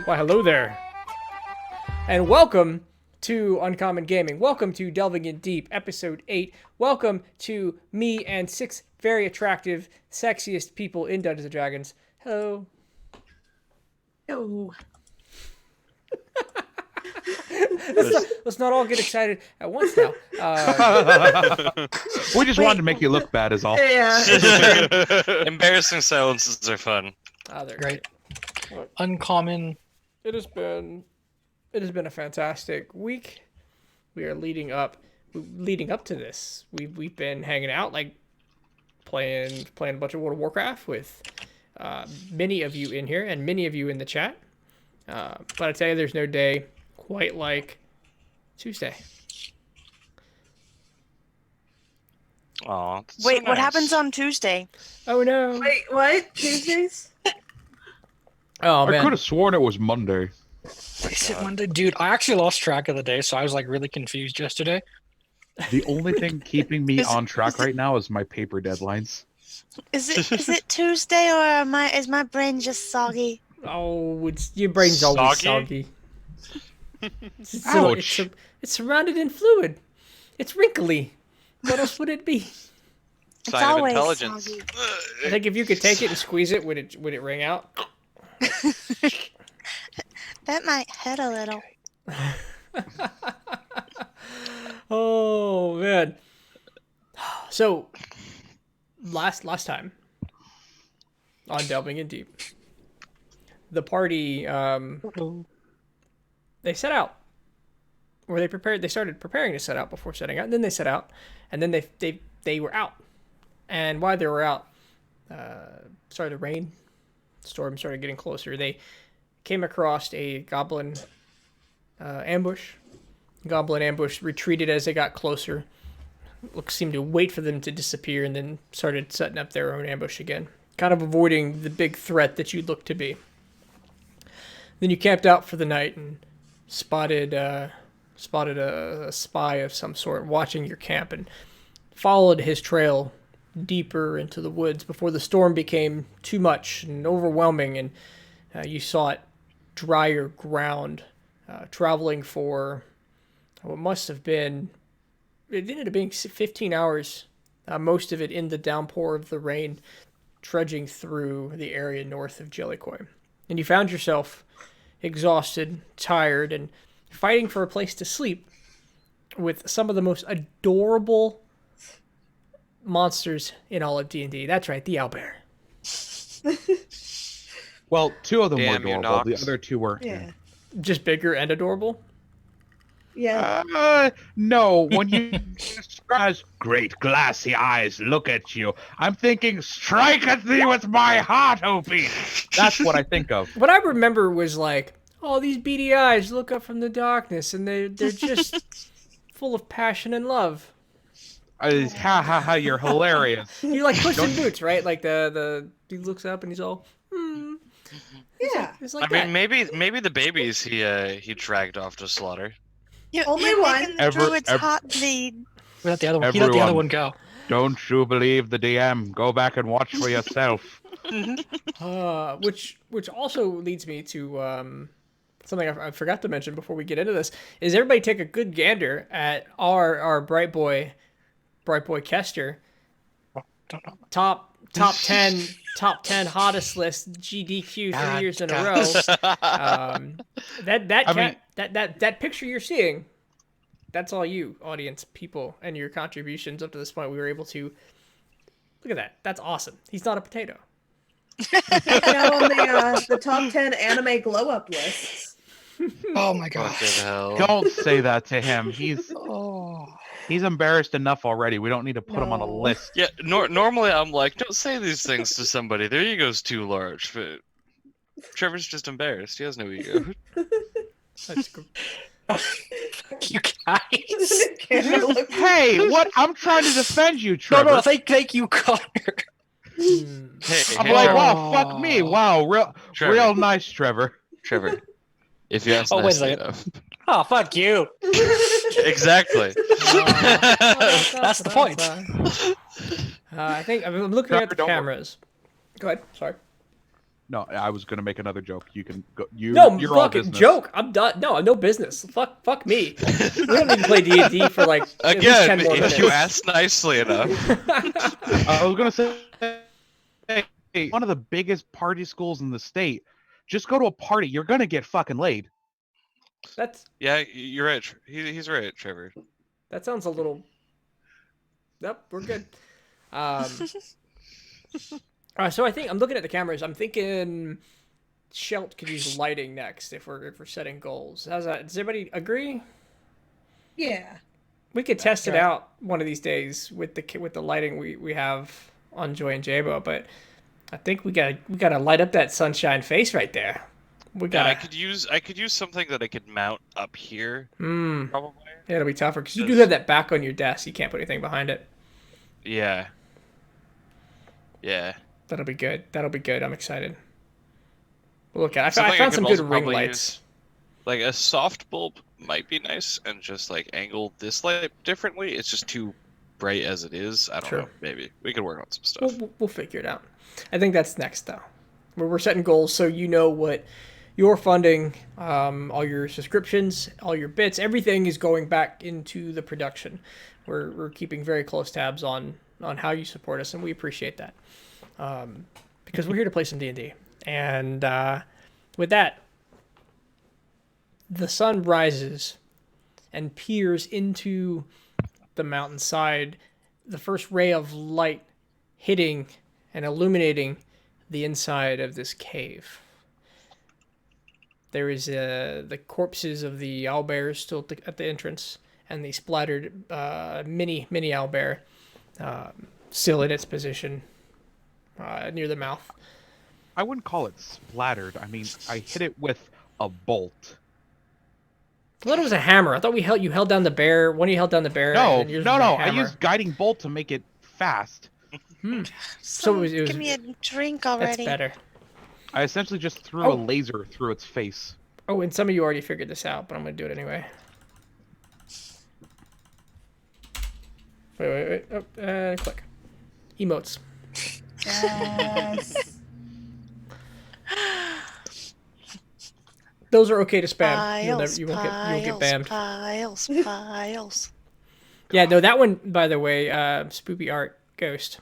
Why, hello there. And welcome to Uncommon Gaming. Welcome to Delving in Deep, Episode 8. Welcome to me and 6 very attractive, sexiest people in Dungeons & Dragons. Hello. Yo. Let's not all get excited at once now. We just wanted to make you look bad is all. Yeah. Embarrassing silences are fun. They're Great. Uncommon. It has been a fantastic week. We are leading up to this. We've been hanging out, like playing a bunch of World of Warcraft with many of you in here and many of you in the chat. But I tell you, there's no day quite like Tuesday. Aw, Wait, what happens on Tuesday? Oh no! Wait, what? Tuesdays? Oh I man! could have sworn it was Monday. Is it Monday? Dude, I actually lost track of the day, so I was like really confused yesterday. The only thing keeping me on track right now is my paper deadlines. Is it Tuesday or is my brain just soggy? Oh, your brain's always soggy. Ouch. It's surrounded in fluid. It's wrinkly. What else would it be? It's Sign of always intelligence. soggy. I think if you could take it and squeeze it, would it ring out? That might hurt a little. Oh man. So last time on Delving in Deep, the party they set out. Or they started preparing to set out before setting out, and then they set out, and then they were out. And while they were out, started to rain. The storm started getting closer. They came across a goblin ambush. Goblin ambush retreated as they got closer. Seemed to wait for them to disappear, and then started setting up their own ambush again, kind of avoiding the big threat that you looked to be. Then you camped out for the night and spotted a spy of some sort watching your camp, and followed his trail deeper into the woods before the storm became too much and overwhelming, and you sought drier ground, traveling for what must have been, it ended up being 15 hours, most of it in the downpour of the rain, trudging through the area north of Jellicoe. And you found yourself exhausted, tired, and fighting for a place to sleep with some of the most adorable monsters in all of D&D. That's right, the owlbear. Well, two of them Damn were you, adorable. The Nox. other two were. Yeah. Just bigger and adorable? Yeah. No, when you describe great glassy eyes look at you, I'm thinking, strike at thee with my heart, Opie. That's what I think of. What I remember was like, oh, these beady eyes look up from the darkness, and they're just full of passion and love. Ha ha ha, you're hilarious. You like Puss in Boots, right? Like he looks up and he's all, Yeah. It's like I mean, maybe the babies he dragged off to slaughter. Only you're one. making the druid's heart bleed. We let the other one. He let the other Everyone. one go. Don't you believe the DM? Go back and watch for yourself. which also leads me to something I forgot to mention before we get into this. Is everybody take a good gander at our bright boy Kester, Don't know. top 10 hottest list GDQ 3 years in a row. That picture you're seeing, that's all you, audience, people, and your contributions up to this point. We were able to look at that. That's awesome. He's not a potato. On the top 10 anime glow up lists. Oh my god. Fucking hell. Don't say that to him. Oh. He's embarrassed enough already. We don't need to put him on a No. list. Yeah, normally I'm like, don't say these things to somebody. Their ego's too large. But Trevor's just embarrassed. He has no ego. That's good. You guys. Hey, what? I'm trying to defend you, No, Trevor. no, thank you, Connor. Hey, I'm hey, like, Trevor, wow, fuck me. Wow, Trevor. real nice, Trevor. Trevor. If you ask Oh, wait a nicely second. enough. Oh, fuck you. Exactly. That's the point. I think I'm looking at the Don't worry. cameras. Go ahead. Sorry. No, I was gonna make another joke. You can go. No, You're all fucking business. joke. I'm done. No, no business. Fuck me. We don't need to play D&D for like at least Again, 10 more if minutes. you ask nicely enough. I was gonna say, hey, one of the biggest party schools in the state. Just go to a party. You're gonna get fucking laid. That's Yeah, you're right. He's right, Trevor. that sounds a little. Nope, we're good. So I think I'm looking at the cameras. I'm thinking Shelt could use lighting next if we're setting goals. How's that? Does everybody agree? Yeah. We could test it Right. out one of these days with the lighting we have on Joy and Jabo, but I think we gotta light up that sunshine face right there. We Yeah, gotta. I could use something that I could mount up here, probably. Yeah, it'll be tougher because you do have that back on your desk. You can't put anything behind it. Yeah. Yeah. That'll be good. That'll be good. I'm excited. Look at. I Something found could some good also ring probably lights. use- Like a soft bulb might be nice, and just like angle this light differently. It's just too bright as it is. I don't True. know. Maybe we could work on some stuff. We'll figure it out. I think that's next though. We're setting goals so you know what you're funding, all your subscriptions, all your bits, everything is going back into the production. We're keeping very close tabs on how you support us, and we appreciate that. Because we're here to play some D&D. And with that, the sun rises and peers into the mountainside, the first ray of light hitting and illuminating the inside of this cave. There is the corpses of the owlbears still at the entrance, and the splattered mini owlbear still in its position near the mouth. I wouldn't call it splattered. I mean, I hit it with a bolt. I thought it was a hammer. I thought you held down the bear. One of you held down the bear. No, and yours no, was a no. I hammer. used guiding bolt to make it fast. So it was- Give me a drink That's already. better. I essentially just threw a Oh. laser through its face. Oh, and some of you already figured this out, but I'm gonna do it anyway. Wait. Oh, click. Emotes. Yes. Those are okay to spam. Piles, You won't get banned. piles. Yeah, no, that one, by the way, Spoopy Art Ghost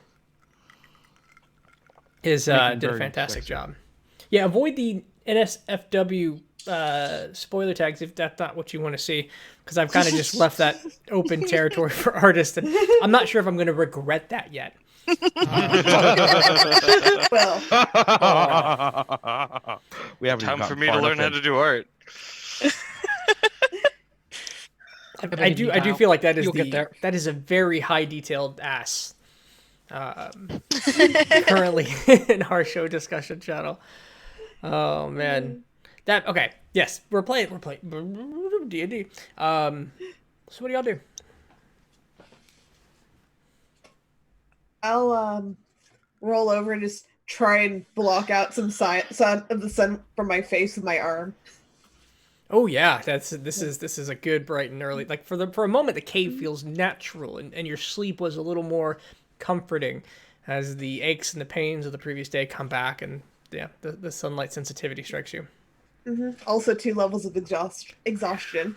is Making did a very fantastic sexy. job. Yeah, avoid the NSFW spoiler tags if that's not what you want to see, because I've kind of just left that open territory for artists, and I'm not sure if I'm going to regret that yet. Well, We haven't Time even for gotten me to far learn enough how in. to do art. I do feel like that is You'll get there. that is a very high detailed ass. Currently in our show discussion channel. Oh man, that okay? Yes, we're playing D&D. So what do y'all do? I'll roll over and just try and block out some sun of the sun from my face with my arm. Oh yeah, this is a good bright and early. Like for a moment, the cave feels natural, and your sleep was a little more comforting as the aches and the pains of the previous day come back, and yeah, the sunlight sensitivity strikes you. Also, 2 levels of exhaustion.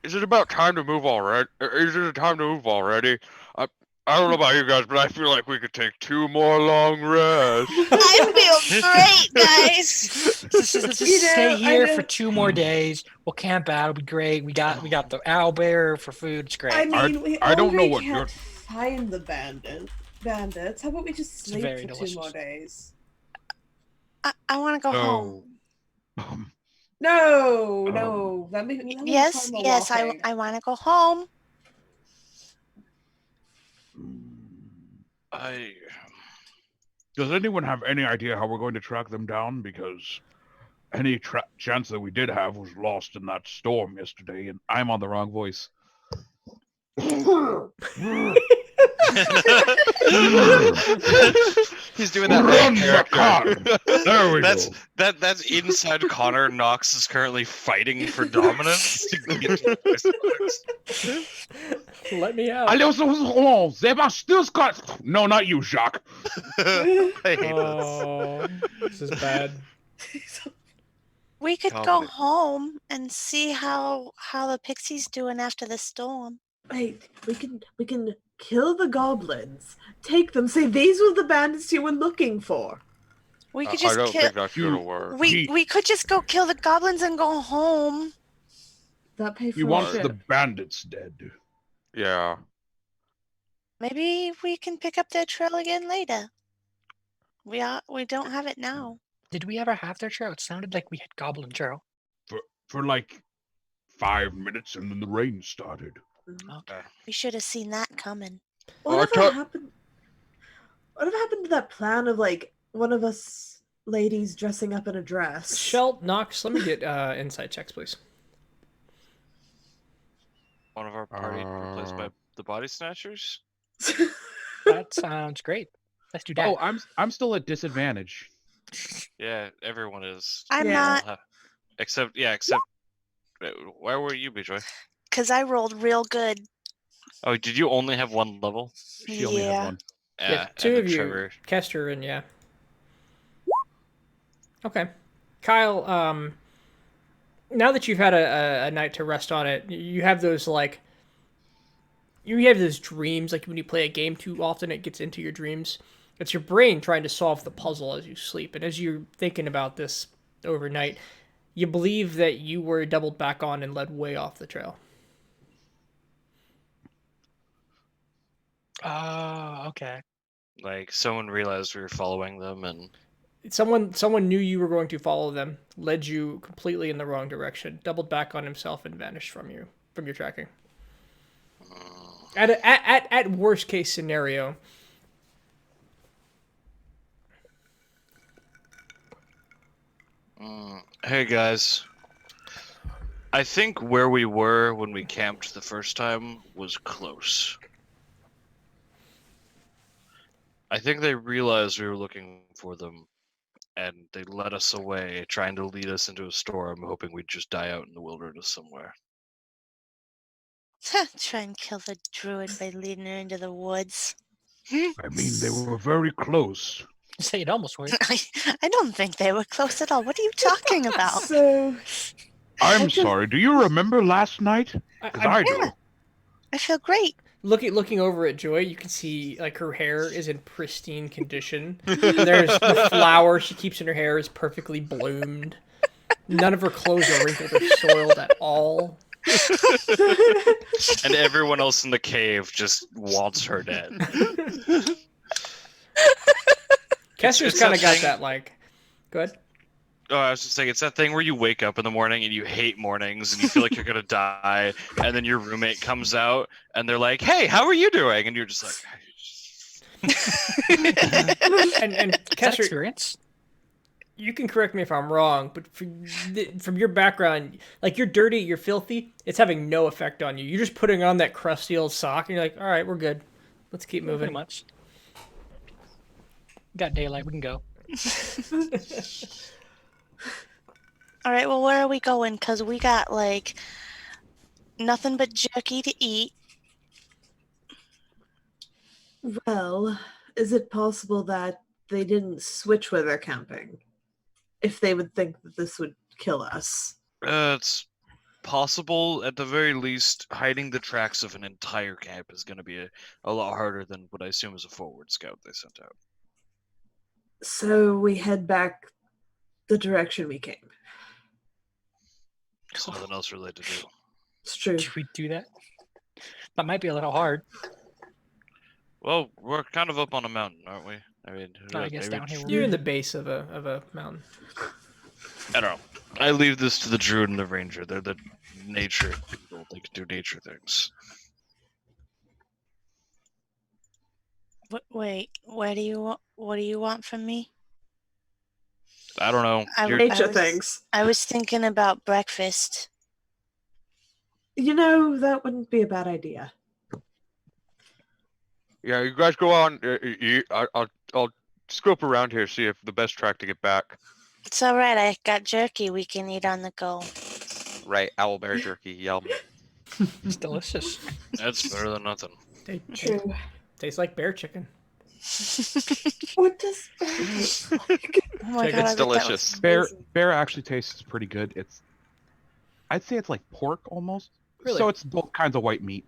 Is it about time to move already? Is it time to move already? I don't know about you guys, but I feel like we could take 2 more long rests. I feel great, guys. Just You know, stay I here know- for 2 more days. We'll camp out. It'll be great. We got the owlbear for food. It's great. I mean, we I don't know already what can't you're- find the bandits. How about we just It's sleep very for 2 delicious. more days? I want to go home. No. That means Yes, I want to go home. Does anyone have any idea how we're going to track them down? Because any chance that we did have was lost in that storm yesterday, and I'm on the wrong voice. He's doing that Run, character. There we That's go. that's inside Connor. Nox is currently fighting for dominance to get to the voice box. Let me out. Allez, no, not you, Jacques. I hate this. Oh, this is bad. We could go Comedy. home and see how the pixie's doing after the storm. Wait, we can kill the goblins, take them, say these were the bandits you were looking for. We could I just don't kill. think that's gonna work. We could just go kill the goblins and go home. That pay for He our wants trip. the bandits dead. Yeah. Maybe we can pick up their trail again later. We don't have it now. Did we ever have their trail? It sounded like we had goblin trail. For like 5 minutes, and then the rain started. Okay. We should have seen that coming. Whatever happened to that plan of like one of us ladies dressing up in a dress? Shelt, Nox, let me get insight checks, please. One of our party replaced by the body snatchers. That sounds great. Let's do that. Oh, I'm still at disadvantage. Yeah, everyone is. I'm Yeah. not, Except. Where were you, Bejoy? because I rolled real good. Oh, did you only have one level? She only had Yeah. one. Yeah, two and of then you, Trevor. Kester and yeah. Okay, Kyle. Now that you've had a night to rest on it, you have those dreams, like when you play a game too often, it gets into your dreams. It's your brain trying to solve the puzzle as you sleep, and as you're thinking about this overnight, you believe that you were doubled back on and led way off the trail. Oh, okay. Like someone realized we were following them, and Someone knew you were going to follow them, led you completely in the wrong direction, doubled back on himself, and vanished from your tracking. At worst case scenario, hey guys, I think where we were when we camped the first time was close. I think they realized we were looking for them, and they led us away, trying to lead us into a storm, hoping we'd just die out in the wilderness somewhere. Try and kill the druid by leading her into the woods. I mean, they were very close. Say it almost worked. I don't think they were close at all. What are you talking about? So I'm sorry. Do you remember last night? 'Cause I do. Yeah. I feel great. looking over at Joy, you can see like her hair is in pristine condition. There's the flower she keeps in her hair is perfectly bloomed. None of her clothes are wrinkled or soiled at all. And everyone else in the cave just wants her dead. Kester's it's kind of that got thing- that like. Go ahead. Oh, I was just saying, it's that thing where you wake up in the morning and you hate mornings and you feel like you're gonna die, and then your roommate comes out and they're like, "Hey, how are you doing?" And you're just like, And Is that Kester, experience? you can correct me if I'm wrong, but from your background, like you're dirty, you're filthy. It's having no effect on you. You're just putting on that crusty old sock, and you're like, all right, we're good. Let's keep Pretty moving. much. Got daylight. We can go. All right, well, where are we going? Because we got, like, nothing but jerky to eat. well, is it possible that they didn't switch where they're camping? If they would think that this would kill us. It's possible. At the very least, hiding the tracks of an entire camp is gonna be a lot harder than what I assume is a forward scout they sent out. So we head back the direction we came. There's nothing else really to do. It's true. Should we do that? That might be a little hard. Well, we're kind of up on a mountain, aren't we? I mean, who I knows, guess maybe down here just- we're You're in the base of a mountain. I don't know. I leave this to the druid and the ranger. They're the nature people. They can do nature things. Wait, what do you want from me? I don't know. I- You're- Nature was- things. I was thinking about breakfast. You know, that wouldn't be a bad idea. Yeah, you guys go on. I'll scope around here, see if the best track to get back. It's all right. I got jerky we can eat on the go. Right, owlbear jerky, yum. It's delicious. That's better than nothing. They True. taste like bear chicken. What does bear taste like? Oh my Check god, it. I It's bet that was delicious. amazing. Bear actually tastes pretty good. I'd say it's like pork almost. Really? So it's both kinds of white meat.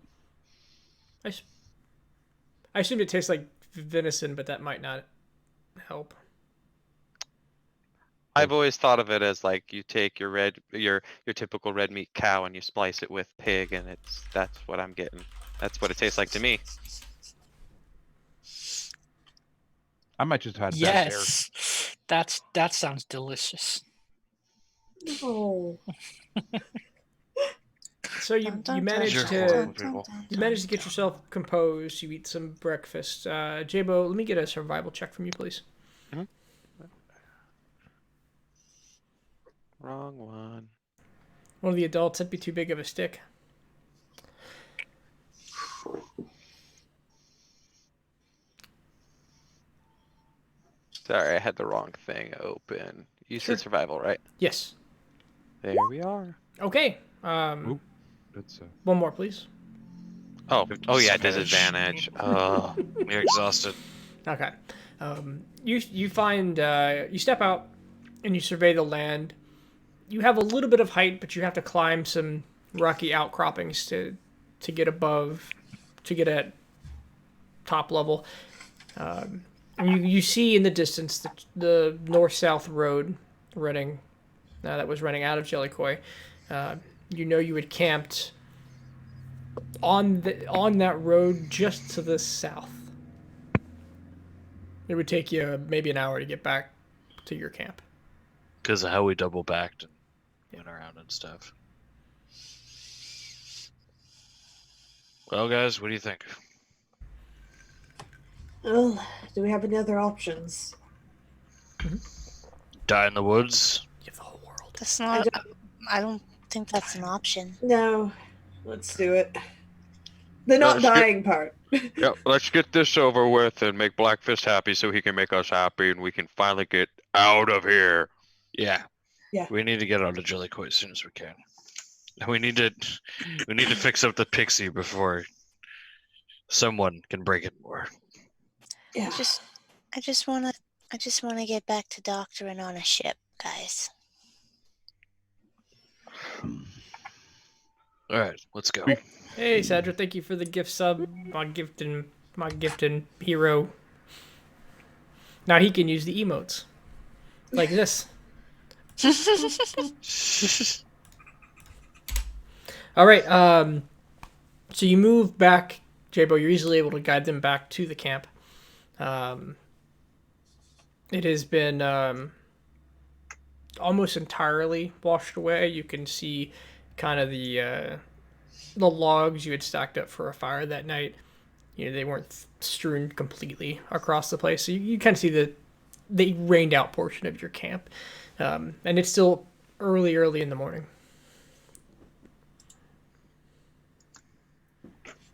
I assumed it tastes like venison, but that might not help. I've always thought of it as like you take your typical red meat cow and you splice it with pig, and that's what I'm getting. That's what it tastes like to me. I might just have had bad bear. Yes, that sounds delicious. Oh. So you managed You're to horrible people. get yourself composed. You eat some breakfast. Jabo, let me get a survival check from you, please. Wrong one. One of the adults, that'd be too big of a stick. Sorry, I had the wrong thing open. You Sure. said survival, right? Yes. There we are. Okay. Oop. That's One more, please. Oh yeah, Disadvantage. disadvantage. Oh, You're exhausted. Okay. You find you step out and you survey the land. You have a little bit of height, but you have to climb some rocky outcroppings to get at top level. And you see in the distance the north-south road running that was running out of Jellicoy. You know you had camped on that road just to the south. It would take you maybe an hour to get back to your camp. Because of how we double backed and went around and stuff. Well, guys, what do you think? Well, do we have any other options? Die in the woods? You have the whole world. That's not. I don't think that's an option. No. Let's do it. The not Let's get- dying part. Yeah, let's get this over with and make Blackfist happy so he can make us happy and we can finally get out of here. Yeah. Yeah. We need to get out of Jellicoy as soon as we can. And we need to fix up the pixie before someone can break it more. Yeah. I just wanna get back to doctoring on a ship, guys. All right, let's go. Hey, Sandra, thank you for the gift sub. My gifting hero. Now he can use the emotes. Like this. All right, so you move back, Jabo. You're easily able to guide them back to the camp. It has been almost entirely washed away. You can see kind of the logs you had stacked up for a fire that night. You know, they weren't strewn completely across the place. So you kind of see the rained out portion of your camp. And it's still early in the morning.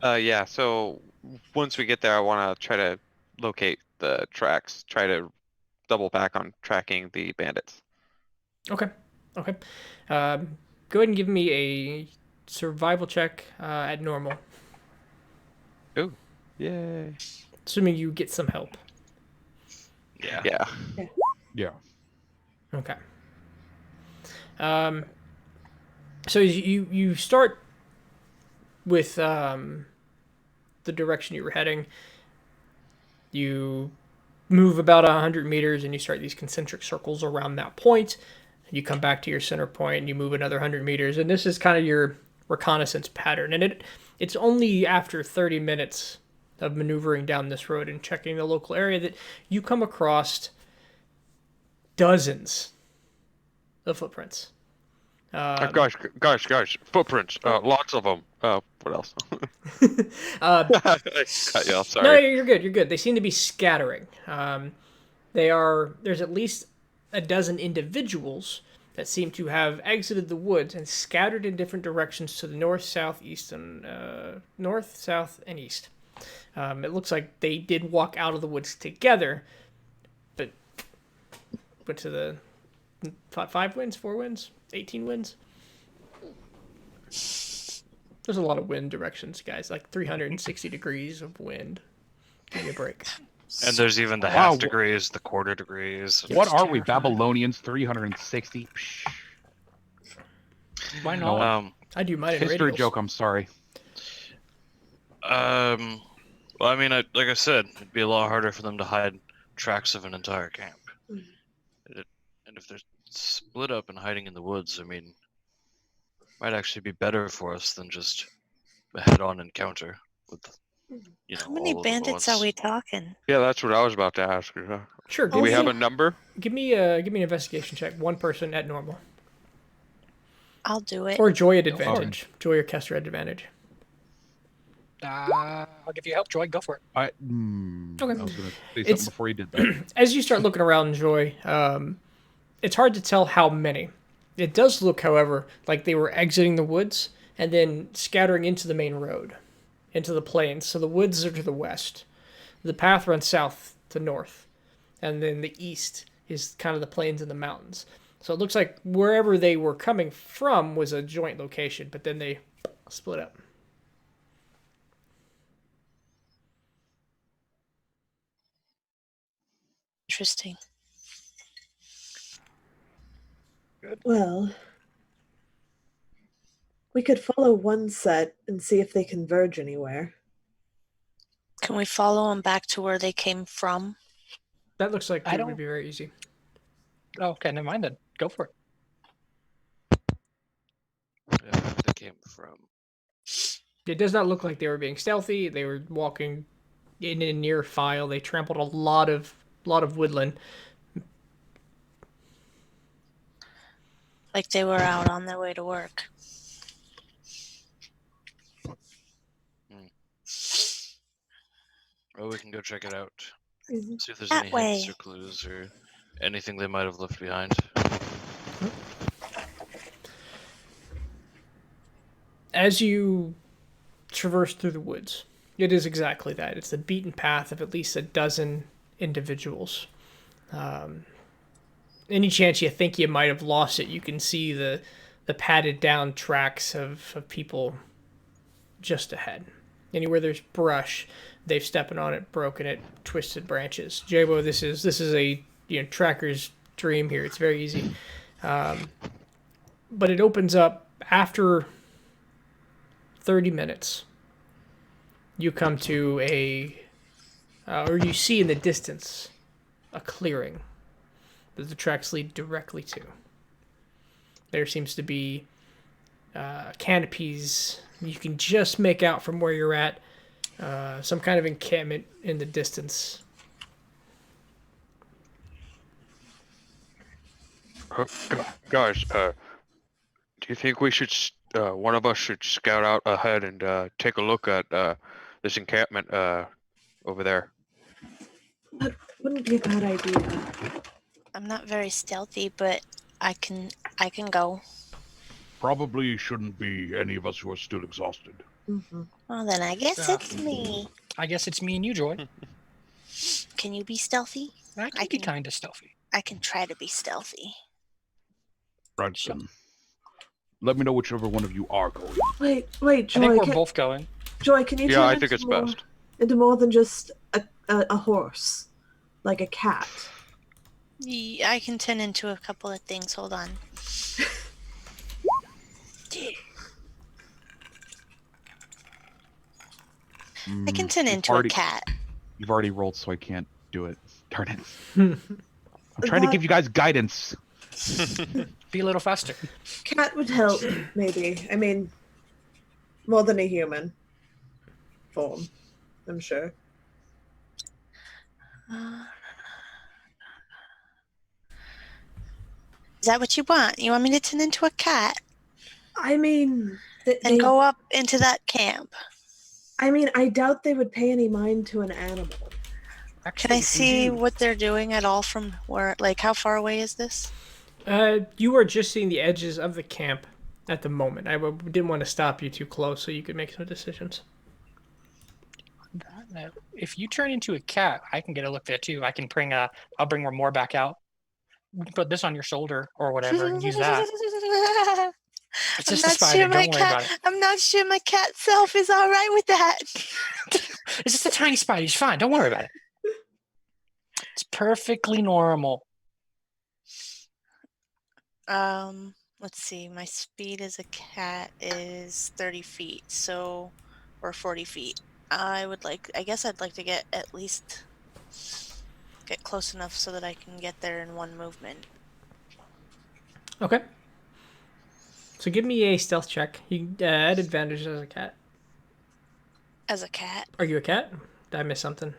Yeah. So once we get there, I want to try to locate the tracks. Try to double back on tracking the bandits. Okay. Go ahead and give me a survival check at normal. Ooh. Yay. Assuming you get some help. Yeah. Yeah. yeah. Okay. So you start with the direction you were heading. You move about 100 meters and you start these concentric circles around that point. You come back to your center point and you move another 100 meters. And this is kind of your reconnaissance pattern. And it's only after 30 minutes of maneuvering down this road and checking the local area that you come across dozens of footprints. Guys, footprints, lots of them. What else? Cut you off. No, Sorry. you're good. They seem to be scattering. There's at least a dozen individuals that seem to have exited the woods and scattered in different directions to the north, south, and east. It looks like they did walk out of the woods together, but went to the 5 winds, 4 winds, 18 winds. There's a lot of wind directions, guys. Like 360 degrees of wind. Give me a break. And there's even the Wow, half wh- degrees, the quarter degrees. What It's are we, terrifying. Babylonians? 360? Psh. Why No, not? I do mine in history radials. joke, I'm sorry. Well, I mean, like I said, it'd be a lot harder for them to hide tracks of an entire camp. Mm. And if they're split up and hiding in the woods, I mean, might actually be better for us than just a head-on encounter with, How all many of them at bandits are once. we talking? Yeah, that's what I was about to ask. Sure. Do Give we me, have a number? give me an investigation check. One person at normal. I'll do it. Or Joy at Go for it. advantage. Joy or Kester at advantage. I'll give you help, Joy. Go for it. Okay. Okay. I was going to say It's- something before you did that. As you start looking around, Joy, it's hard to tell how many. It does look, however, like they were exiting the woods and then scattering into the main road, into the plains. So the woods are to the west. The path runs south to north. And then the east is kind of the plains and the mountains. So it looks like wherever they were coming from was a joint location, but then they split up. Interesting. Well, we could follow one set and see if they converge anywhere. Can we follow them back to where they came from? That looks like I it would don't- be very easy. Oh, okay, never mind then. Go for it. Yeah, where they came from. It does not look like they were being stealthy. They were walking in a near file. They trampled a lot of woodland. Like they were out on their way to work. Well, we can go check it out. Mhm. See if there's That any way. hints or clues or anything they might have left behind. As you traverse through the woods, it is exactly that. It's the beaten path of at least a dozen individuals. Any chance you think you might have lost it, you can see the padded down tracks of people just ahead. Anywhere there's brush, they've stepped on it, broken it, twisted branches. Jabo, this is a tracker's dream here. It's very easy, but it opens up after 30 minutes. You come to or you see in the distance a clearing that the tracks lead directly to. There seems to be canopies you can just make out from where you're at. Some kind of encampment in the distance. Guys, do you think we should, one of us should scout out ahead and take a look at this encampment over there? That wouldn't be a bad idea. I'm not very stealthy, but I can go. Probably shouldn't be any of us who are still exhausted. Mm-hmm. Well, then I guess Yeah. it's me. I guess it's me and you, Joy. Can you be stealthy? I can be kind of stealthy. I can try to be stealthy. Right then. Let me know whichever one of you are going. Wait, I Joy. think we're Can, both going. Joy, can you Yeah, turn I think into it's more, best. into more than just a horse, like a cat? I can turn into a couple of things. Hold on. I can turn You've into already- a cat. You've already rolled, so I can't do it. Darn it. I'm trying to give you guys guidance. Be a little faster. Cat would help, maybe. I mean, more than a human form, I'm sure. Is that what you want? You want me to turn into a cat I mean, and go up into that camp? I mean, I doubt they would pay any mind to an animal. Can I Actually, see what they're doing at all from where? Like, how far away is this? You are just seeing the edges of the camp at the moment. I didn't want to stop you too close so you could make some decisions. that If you turn into a cat, I can get a look there too. I can bring I'll bring more back out. You can put this on your shoulder or whatever and use that. It's just a spider. Don't worry about it. I'm not sure my cat self is all right with that. It's just a tiny spider. He's fine. Don't worry about it. It's perfectly normal. Let's see. My speed as a cat is 30 feet, so or 40 feet. I guess I'd like to get close enough so that I can get there in one movement. Okay. So give me a stealth check. You add advantage as a cat. As a cat, Are you a cat? Did I miss something?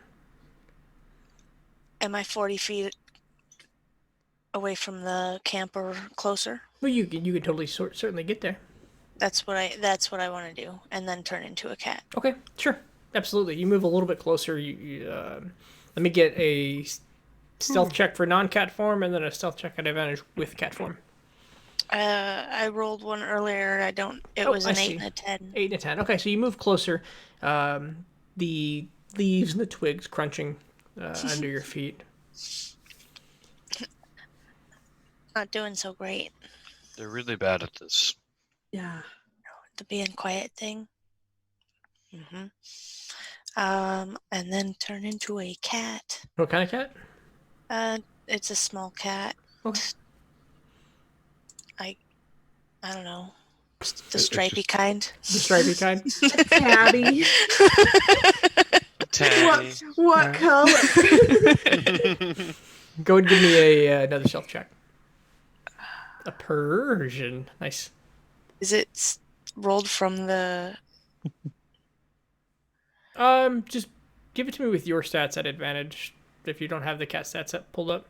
am I 40 feet away from the camp or closer? Well, you could totally certainly get there. That's what I want to do, and then turn into a cat. Okay, sure, absolutely. You move a little bit closer. Let me get a stealth check for non-cat form, and then a stealth check at advantage with cat form. I rolled one earlier. It was an 8 and a 10. 8 and a 10. Okay, so you move closer. The leaves and the twigs crunching under your feet. Not doing so great. They're really bad at this. Yeah. The being quiet thing. Mm-hmm. And then turn into a cat. What kind of cat? It's a small cat. Okay. I don't know. The stripy kind. The stripy kind? Tabby. Teddy. What color? Go and give me another stealth check. A Persian. Nice. Is it rolled from the... Just give it to me with your stats at advantage. If you don't have the cat stats pulled up.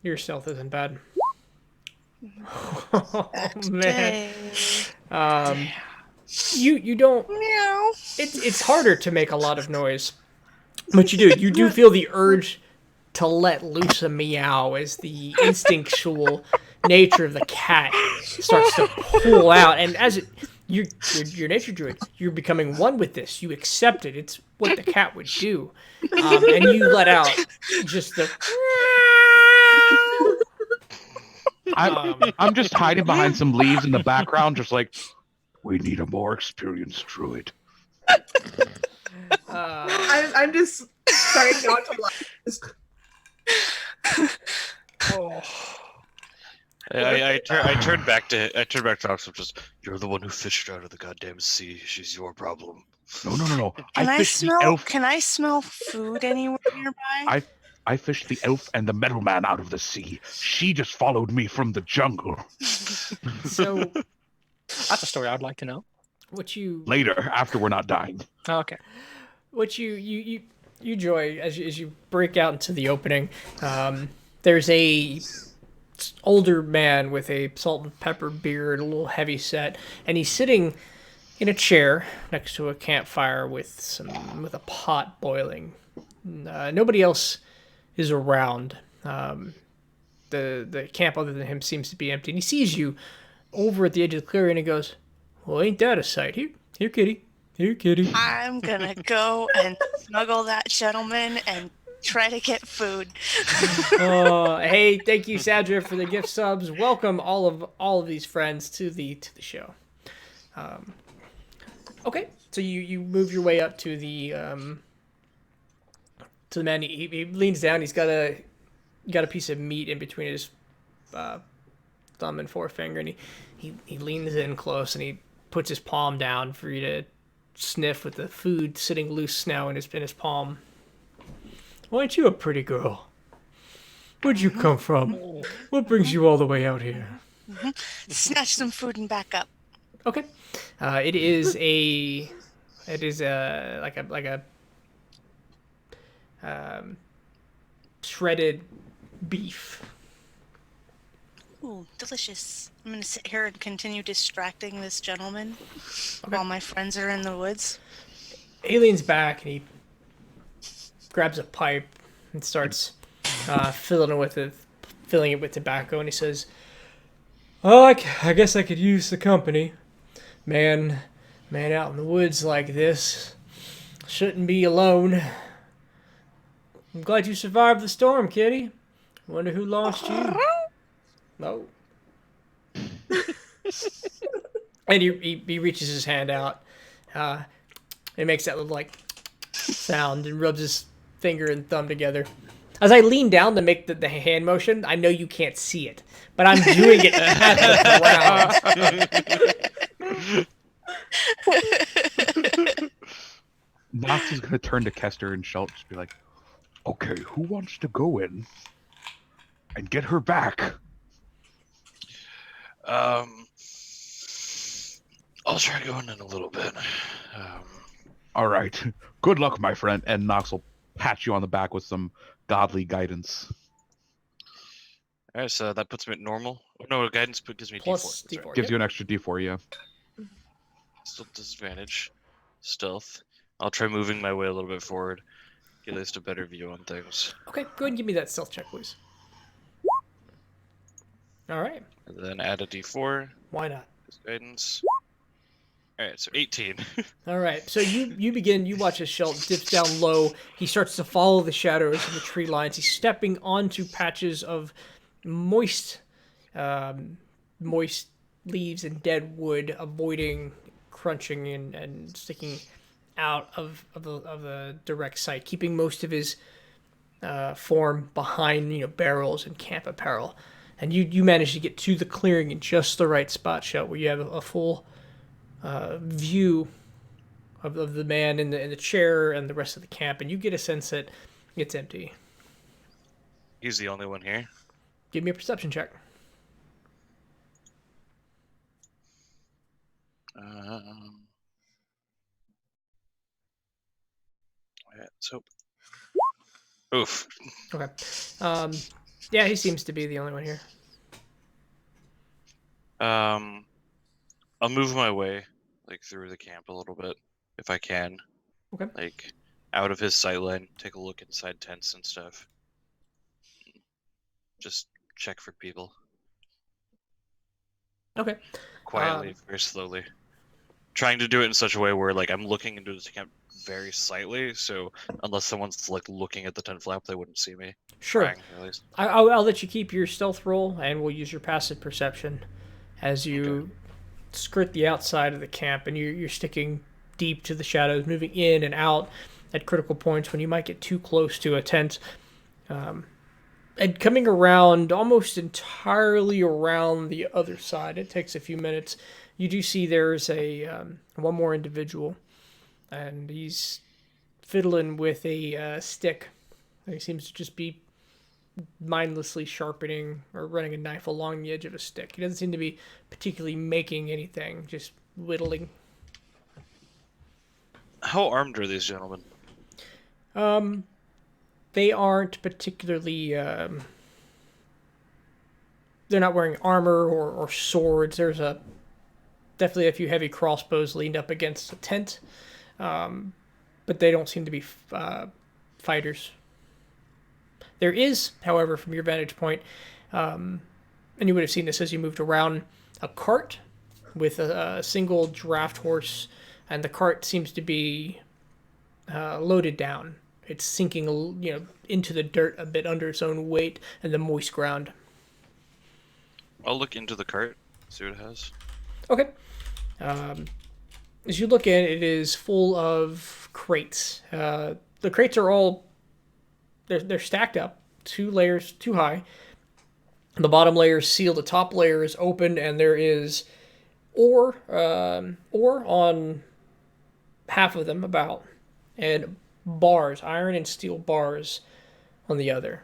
Your stealth isn't bad. Oh, man. You don't... Meow. It's harder to make a lot of noise. But you do. You do feel the urge to let loose a meow as the instinctual nature of the cat starts to pull out. And as you're nature druid, you're becoming one with this. You accept it. It's what the cat would do. And you let out just the... I'm just hiding behind some leaves in the background, just like, we need a more experienced druid. I'm just starting not to laugh. Oh. I turned back to Oxford. Just, you're the one who fished her out of the goddamn sea. She's your problem. No. Can I fished the elf. Can I smell food anywhere nearby? I fished the elf and the metalman out of the sea. She just followed me from the jungle. So That's a story I'd like to know. what you... Later, after we're not dying. Oh, okay. What you Joy, as you break out into the opening, there's a older man with a salt and pepper beard, a little heavy set, and he's sitting in a chair next to a campfire with a pot boiling. Nobody else is around. The camp other than him seems to be empty, and he sees you over at the edge of the clearing and he goes, "Well, ain't that a sight? Here, kitty. Here, kitty." I'm gonna go and snuggle that gentleman and try to get food. Hey, thank you, Sadra, for the gift subs. Welcome all of these friends to the show. Okay, so you move your way up to the man. He leans down. He's got a piece of meat in between his thumb and forefinger, and he leans in close and he puts his palm down for you to sniff with the food sitting loose now in his palm. "Well, ain't you a pretty girl? Where'd you come from? What brings you all the way out here?" Snatch some food and back up. Okay, it is like a shredded beef. Ooh, delicious. I'm gonna sit here and continue distracting this gentleman while my friends are in the woods. He leans back and he grabs a pipe and starts filling it with tobacco, and he says, "Oh, I guess I could use the company. Man out in the woods like this. Shouldn't be alone. I'm glad you survived the storm, kitty. Wonder who lost you. No. And he reaches his hand out. He makes that little like sound and rubs his finger and thumb together. As I lean down to make the hand motion, I know you can't see it, but I'm doing it at the ground. Nox is gonna turn to Kester and Schultz and be like, "Okay, who wants to go in and get her back?" I'll try going in a little bit. All right. Good luck, my friend. And Nox will pat you on the back with some godly guidance. All right, so that puts me at normal. Oh, no, gives me Plus D4. That's D4. right. Gives you an extra D4, yeah. Still disadvantage. Stealth. I'll try moving my way a little bit forward. Get at least a better view on things. Okay, go ahead and give me that stealth check, please. All right. And then add a D4. Why not? Guidance. All right, so 18. All right. So you watch as Schultz dips down low. He starts to follow the shadows of the tree lines. He's stepping onto patches of moist leaves and dead wood, avoiding crunching and sticking out of the direct sight, keeping most of his form behind barrels and camp apparel. And you manage to get to the clearing in just the right spot, Shell, where you have a full view of the man in the chair and the rest of the camp, and you get a sense that it's empty. He's the only one here. Give me a perception check. Let's hope. Oof. Okay. Yeah, he seems to be the only one here. I'll move my way through the camp a little bit if I can. Okay. Out of his sight line. Take a look inside tents and stuff. Just check for people. Okay. Quietly, very slowly. Trying to do it in such a way where I'm looking into the camp very slightly, so unless someone's looking at the tent flap, they wouldn't see me. Sure. Trying, at least. I'll let you keep your stealth roll, and we'll use your passive perception as you skirt the outside of the camp, and you're sticking deep to the shadows, moving in and out at critical points when you might get too close to a tent. And coming around almost entirely around the other side, it takes a few minutes. You do see there's one more individual, and he's fiddling with a stick. He seems to just be mindlessly sharpening or running a knife along the edge of a stick. He doesn't seem to be particularly making anything, just whittling. How armed are these gentlemen? They aren't particularly. They're not wearing armor or swords. There's definitely a few heavy crossbows leaned up against a tent, but they don't seem to be fighters. There is, however, from your vantage point, and you would have seen this as you moved around, a cart with a single draft horse, and the cart seems to be loaded down. It's sinking, into the dirt a bit under its own weight and the moist ground. I'll look into the cart, see what it has. Okay. As you look at it, it is full of crates. The crates are all they're stacked up, 2 layers too high. The bottom layer is sealed. The top layer is open, and there is ore on half of them about, and bars, iron and steel bars on the other.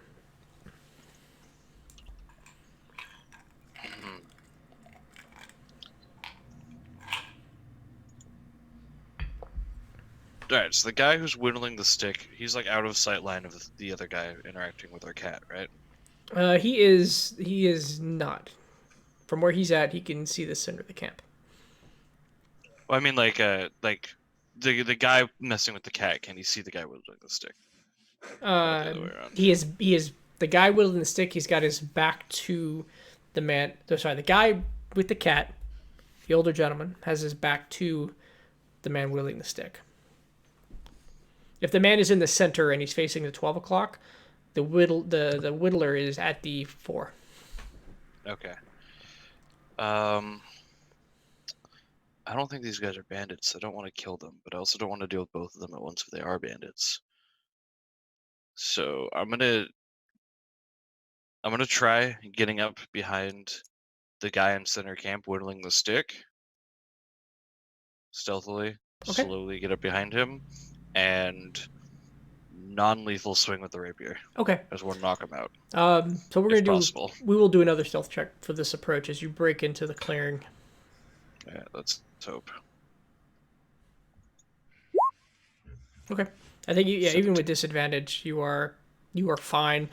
Alright, so the guy who's whittling the stick, he's out of sight line of the other guy interacting with our cat, right? He is not. From where he's at, he can see the center of the camp. Well, I mean, the guy messing with the cat. Can he see the guy whittling the stick? The other way around. He is the guy whittling the stick. He's got his back to the man. Sorry, the guy with the cat, the older gentleman, has his back to the man whittling the stick. If the man is in the center and he's facing the 12 o'clock, the whittler is at the 4. Okay. I don't think these guys are bandits. I don't want to kill them, but I also don't want to deal with both of them at once if they are bandits. So I'm gonna try getting up behind the guy in center camp, whittling the stick. Stealthily, Okay. slowly get up behind him, and non-lethal swing with the rapier. Okay. I just want to knock him out. So we're if gonna possible. we will do another stealth check for this approach as you break into the clearing. Yeah, let's hope. Okay. I think even with disadvantage, you are fine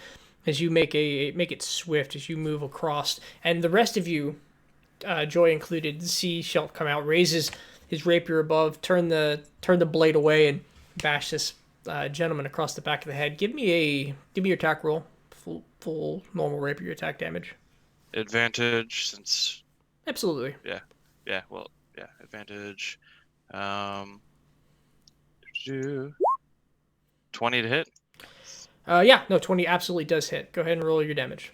as you make it swift as you move across, and the rest of you, Joy included, see Shelt come out, raises his rapier above, turn the blade away, and bash this gentleman across the back of the head. Give me your attack roll, full normal rapier attack damage. Advantage since. Absolutely. Yeah. Well, yeah. Advantage. 20 to hit. Yeah. No, 20 absolutely does hit. Go ahead and roll your damage.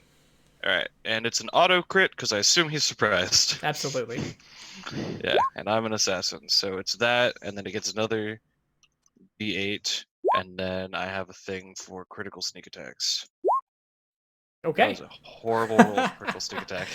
All right, and it's an auto crit because I assume he's surprised. Absolutely. Yeah, and I'm an assassin, so it's that, and then it gets another D8, and then I have a thing for critical sneak attacks. Okay. That was a horrible roll for critical sneak attack.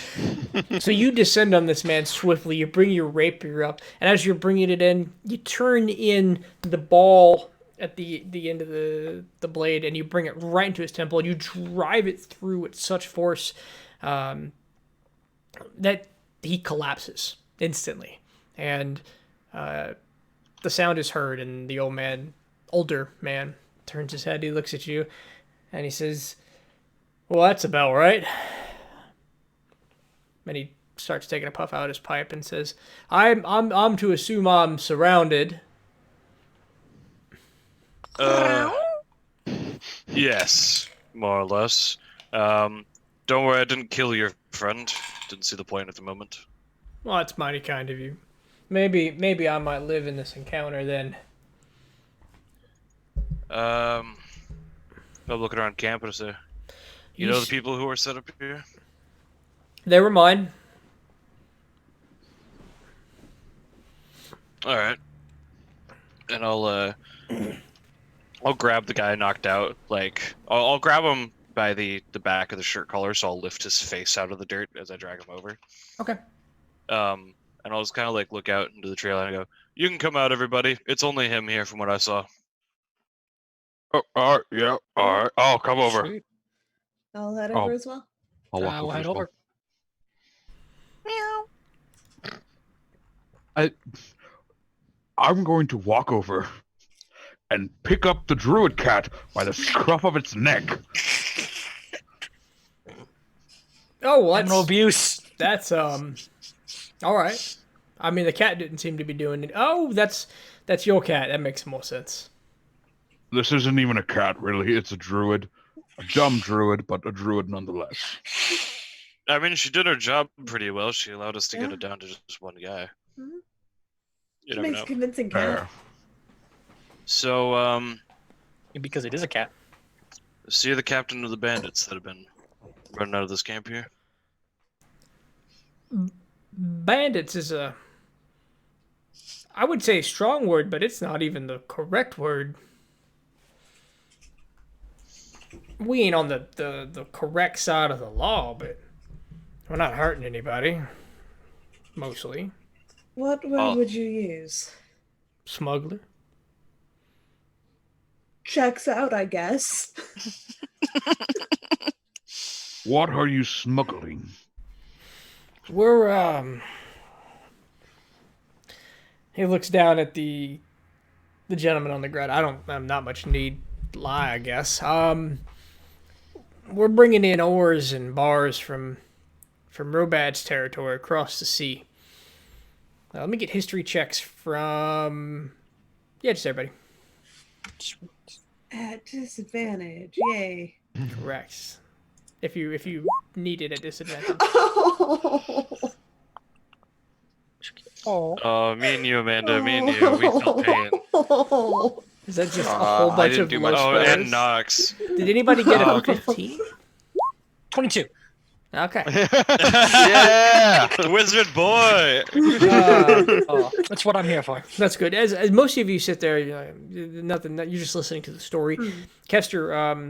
So you descend on this man swiftly. You bring your rapier up, and as you're bringing it in, you turn in the ball at the end of the blade, and you bring it right into his temple, and you drive it through with such force that he collapses instantly. And the sound is heard, and the older man, turns his head, he looks at you, and he says, "Well, that's about right." And he starts taking a puff out of his pipe and says, I'm to assume I'm surrounded." Yes, more or less. Don't worry, I didn't kill your friend. Didn't see the point at the moment. Well, that's mighty kind of you. Maybe I might live in this encounter then. I'm looking around campus there. You know the people who are set up here? They were mine. All right. And I'll grab the guy knocked out. Like I'll grab him by the back of the shirt collar, so I'll lift his face out of the dirt as I drag him over. Okay. And I'll just kind of like look out into the trail and I go, "You can come out, everybody. It's only him here, from what I saw." Oh, all right, yeah, all right. I'll come over. Sweet. I'll head Oh. over as well. I'll walk We'll over head as well. over. Meow. I'm going to walk over and pick up the druid cat by the scruff of its neck. Oh, well, Animal abuse. that's all right. I mean, the cat didn't seem to be doing it. Oh, that's your cat. That makes more sense. This isn't even a cat, really. It's a druid. A dumb druid, but a druid nonetheless. I mean, she did her job pretty well. She allowed us to get Yeah. it down to just one guy. Mhm. You She never makes know. a convincing cat. So, Because it is a cat. so you're the captain of the bandits that have been running out of this camp here? Bandits is I would say a strong word, but it's not even the correct word. We ain't on the correct side of the law, but we're not hurting anybody. Mostly. What word would you use? Smuggler. Checks out, I guess. What are you smuggling? We're He looks down at the gentleman on the ground. I'm not much need lie, I guess. We're bringing in ores and bars from Robad's territory across the sea. Let me get history checks from just everybody. At disadvantage, yay. Correct. If you need it at disadvantage. Oh. Oh. Me and you, Amanda. Me and you. We felt pain. Is that just a whole I bunch didn't of do low much Oh, better. scores? and Nox. Did anybody get a Oh, okay. 15? 22. Okay. Yeah. Wizard boy. That's what I'm here for. That's good. As most of you sit there, nothing. You're just listening to the story. Kester,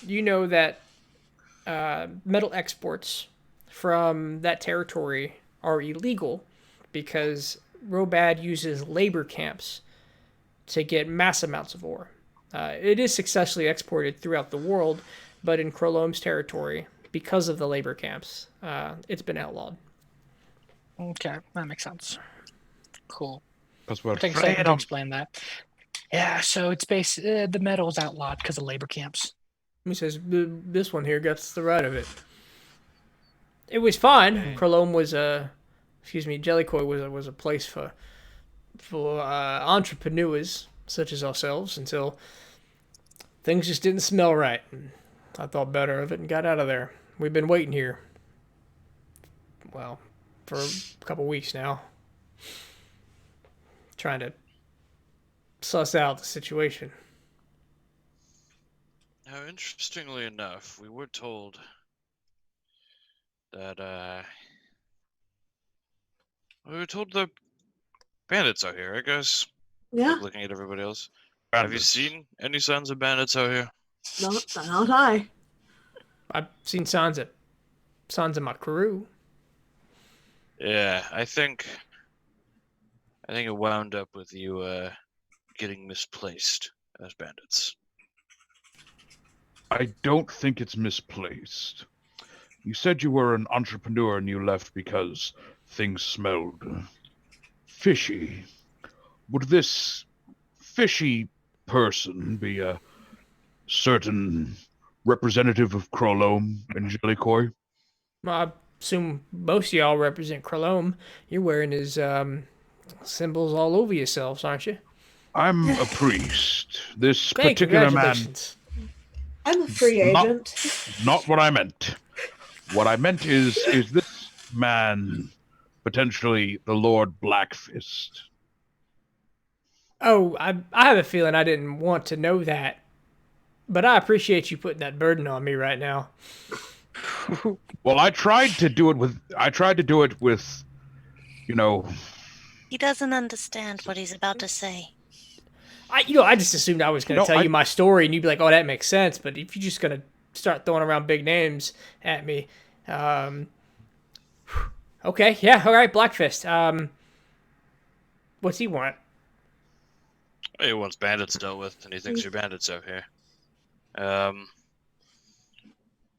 you know that metal exports from that territory are illegal because Robad uses labor camps to get mass amounts of ore. It is successfully exported throughout the world, but in Chrolome's territory, because of the labor camps, it's been outlawed. Okay, that makes sense. Cool. Because we're Take a second to freedom. explain that. Yeah, so it's the metal's outlawed because of labor camps. He says, this one here gets the right of it. It was fine. Chrolome was Jellicoy was a place for entrepreneurs such as ourselves until things just didn't smell right. And I thought better of it and got out of there. We've been waiting here, well, for a couple weeks now, trying to suss out the situation. Now, interestingly enough, we were told that we were told the bandits out here. I guess. Yeah, Like, looking at everybody else. Have you seen any signs of bandits out here? not I. I've seen signs of my crew. Yeah, I think it wound up with you getting misplaced as bandits. I don't think it's misplaced. You said you were an entrepreneur and you left because things smelled fishy. Would this fishy person be a certain representative of Chrolome and Jellicoy? I assume most of y'all represent Chrolome. You're wearing his symbols all over yourselves, aren't you? I'm a priest. This Hey, particular man. congratulations. I'm a free agent. Not what I meant. What I meant is this man potentially the Lord Blackfist? Oh, I have a feeling I didn't want to know that, but I appreciate you putting that burden on me right now. Well, I tried to do it with, you know. He doesn't understand what he's about to say. I just assumed I was going to tell you my story and you'd be like, oh, that makes sense. But if you're just going to start throwing around big names at me, okay, yeah, all right, Blackfist. What's he want? He wants bandits dealt with, and he thinks you're bandits out here. And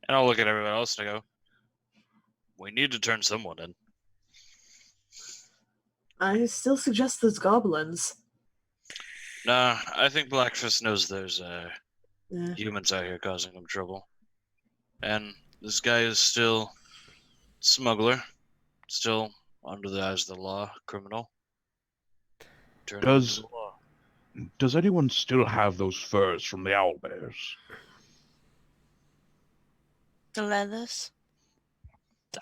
I'll look at everyone else and I go, we need to turn someone in. I still suggest those goblins. Nah, I think Blackfist knows there's Yeah. humans out here causing him trouble. And this guy is still smuggler, still under the eyes of the law, criminal. Turn him into the law. Does anyone still have those furs from the owlbears? The leathers?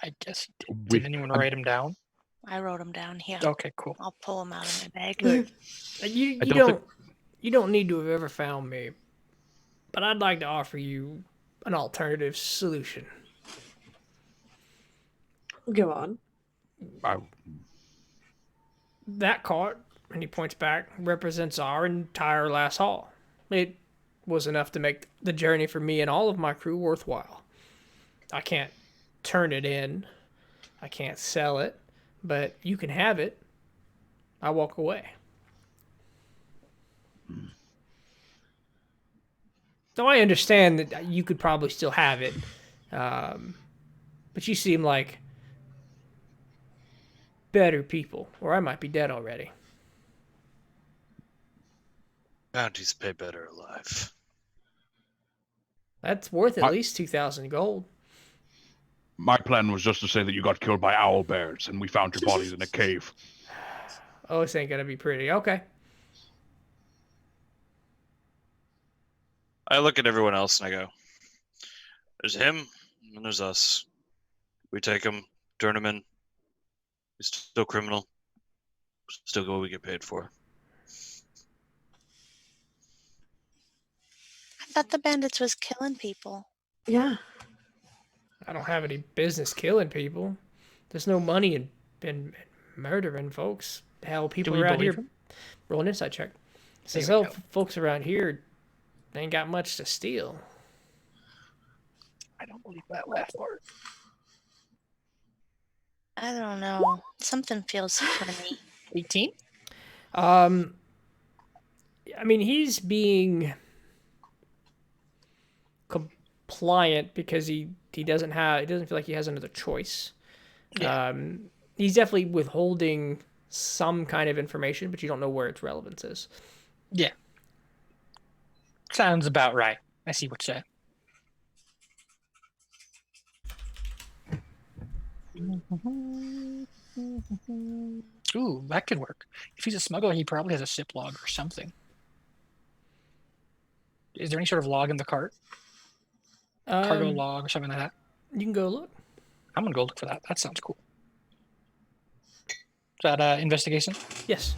I guess did anyone write them down? I wrote them down here. Okay, cool. I'll pull them out of my bag. Look, you don't need to have ever found me, but I'd like to offer you an alternative solution. Go on. That cart, and he points back, represents our entire last haul. It was enough to make the journey for me and all of my crew worthwhile. I can't turn it in. I can't sell it, but you can have it. I walk away. So I understand that you could probably still have it, but you seem like better people, or I might be dead already. Bounties pay better alive. That's worth at least 2,000 gold. My plan was just to say that you got killed by owlbears and we found your bodies in a cave. Oh, this ain't gonna be pretty. Okay. I look at everyone else and I go, there's him and there's us. We take him, turn him in. He's still criminal. Still get what we get paid for. thought the bandits was killing people. Yeah. I don't have any business killing people. There's no money in murdering folks. Hell, people we around believe here him? roll an insight check. Says, There we "Oh, go. folks around here ain't got much to steal." I don't believe that last part. I don't know. Something feels funny. 18? I mean, he's being compliant because he doesn't feel like he has another choice. Yeah. He's definitely withholding some kind of information, but you don't know where its relevance is. Yeah. Sounds about right. I see what you say. Ooh, that could work. If he's a smuggler, he probably has a ship log or something. Is there any sort of log in the cart? Cargo log or something like that? You can go look. I'm gonna go look for that. That sounds cool. Is that investigation? Yes.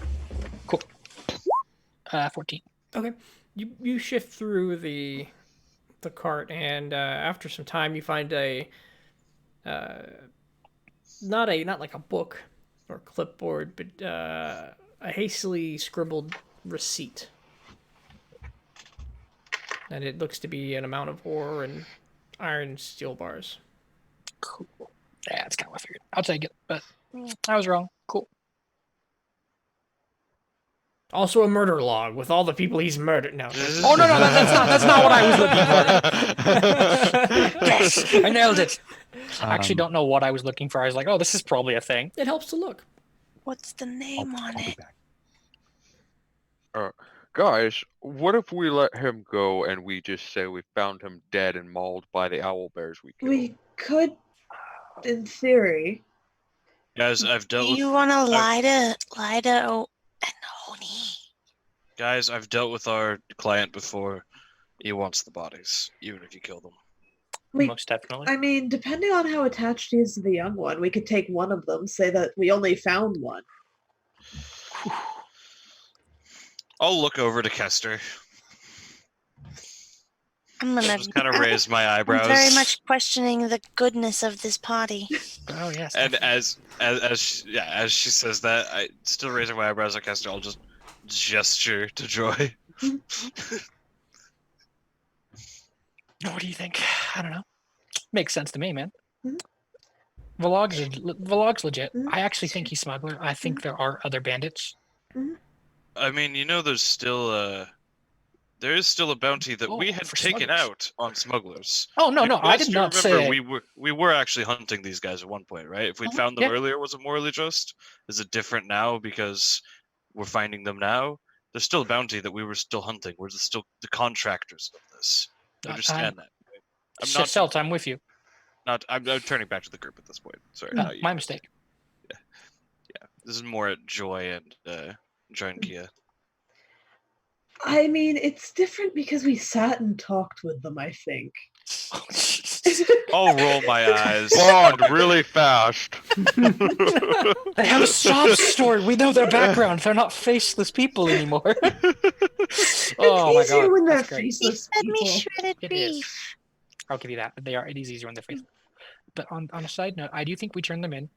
Cool. 14. Okay. You shift through the cart, and after some time, you find a not like a book or clipboard, but a hastily scribbled receipt, and it looks to be an amount of ore and iron and steel bars. Cool. Yeah, that's kind of what I figured. I'll take it, but I was wrong. Cool. Also, a murder log with all the people he's murdered. No. Oh no, that's not what I was looking for. Yes, I nailed it. I actually don't know what I was looking for. I was like, oh, this is probably a thing. It helps to look. What's the name on it? Guys, what if we let him go and we just say we found him dead and mauled by the owl bears we killed? We could, in theory. Guys, I've dealt Do with. you want to lie to Honey? Guys, I've dealt with our client before. He wants the bodies, even if you kill them. Most definitely. I mean, depending on how attached he is to the young one, we could take one of them, say that we only found one. I'll look over to Kester. I'm gonna Just kind of raise my eyebrows. I'm very much questioning the goodness of this party. Oh yes. And as she says that, I still raising my eyebrows at Kester. I'll just gesture to Joy. What do you think? I don't know. Makes sense to me, man. Mm-hmm. Vlog's legit. Mm-hmm. I actually think he's smuggler. I think there are other bandits. Mm-hmm. I mean, you know, there is still a bounty that we had for taken smugglers. out on smugglers. Oh no, no, I Guys, did do you not remember say. we were actually hunting these guys at one point, right? If we'd found them yeah. earlier, was it morally just? Is it different now because we're finding them now? There's still a bounty that we were still hunting. We're still the contractors of this. Understand that. Right? Selt, I'm with you. I'm turning back to the group at this point. Sorry. No, not you. my mistake. Yeah. This is more at Joy and Kia. I mean, it's different because we sat and talked with them, I think. I'll roll my eyes. Bond really fast. They have a sob story. We know their background. They're not faceless people anymore. Oh my easier god. when they're That's great. He faceless fed me people. shredded It is. beef. I'll give you that. It is easier when they're faceless. But on a side note, I do think we turn them in.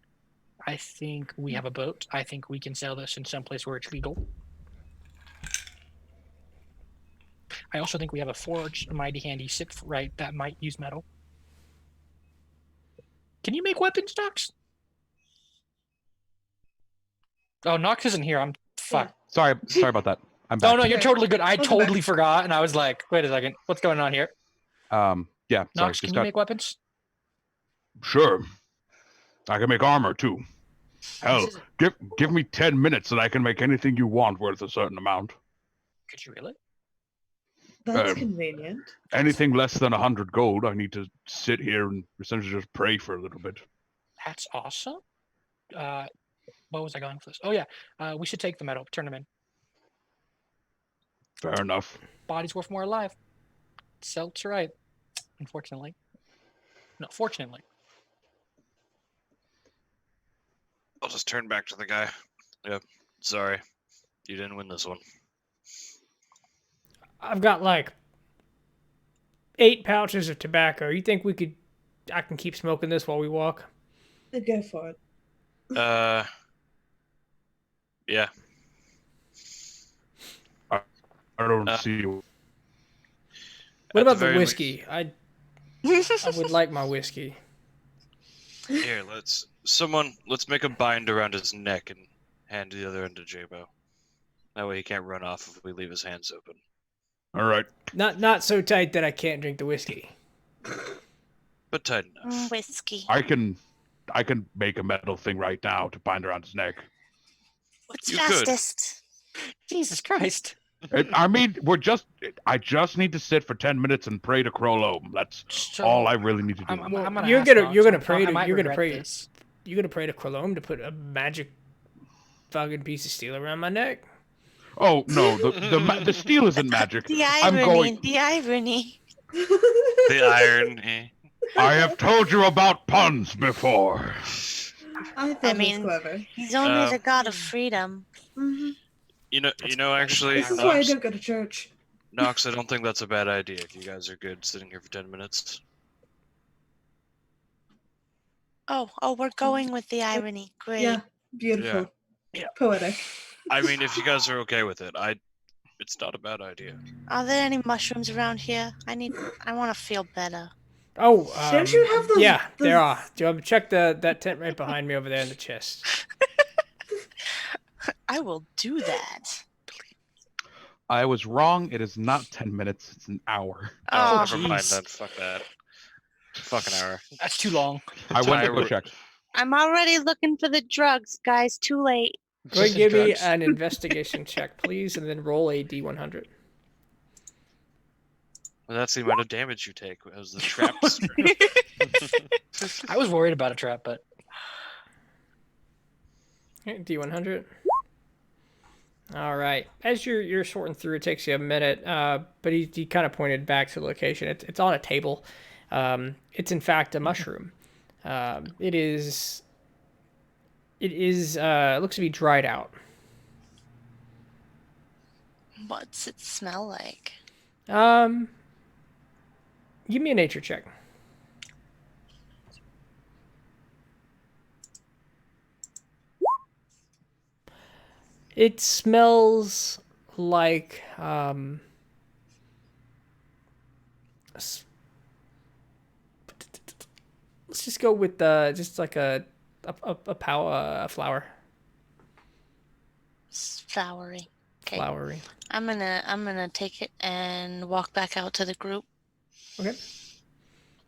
I think we have a boat. I think we can sell this in some place where it's legal. I also think we have a forge, a mighty handy shipwright that might use metal. Can you make weapons, Nox? Oh, Nox isn't here. I'm fucked. Sorry about that. I'm back. Oh no, you're totally good. I Welcome totally back. forgot, and I was like, wait a second, what's going on here? Yeah, sorry. Nox, can Just you got make weapons? Sure. I can make armor too. Hell, give me 10 minutes and I can make anything you want worth a certain amount. Could you really? That's Um, convenient. Anything less than 100 gold, I need to sit here and essentially just pray for a little bit. That's awesome. What was I going for this? Oh yeah, we should take the metal, turn them in. Fair enough. Body's worth more alive. Celt's right. Unfortunately. No, fortunately. I'll just turn back to the guy. Yep. Sorry. You didn't win this one. I've got like 8 pouches of tobacco. You think I can keep smoking this while we walk? Go for it. Yeah. I don't Uh, see you. What At the about the very whiskey? I would like my whiskey. Here, let's make a bind around his neck and hand the other end to Jabo. That way he can't run off if we leave his hands open. All right. Not so tight that I can't drink the whiskey. But tight enough. Whiskey. I can make a metal thing right now to bind around his neck. What's You could. fastest? Jesus Christ. I mean, I just need to sit for 10 minutes and pray to Chrolome. That's So, all I really need to do. I'm gonna You're ask gonna Nox, you're gonna I'm- pray I to might you're gonna regret pray this. you're gonna pray to Chrolome to put a magic fucking piece of steel around my neck. Oh no, the steel isn't magic. The I'm irony. going. The irony. The irony. I have told you about puns before. I thought I it mean, was clever. He's only the god of freedom. Hmm. You know, actually, This is why I Nox, don't go to church. Nox, I don't think that's a bad idea if you guys are good sitting here for 10 minutes. Oh, we're going with the irony. Great. Yeah, beautiful. Yeah. Poetic. I mean, if you guys are okay with it, it's not a bad idea. Are there any mushrooms around here? I want to feel better. Oh, Don't you have those? yeah, there are. Do you want to check that tent right behind me over there in the chest? I will do that. I was wrong. It is not 10 minutes. It's an hour. Oh, Oh, never mind jeez. then. Fuck that. Fuck an hour. That's too long. I went to go Tyra- check. I'm already looking for the drugs, guys. Too late. Go ahead and give me Drugs. an investigation check, please, and then roll a d100. Well, that's the amount of damage you take as the traps. I was worried about a trap, but Okay, d100. All right. As you're sorting through, it takes you a minute, but he kind of pointed back to the location. It's on a table. It's in fact a mushroom. It looks to be dried out. What's it smell like? Give me a nature check. It smells like let's just go with just like a flower. It's flowery. Okay. Flowery. I'm gonna take it and walk back out to the group. Okay.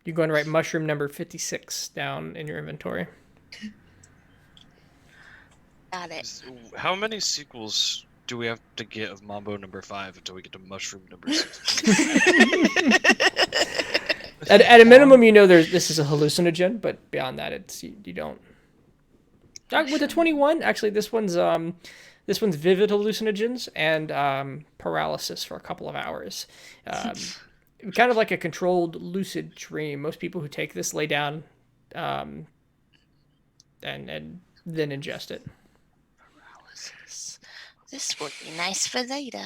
You're going to write mushroom number 56 down in your inventory. Got it. How many sequels do we have to get of Mambo number 5 until we get to Mushroom number 6? At a minimum, you know this is a hallucinogen, but beyond that, you don't. With the 21, actually, this one's vivid hallucinogens and paralysis for a couple of hours. Kind of like a controlled lucid dream. Most people who take this lay down, and then ingest it. Paralysis. This would be nice for later.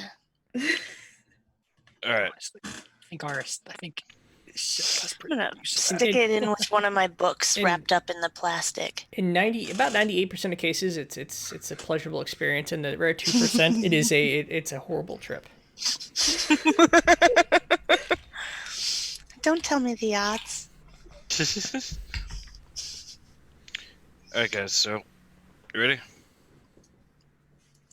All right. honestly, I think that's I'm pretty. gonna stick it in with one of my books wrapped up in the plastic. In about 98% of cases, it's a pleasurable experience. In the rare 2%, it's a horrible trip. Don't tell me the odds. Alright, guys, so, you ready?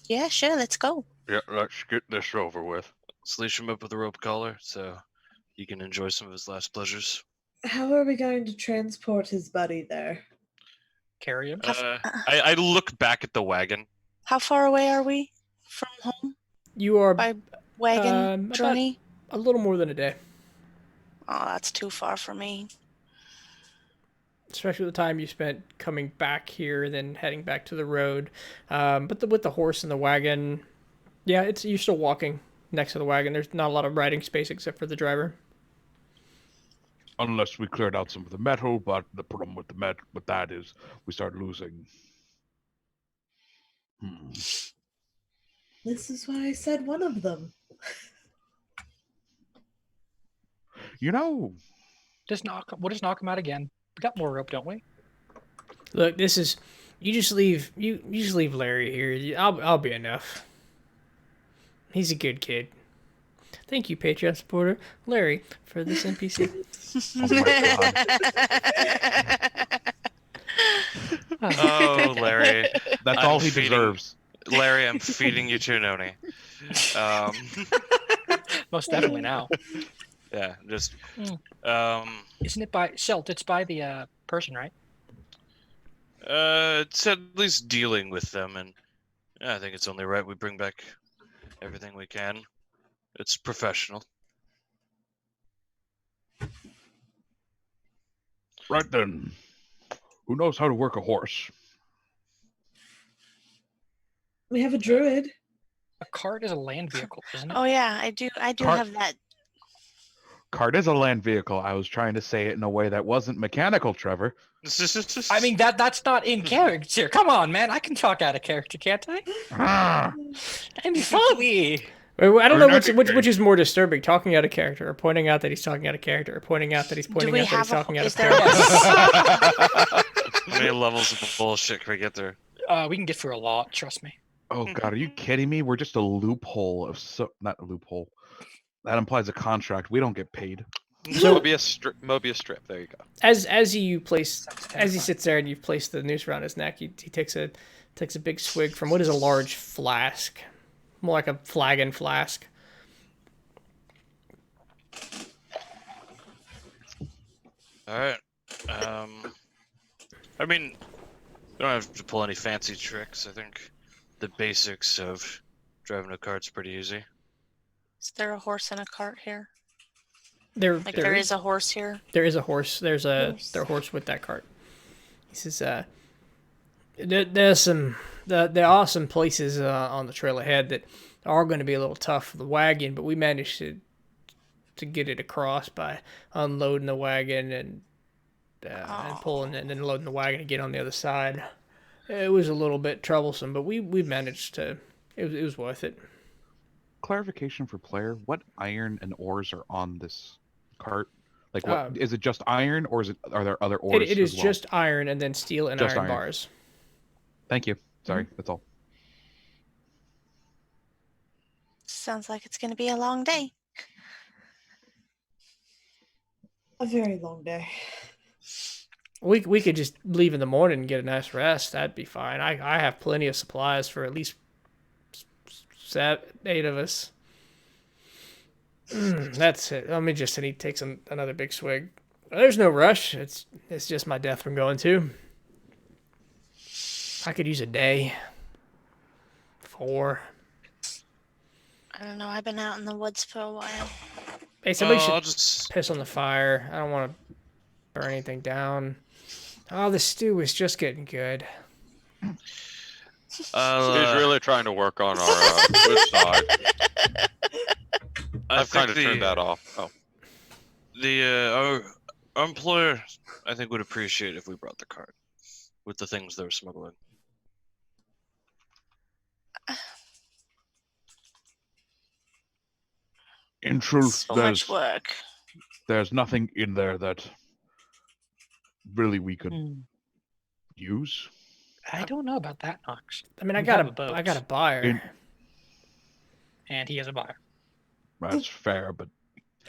Yeah, sure, let's go. Yeah, let's get this over with. Let's leash him up with a rope collar so he can enjoy some of his last pleasures. How are we going to transport his buddy there? Carry him. I look back at the wagon. How far away are we from home You are by wagon about journey? a little more than a day, Oh, that's too far for me. especially the time you spent coming back here, then heading back to the road. But with the horse and the wagon, yeah, you're still walking next to the wagon. There's not a lot of riding space except for the driver. Unless we cleared out some of the metal, but the problem with that is we start losing. This is why I said one of them. You know, We'll just knock him out again. We got more rope, don't we? Look, this is you just leave Larry here. I'll be enough. He's a good kid. Thank you, Patreon supporter Larry, for this NPC. Oh my god. Oh, Larry. That's I'm all he feeding- deserves. Larry, I'm feeding you to Noni. Most definitely now. Yeah, just Isn't it by Selt? It's by the person, right? it's at least dealing with them, and I think it's only right we bring back everything we can. It's professional. Right then. Who knows how to work a horse? We have a druid. A cart is a land vehicle, isn't it? Oh yeah, I do Cart- have that. Cart is a land vehicle. I was trying to say it in a way that wasn't mechanical, Trevor. I mean that's not in character. Come on, man. I can talk out of character, can't I? Ah, I'm funny. I don't know Or not which is more disturbing: talking out of character, or pointing out that he's talking out of character, or pointing out that he's pointing out that he's talking out of is there character. How many levels of bullshit can we get through? We can get through a lot. Trust me. oh god, are you kidding me? We're just a loophole of not a loophole. That implies a contract. We don't get paid. So- Mobius strip. There you go. As he sits there and you've placed the noose around his neck, he takes a big swig from what is a large flask, more like a flagon flask. All right. I mean, you don't have to pull any fancy tricks. I think the basics of driving a cart's pretty easy. Is there a horse and a cart here? There There is a horse here. There is a horse. There's a Horse. horse with that cart. He says, there's some there are some places on the trail ahead that are going to be a little tough for the wagon, but we managed to get it across by unloading the wagon and pulling it and then loading the wagon to get on the other side. It was a little bit troublesome, but we managed to. It was worth it. Clarification for player: what iron and ores are on this cart? Like, what is it? Just iron, or are there other ores? It is as well? just iron and then steel and Just iron iron. bars. Thank you. Sorry, that's all. Sounds like it's going to be a long day. A very long day. We could just leave in the morning and get a nice rest. That'd be fine. I have plenty of supplies for at least 8 of us. That's it. Let me just. And he takes another big swig. There's no rush. It's just my death from going too. I could use a day. 4. I don't know. I've been out in the woods for a while. Hey, somebody should I'll just piss on the fire. I don't want to burn anything down. Oh, the stew is just getting good. He's really trying to work on our good side. I've kind of turned that off. Oh, our employer, I think, would appreciate if we brought the cart with the things they were smuggling. In truth, So much work. there's nothing in there that really we could use. I don't know about that, Knox. I mean, I We got have a boat. a buyer. And he has a buyer. That's fair, but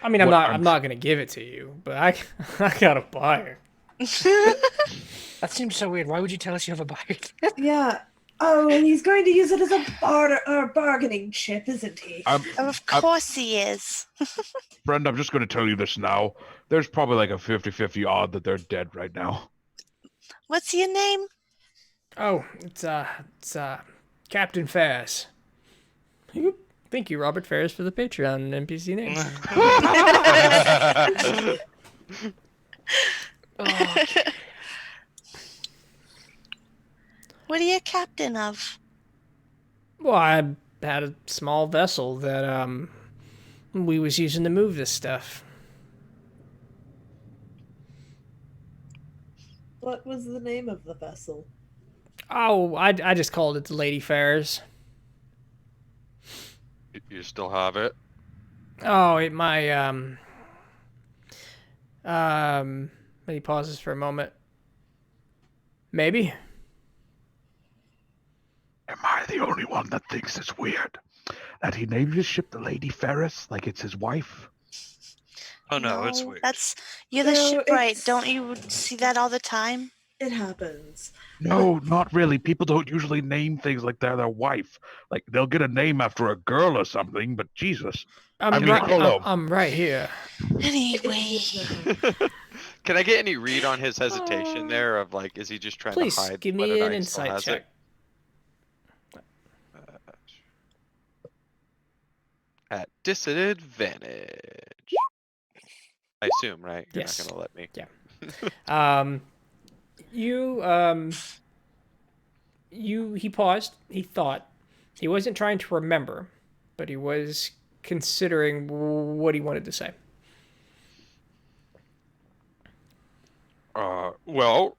I mean, I'm not gonna give it to you, but I got a buyer. That seems so weird. Why would you tell us you have a buyer? Yeah. Oh, and he's going to use it as a bargaining chip, isn't he? Of course he is. friend, I'm just going to tell you this now. There's probably like a 50-50 odd that they're dead right now. What's your name? Oh, it's Captain Faz. Thank you, Robert Ferris, for the Patreon NPC name. What are you captain of? Well, I had a small vessel that we was using to move this stuff. What was the name of the vessel? Oh, I just called it the Lady Fairs. you still have it? Oh, And he pauses for a moment. Maybe. Am I the only one that thinks it's weird that he named his ship the Lady Ferris like it's his wife? Oh no, it's weird. You're the No, shipwright. it's- Don't you see that all the time? It happens. No, not really. People don't usually name things like they're their wife. Like, they'll get a name after a girl or something, but Jesus. I'm right here. Anyway. Can I get any read on his hesitation there of like, is he just trying Please to hide give whether me or an not he still insight has check. it? At disadvantage. I assume, right? You're Yes. not gonna let me. Yeah. He paused. He thought. He wasn't trying to remember, but he was considering what he wanted to say. Well,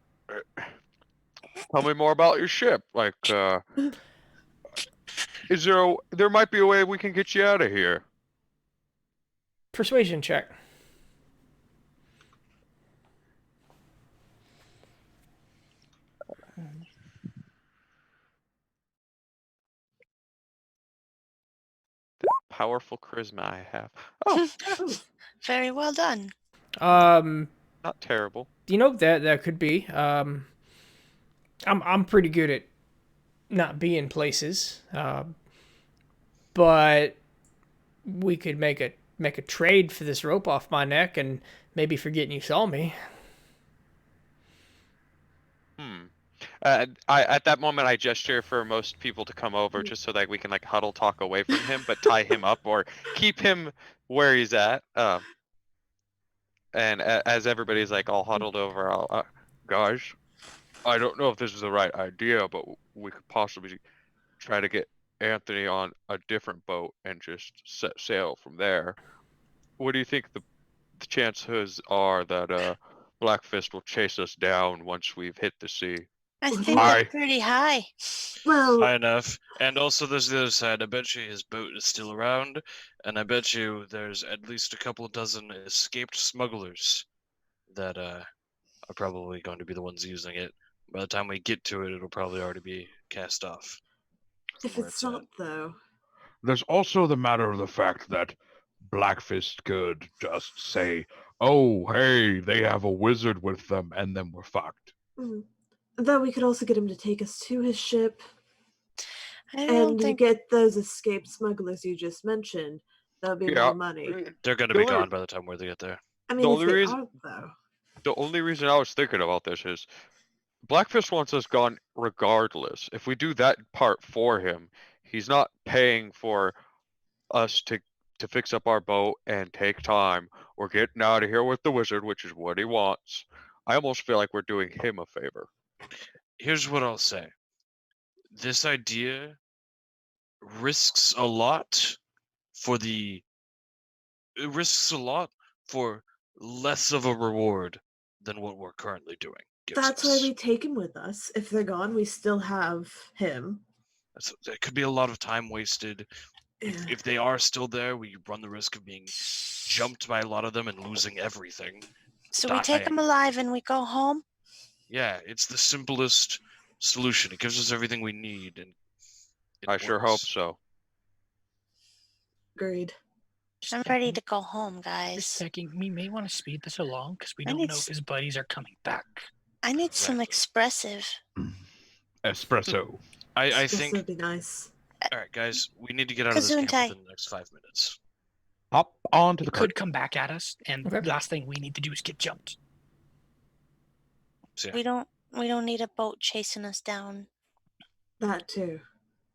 tell me more about your ship. Like, is there might be a way we can get you out of here? Persuasion check. Powerful charisma I have. Oh, Very well done. not terrible. You know that could be. I'm pretty good at not being places. But we could make a trade for this rope off my neck and maybe forgetting you saw me. At that moment, I gesture for most people to come over just so that we can like huddle talk away from him, but tie him up or keep him where he's at. And as everybody's like all huddled over, I'll, guys, I don't know if this is the right idea, but we could possibly try to get Anthony on a different boat and just set sail from there. What do you think the chances are that Black Fist will chase us down once we've hit the sea? I think Hi. it's pretty high. Well, High enough. And also there's the other side. I bet you his boat is still around, and I bet you there's at least a couple dozen escaped smugglers that are probably going to be the ones using it. By the time we get to it, it'll probably already be cast off. if where it's at. not, though. There's also the matter of the fact that Blackfist could just say, oh, hey, they have a wizard with them, and then we're fucked. Though we could also get him to take us to his ship. I don't And think you get those escaped smugglers you just mentioned. That would be more money. They're going to be gone by the time they get there. I The mean, if only they reason- aren't, though. The only reason I was thinking about this is Blackfist wants us gone regardless. If we do that part for him, he's not paying for us to fix up our boat and take time. We're getting out of here with the wizard, which is what he wants. I almost feel like we're doing him a favor. Here's what I'll say. This idea risks a lot for less of a reward than what we're currently doing. That's why we take him with us. If they're gone, we still have him. There could be a lot of time wasted. Yeah. If they are still there, we run the risk of being jumped by a lot of them and losing everything. so. We take him alive and we go home. Yeah, it's the simplest solution. It gives us everything we need, and I sure hope so. Agreed. I'm ready to go home, Just guys. checking. We may want to speed this along because we I don't need know if s- his buddies are coming back. I need some expressive. Espresso. I This think. would be nice. All right, guys, we need to get out of this camp Gesundheit. within the next 5 minutes. Hop onto He the could cart. come back at us, and Okay. the last thing we need to do is get jumped. So, yeah. We don't need a boat chasing us down. That too.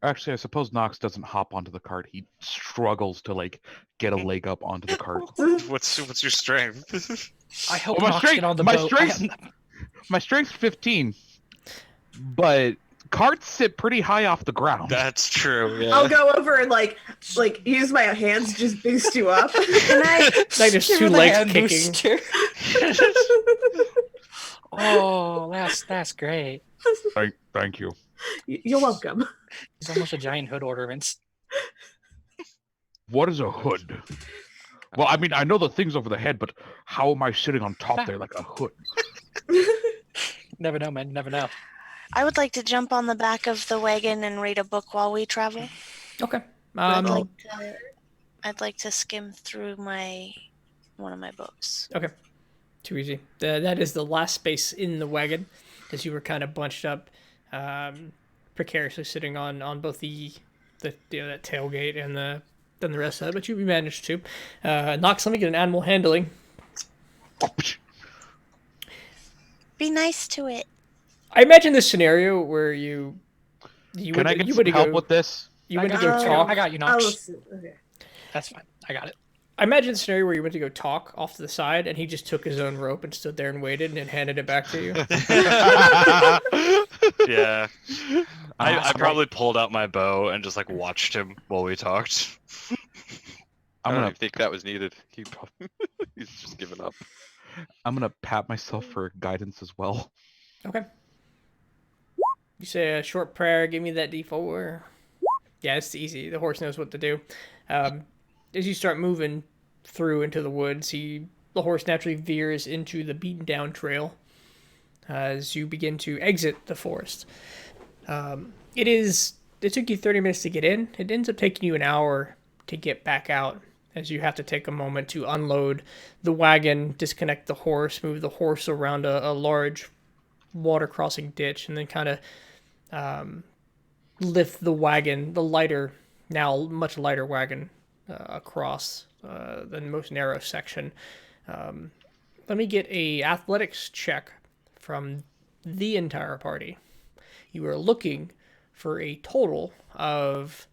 Actually, I suppose Nox doesn't hop onto the cart. He struggles to like get a leg up onto the cart. What's your strength? I hope Well, my Nox strength- get on the my boat. strength- My strength's 15, but carts sit pretty high off the ground. That's true. Yeah. I'll go over and like use my hands to just boost you up. Like there's Give two her the legs hand kicking. booster. Oh, that's great. Thank you. You're welcome. It's almost a giant hood ornament. What is a hood? Well, I mean, I know the thing's over the head, but how am I sitting on top there like a hood? Never know, man. Never know. I would like to jump on the back of the wagon and read a book while we travel. Okay. I'd like to skim through one of my books. Okay. Too easy. That is the last space in the wagon, as you were kind of bunched up, precariously sitting on both the that tailgate and the rest of it. But you managed to. Knox, let me get an animal handling. Be nice to it. I imagine this scenario where you Can I get some help with this? You went to go talk. I got you, Knox. Okay. That's fine. I got it. I imagine the scenario where you went to go talk off to the side, and he just took his own rope and stood there and waited, and then handed it back to you. Yeah. I probably pulled out my bow and just like watched him while we talked. I don't even think that was needed. He's just given up. I'm gonna pat myself for guidance as well. Okay. You say a short prayer, give me that D4. Yeah, it's easy. The horse knows what to do. As you start moving through into the woods, the horse naturally veers into the beaten down trail as you begin to exit the forest. It took you 30 minutes to get in. It ends up taking you an hour to get back out, as you have to take a moment to unload the wagon, disconnect the horse, move the horse around a large water crossing ditch, and then kind of lift the wagon, now much lighter wagon, across the most narrow section. Let me get a athletics check from the entire party. You are looking for a total of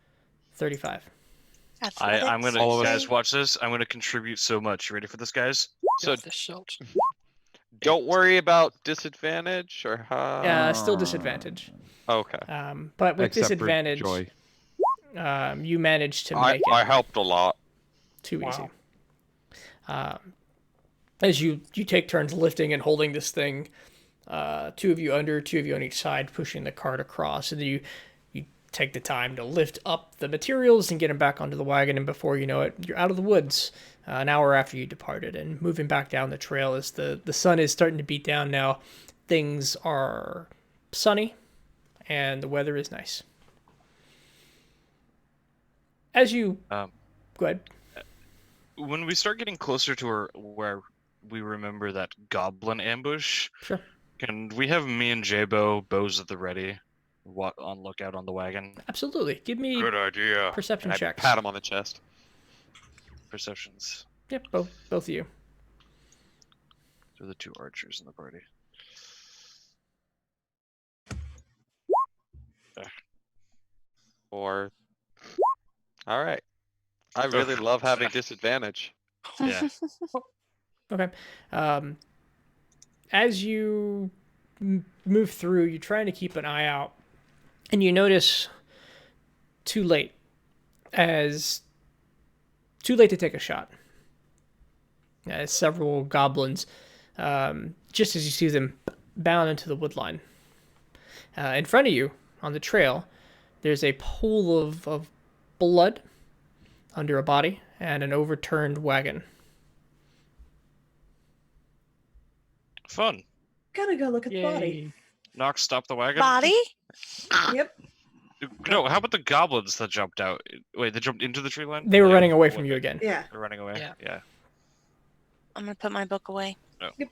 35. I'm gonna, guys, watch this. I'm gonna contribute so much. You ready for this, guys? So This shot. don't worry about disadvantage or how. Yeah, still disadvantage. Okay. But with Except for disadvantage, Joy. you managed to make I it helped a lot. too easy. As you take turns lifting and holding this thing, two of you under, two of you on each side, pushing the cart across, and then you take the time to lift up the materials and get them back onto the wagon, and before you know it, you're out of the woods an hour after you departed and moving back down the trail as the sun is starting to beat down now. Things are sunny and the weather is nice. As you go ahead. When we start getting closer to where we remember that goblin ambush, Sure. Can we have me and J-Bo bows at the ready, on lookout on the wagon? Absolutely. Give me Good idea. perception And I checks. pat him on the chest. Perceptions. Yep, both of you. They're the two archers in the party. Or. All right. I really love having disadvantage. Yeah. Okay. As you move through, you're trying to keep an eye out, and you notice too late to take a shot. As several goblins, just as you see them bound into the woodline. In front of you, on the trail, there's a pool of blood under a body and an overturned wagon. Fun. Gotta go look at the body. Knox, stop the wagon. Body? Yep. No, how about the goblins that jumped out? Wait, they jumped into the tree line? They were running away from you again. Yeah. They're running away? Yeah. I'm gonna put my book away. No. Yep.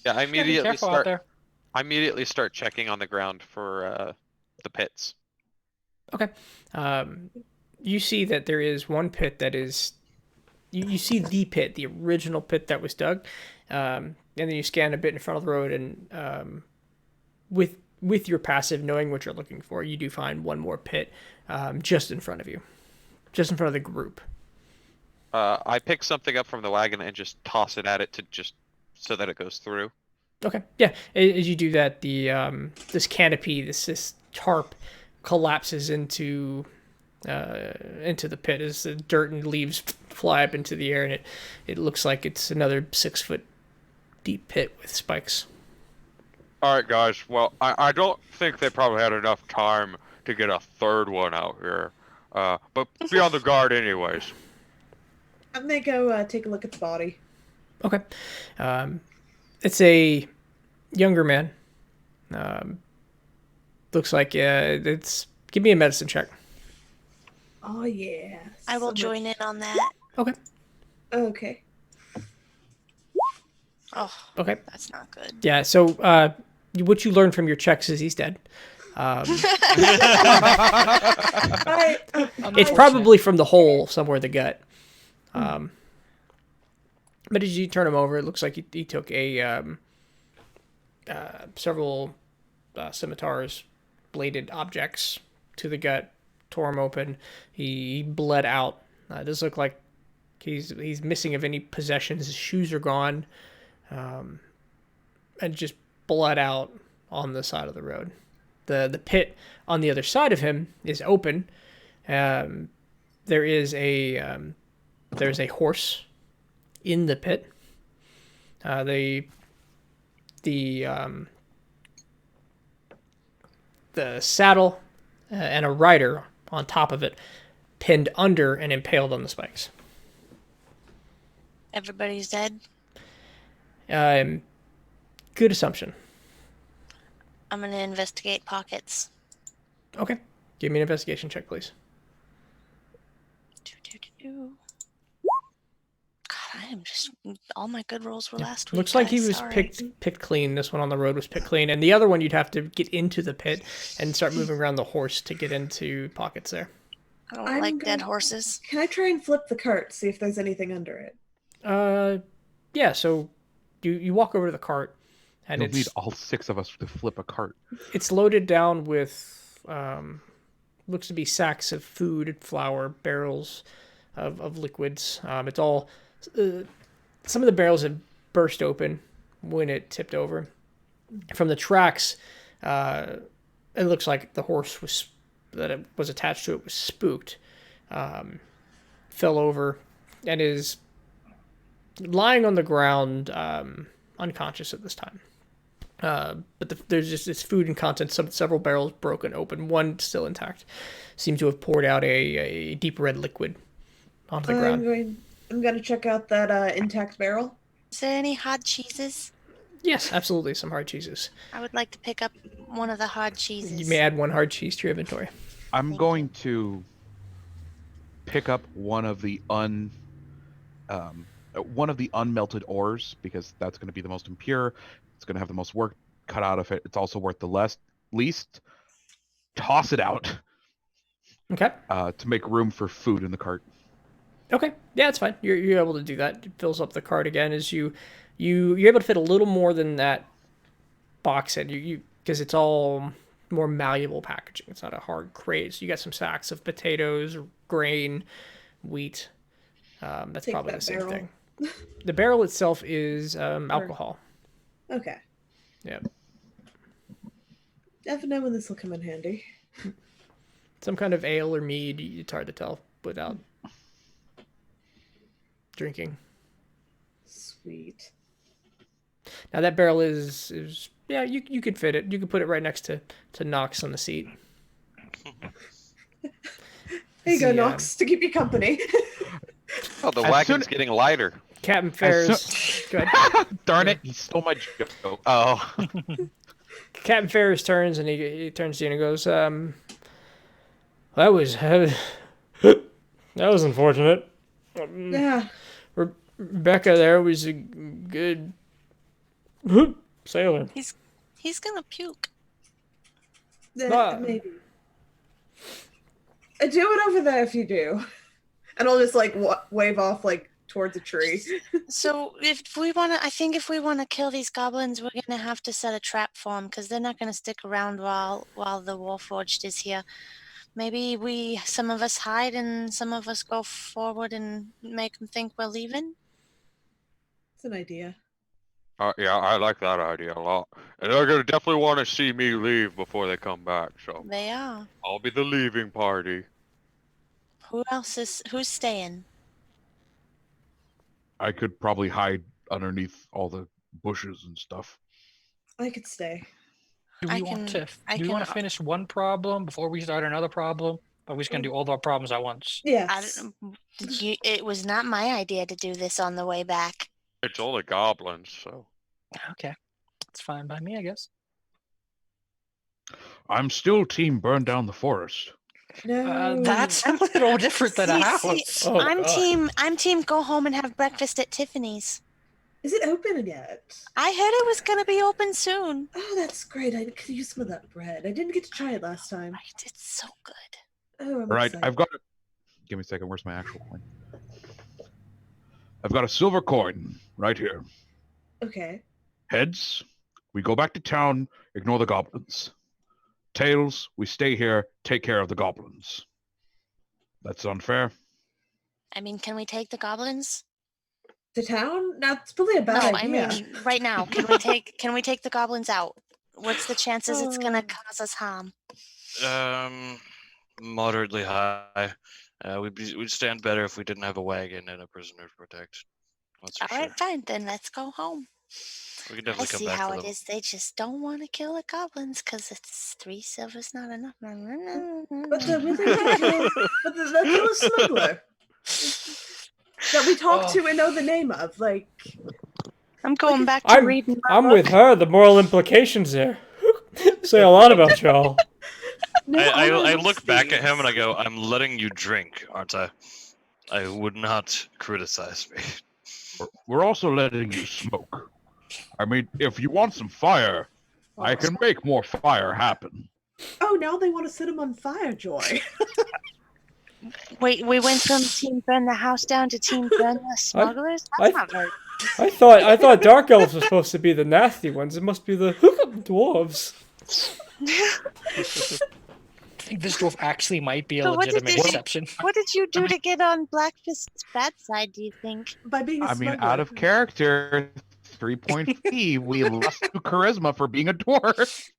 Yeah, I Be immediately careful out start. there. I immediately start checking on the ground for the pits. Okay. You see that there is one pit that is... You see the pit, the original pit that was dug. And then you scan a bit in front of the road, and with your passive, knowing what you're looking for, you do find one more pit just in front of you. Just in front of the group. I pick something up from the wagon and just toss it at it so that it goes through. Okay. Yeah. As you do that, the this canopy, this tarp, collapses into the pit as the dirt and leaves fly up into the air, and it looks like it's another 6 foot deep pit with spikes. All right, guys. Well, I don't think they probably had enough time to get a third one out here. But be on the guard anyways. I'm gonna go take a look at the body. Okay. It's a younger man. Looks like it's. Give me a medicine check. Oh yeah. I will join in on that. Okay. Okay. Oh, Okay. that's not good. Yeah. So what you learn from your checks is he's dead. It's probably from the hole somewhere in the gut. But as you turn him over, it looks like he took a several scimitars, bladed objects to the gut, tore him open. He bled out. It does look like he's missing of any possessions. His shoes are gone, and just bled out on the side of the road. The pit on the other side of him is open. There's a horse in the pit. The saddle and a rider on top of it, pinned under and impaled on the spikes. Everybody's dead. Good assumption. I'm gonna investigate pockets. Okay. Give me an investigation check, please. God, I am just... All my good rolls were last week. Looks like he was Sorry. picked clean. This one on the road was picked clean. And the other one, you'd have to get into the pit and start moving around the horse to get into pockets there. I don't like dead horses. Can I try and flip the cart, see if there's anything under it? Yeah, so you walk over to the cart, and You'll need all 6 of us to flip a cart. It's loaded down with looks to be sacks of food and flour, barrels of liquids. It's all some of the barrels have burst open when it tipped over. From the tracks, it looks like the horse that it was attached to it was spooked, fell over, and is lying on the ground, unconscious at this time. But there's just this food and contents, several barrels broken open, one still intact. Seems to have poured out a deep red liquid onto the ground. I'm going to check out that intact barrel. Is there any hard cheeses? Yes, absolutely, some hard cheeses. I would like to pick up one of the hard cheeses. You may add 1 hard cheese to your inventory. I'm going to pick up one of the unmelted ores, because that's going to be the most impure. It's going to have the most work cut out of it. It's also worth the least. Toss it out. Okay. To make room for food in the cart. Okay. Yeah, it's fine. You're able to do that. It fills up the cart again as you're able to fit a little more than that box in. You because it's all more malleable packaging. It's not a hard crate. So you got some sacks of potatoes, grain, wheat. That's Take probably that the same barrel. thing. The barrel itself is alcohol. Okay. Yeah. Never know when this will come in handy. Some kind of ale or mead. It's hard to tell without drinking. Sweet. Now that barrel is yeah, you could fit it. You could put it right next to Knox on the seat. There you go, Knox, to keep you company. Oh, the wagon's getting lighter. Captain Ferris. Go ahead. Darn it, he stole my joke. Oh. Captain Ferris turns and he turns to you and goes, that was unfortunate. Yeah. Rebecca there was a good sailor. He's gonna puke. Maybe. Do it over there if you do. And I'll just wave off towards a tree. So if we want to kill these goblins, we're gonna have to set a trap for them because they're not gonna stick around while the Warforged is here. Maybe some of us hide and some of us go forward and make them think we're leaving. It's an idea. Yeah, I like that idea a lot. And they're gonna definitely want to see me leave before they come back. So They are. I'll be the leaving party. Who's staying? I could probably hide underneath all the bushes and stuff. I could stay. Do we want to finish one problem before we start another problem? Are we just gonna do all of our problems at once? Yes. It was not my idea to do this on the way back. It's only goblins, so. Okay, it's fine by me, I guess. I'm still team burn down the forest. No. That's a little different than a See, house. Oh, I'm God. team go home and have breakfast at Tiffany's. Is it open yet? I heard it was gonna be open soon. Oh, that's great. I could use some of that bread. I didn't get to try it last time. Right, it's so good. Oh, I'm All right, excited. I've got. Give me a second. Where's my actual coin? I've got a silver coin right here. Okay. Heads, we go back to town, ignore the goblins. Tails, we stay here, take care of the goblins. That's unfair. I mean, can we take the goblins? To town? That's probably a bad No, idea. I mean right now. Can we take the goblins out? What's the chances it's gonna cause us harm? Moderately high. We'd stand better if we didn't have a wagon and a prisoner to protect. That's for All right, sure. fine. Then let's go home. We can I definitely come see back how for it them. is. They just don't want to kill the goblins because it's 3 silver's not enough. But the willing to kill, but the kill a smuggler that we talked to and know the name of. Like, I'm going back to I'm reading. My I'm book. with her. The moral implications there say a lot about y'all. no, I look back at him and I go, I'm letting you drink, aren't I? I would not criticize me. We're also letting you smoke. I mean, if you want some fire, I can make more fire happen. Oh, now they want to set him on fire, Joy. Wait, we went from Team Burn the House down to Team Burn the Smugglers? I- That's not very... I thought dark elves were supposed to be the nasty ones. It must be the dwarves. I think this dwarf actually might be a So what did legitimate you- exception. What did you do to get on Blackfist's bad side, do you think? By being a I mean, smuggler. out of character, 3 point fee. We lost to charisma for being a dwarf.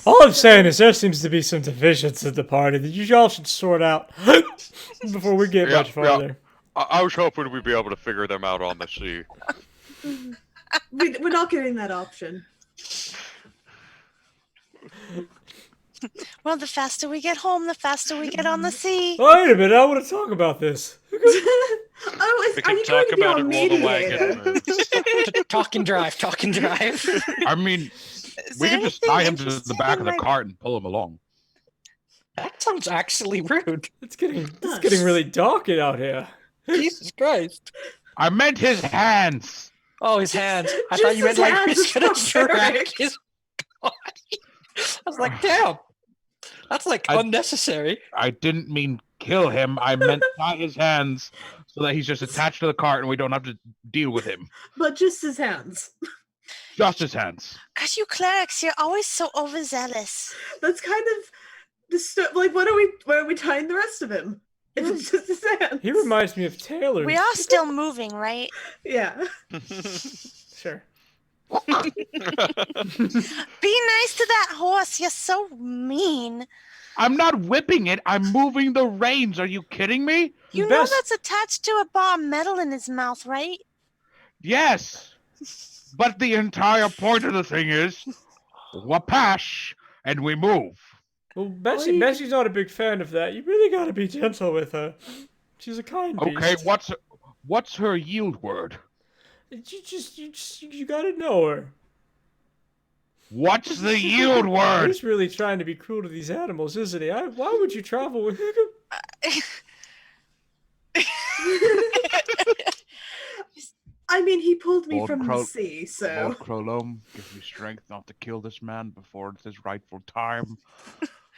All I'm saying is there seems to be some divisions in the party that you all should sort out before we get Yeah, much farther. I was hoping we'd be able to figure them out on the sea. We're not getting that option. Well, the faster we get home, the faster we get on the sea. Wait a minute, I want to talk about this. Oh, We are can you talk going to be about our it while the mediator? wagon moves. Talk and drive, talk and drive. I mean, Is we there can just anything tie him to the interesting back of in the my- cart and pull him along. That sounds actually rude. It's getting really dark out here. Jesus Christ. I meant his hands. Oh, his hands. I Just thought you meant his like hands he's is gonna barbaric. drag his body. I was like, damn. That's like I- unnecessary. I didn't mean kill him. I meant tie his hands so that he's just attached to the cart and we don't have to deal with him. But just his hands. Just his hands. Cause you clerics, you're always so overzealous. That's kind of like, what are we tying the rest of him? If it's just his hands. He reminds me of Taylor. We are still moving, right? Yeah. Sure. Be nice to that horse. You're so mean. I'm not whipping it. I'm moving the reins. Are you kidding me? You know Best- that's attached to a bar of metal in his mouth, right? Yes. But the entire point of the thing is, wapash, and we move. Well, Bessie's not a big fan of that. You really gotta be gentle with her. She's a kind beast. Okay, what's her yield word? You gotta know her. What's the yield word? He's really trying to be cruel to these animals, isn't he? Why would you travel with I mean, he pulled me Lord from the Cro- sea, so. Lord Chrolome, give me strength not to kill this man before it's his rightful time.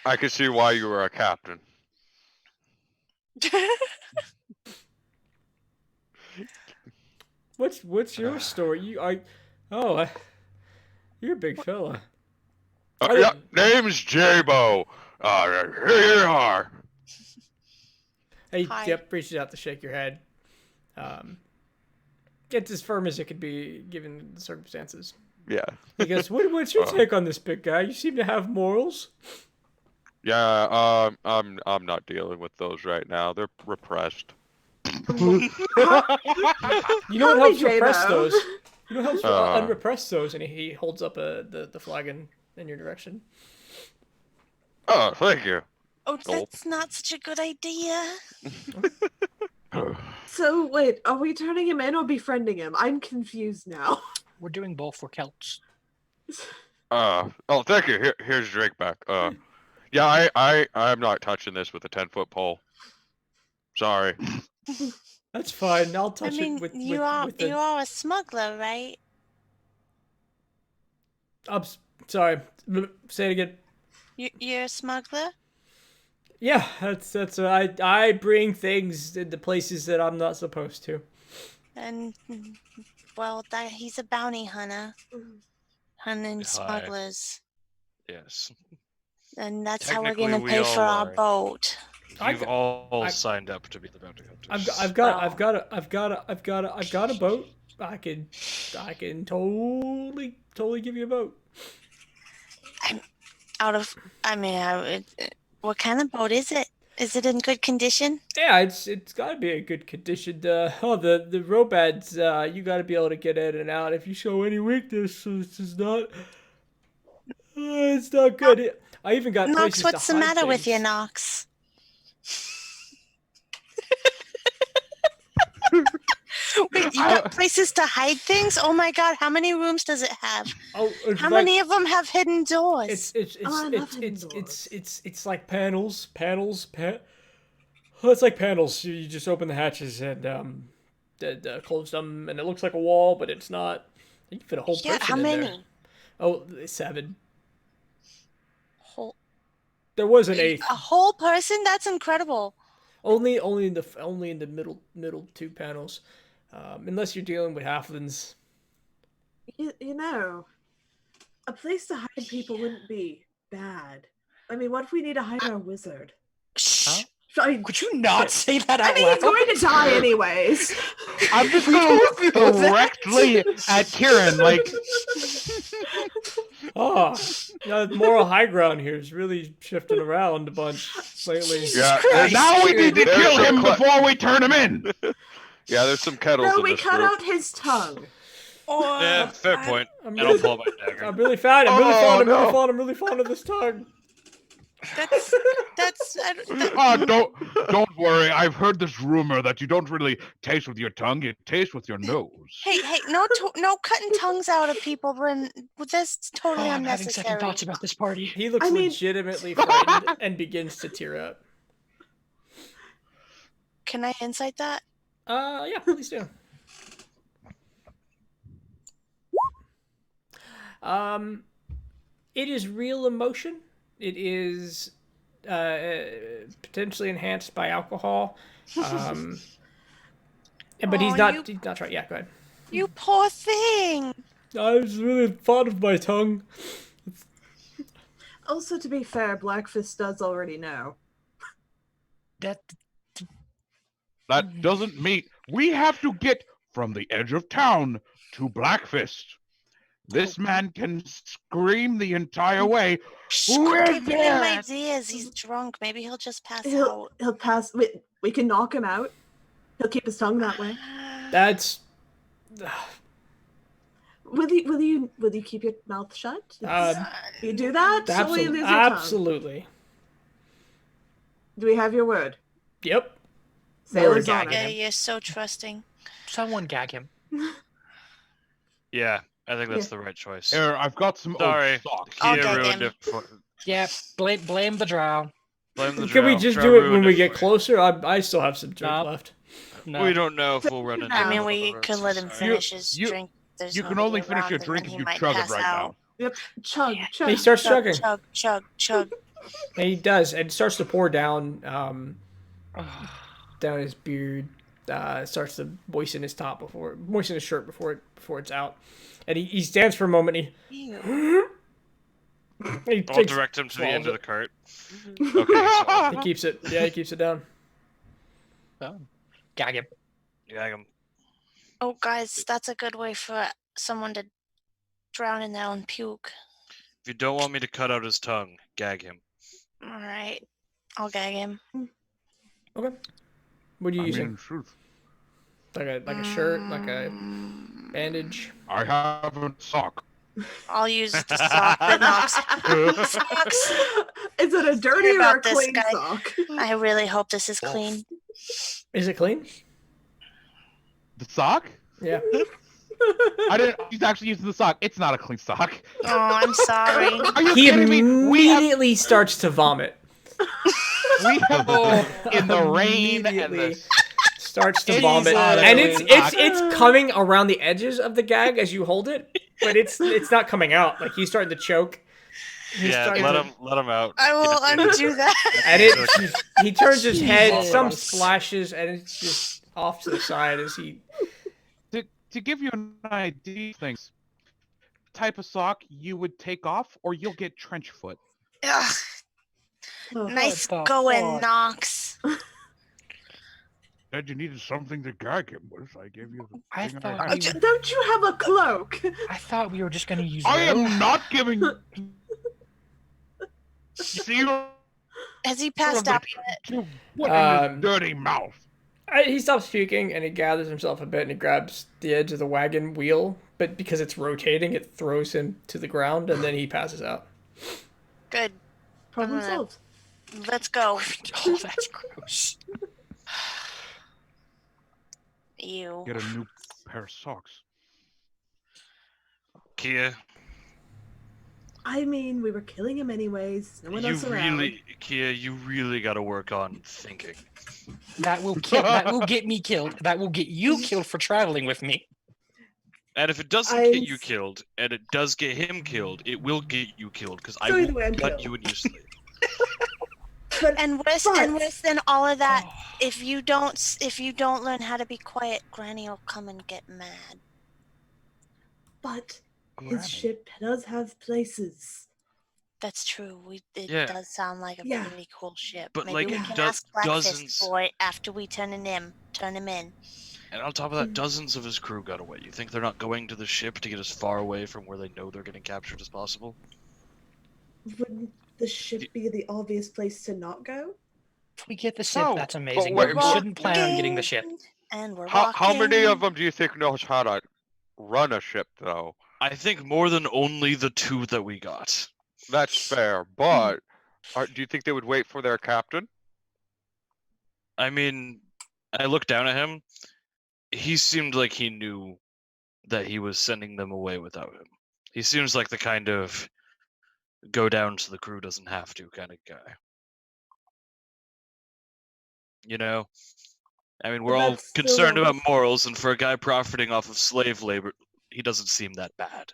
I can see why you were a captain. What's your story? You're a big fella. Yeah, name's Jabo. Here you are. Hey, Hi. yep, reaches out to shake your head. It's as firm as it could be given the circumstances. Yeah. He goes, what's your take on this big guy? You seem to have morals. Yeah. I'm not dealing with those right now. They're repressed. You know what Call me helps repress J-Bo. those? You know, helps unrepress those, and he holds up the flag in your direction. Oh, thank you. Oh, that's not such a good idea. So wait, are we turning him in or befriending him? I'm confused now. We're doing both for Celts. Oh, thank you. Here's your drink back. Yeah, I'm not touching this with a 10-foot pole. Sorry. That's fine. I'll touch I mean, it with you are a smuggler, right? I'm sorry. Say it again. You're a smuggler? Yeah, that's I bring things into places that I'm not supposed to. And well, he's a bounty hunter, hunting smugglers. Yes. And that's how we're Technically, gonna we pay for all our are. boat. You've all signed up to be the bounty hunters. I've got a boat. I can totally give you a boat. What kind of boat is it? Is it in good condition? Yeah, it's got to be a good condition. The robads, you got to be able to get in and out. If you show any weakness, it's not good. I even got Knox, places what's to the hide matter with you, things. Knox? Wait, you got places to hide things? Oh my god, how many rooms does it have? Oh, how many of them have hidden doors? It's like panels. Well, it's like panels. You just open the hatches and close them, and it looks like a wall, but it's not. You can fit a whole person how in many? there. Oh, 7. Whole. There was an 8th. A whole person? That's incredible. Only in the middle 2 panels, unless you're dealing with halflings. You know, a place to hide people wouldn't be bad. I mean, what if we need to hide our wizard? Huh? Could you not say that out loud? He's going to die anyways. I'm just going to look directly at Kieran, like... The moral high ground here is really shifting around a bunch lately. Yeah, now we need to kill him before we turn him in. Yeah, there's some kettles No, in we this cut group. out his tongue. Yeah, fair point. And I'll pull out my dagger. I'm really fond of this tongue. Don't worry. I've heard this rumor that you don't really taste with your tongue; you taste with your nose. Hey, no cutting tongues out of people. That's totally I'm unnecessary. having second thoughts about this party. He looks legitimately frightened and begins to tear up. Can I insight that? Yeah, please do. It is real emotion. It is potentially enhanced by alcohol. But he's not trying. Yeah, go ahead. You poor thing. I was really fond of my tongue. Also, to be fair, Blackfist does already know. That doesn't mean we have to get from the edge of town to Blackfist. This man can scream the entire way. Who is Give him there? ideas. He's drunk. Maybe he'll just pass out. He'll pass. We can knock him out. He'll keep his tongue that way. That's. Will you keep your mouth shut? You do that? So will you lose your tongue? Absolutely. Do we have your word? Yep. Sailor's on Yeah, it. you're so trusting. Someone gag him. Yeah, I think that's the right choice. Here, I've got some old socks. I'll Kia gag ruined him. it for... Yeah, blame the drow. Blame the Can we drow. just Drow do it when ruined we it get for you. closer? I still have some drink left. No. We don't know if we'll run into I mean, all we the could let him roads. finish his you- drink. There's You can nobody only finish around, your and drink then if he you might chug it pass right out. now. Yep. Chug. He starts chugging. Chug. And he does, and it starts to pour down down his beard. It starts to moisten his shirt before it's out. And he stands for a moment. Ew. I'll direct him to the end of the cart. He keeps it. Yeah, he keeps it down. Oh. Gag him. Gag him. Oh, guys, that's a good way for someone to drown in their own puke. If you don't want me to cut out his tongue, gag him. All right, I'll gag him. Okay. What are you using? Truth. Like a shirt, like a bandage. I have a sock. I'll use the sock that knocks socks. Is it a dirty or a about this clean guy. sock? I really hope this is clean. Is it clean? The sock? Yeah. I didn't. He's actually using the sock. It's not a clean sock. Oh, I'm sorry. Are you He kidding me? immediately starts to vomit. We have in the rain and Immediately the starts to It vomit, is not a and clean it's coming around the edges of the gag as you hold it, but it's not coming out. Like he's starting to choke. He's Yeah, starting let to- him out. I will undo that. And he turns his head, Jesus. some splashes, and it's just off to the side as he. to give you an idea of things, type of sock you would take off, or you'll get trench foot. Ugh, Oh, nice What the going, fuck? Knox. Said you needed something to gag him with. I gave you the I thing thought had. you- Don't you have a cloak? I thought we were just gonna use. I rope. am not giving. See you. Has he passed out? What in his dirty mouth? He stops puking and he gathers himself a bit and he grabs the edge of the wagon wheel, but because it's rotating, it throws him to the ground and then he passes out. Good. Problem I'm gonna- solved. Let's go. Oh, that's gross. You. Get a new pair of socks. Kia, I mean, we were killing him anyways. No one else around. Kia, you really got to work on thinking. That will kill. That will get me killed. That will get you killed for traveling with me. And if it doesn't I'm get you killed, and it does get him killed, it will get you killed because I So either will way, I'm cut killed. you in your sleep. But And worse than all of that, if you don't learn how to be quiet, Granny will come and get mad. but Granny. his ship does have places. That's true. It Yeah. does sound like a Yeah. pretty cool ship. But, Maybe like, we can does- ask Blackfist dozens- for it after we turn him in. And on top of that, dozens of his crew got away. You think they're not going to the ship to get as far away from where they know they're getting captured as possible? Wouldn't the ship be the obvious place to not go? If we get the ship, No, that's but amazing. wait, But we shouldn't plan on getting the ship. And we're How many of walking. them do you think knows how to run a ship, though? I think more than only the two that we got. That's fair, but do you think they would wait for their captain? I mean, I looked down at him. He seemed like he knew that he was sending them away without him. He seems like the kind of go down so the crew doesn't have to kind of guy. You know? I mean, we're But all that's still concerned not- about morals, and for a guy profiting off of slave labor, he doesn't seem that bad.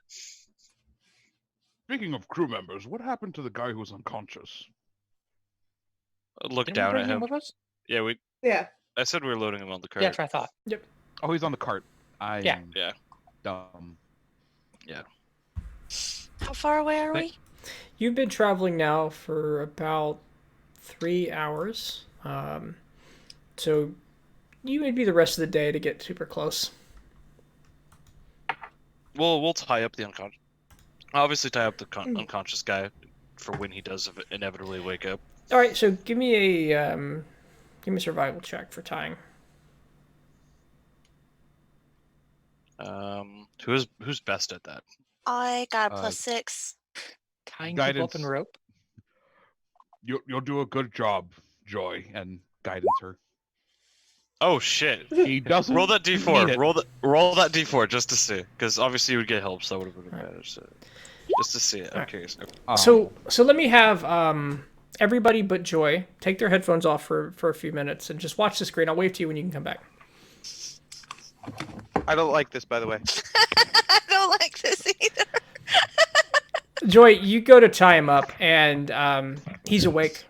Speaking of crew members, what happened to the guy who was unconscious? I looked Didn't we down bring at him him. with us? Yeah, Yeah. I said we were loading him on the cart. Yeah, that's what I thought. Oh, he's on the cart. I Yeah. am Yeah. dumb. How far away are Wait. we? You've been traveling now for about 3 hours. So you would be the rest of the day to get super close. We'll tie up the unconscious. Obviously, tie up the unconscious guy for when he does inevitably wake up. All right, so give me a survival check for tying. Who's best at that? I got a Uh, +6. Tying people up Guidance. in rope. You'll do a good job, Joy. And guidance her. Oh shit! He doesn't Roll that need d4. it. Roll that d4 just to see, because obviously you would get help, so that would have been Alright. better. So just to see it. I'm Alright. curious. So let me have everybody but Joy take their headphones off for a few minutes and just watch the screen. I'll wave to you when you can come back. I don't like this, by the way. I don't like this either. Joy, you go to tie him up, and he's awake.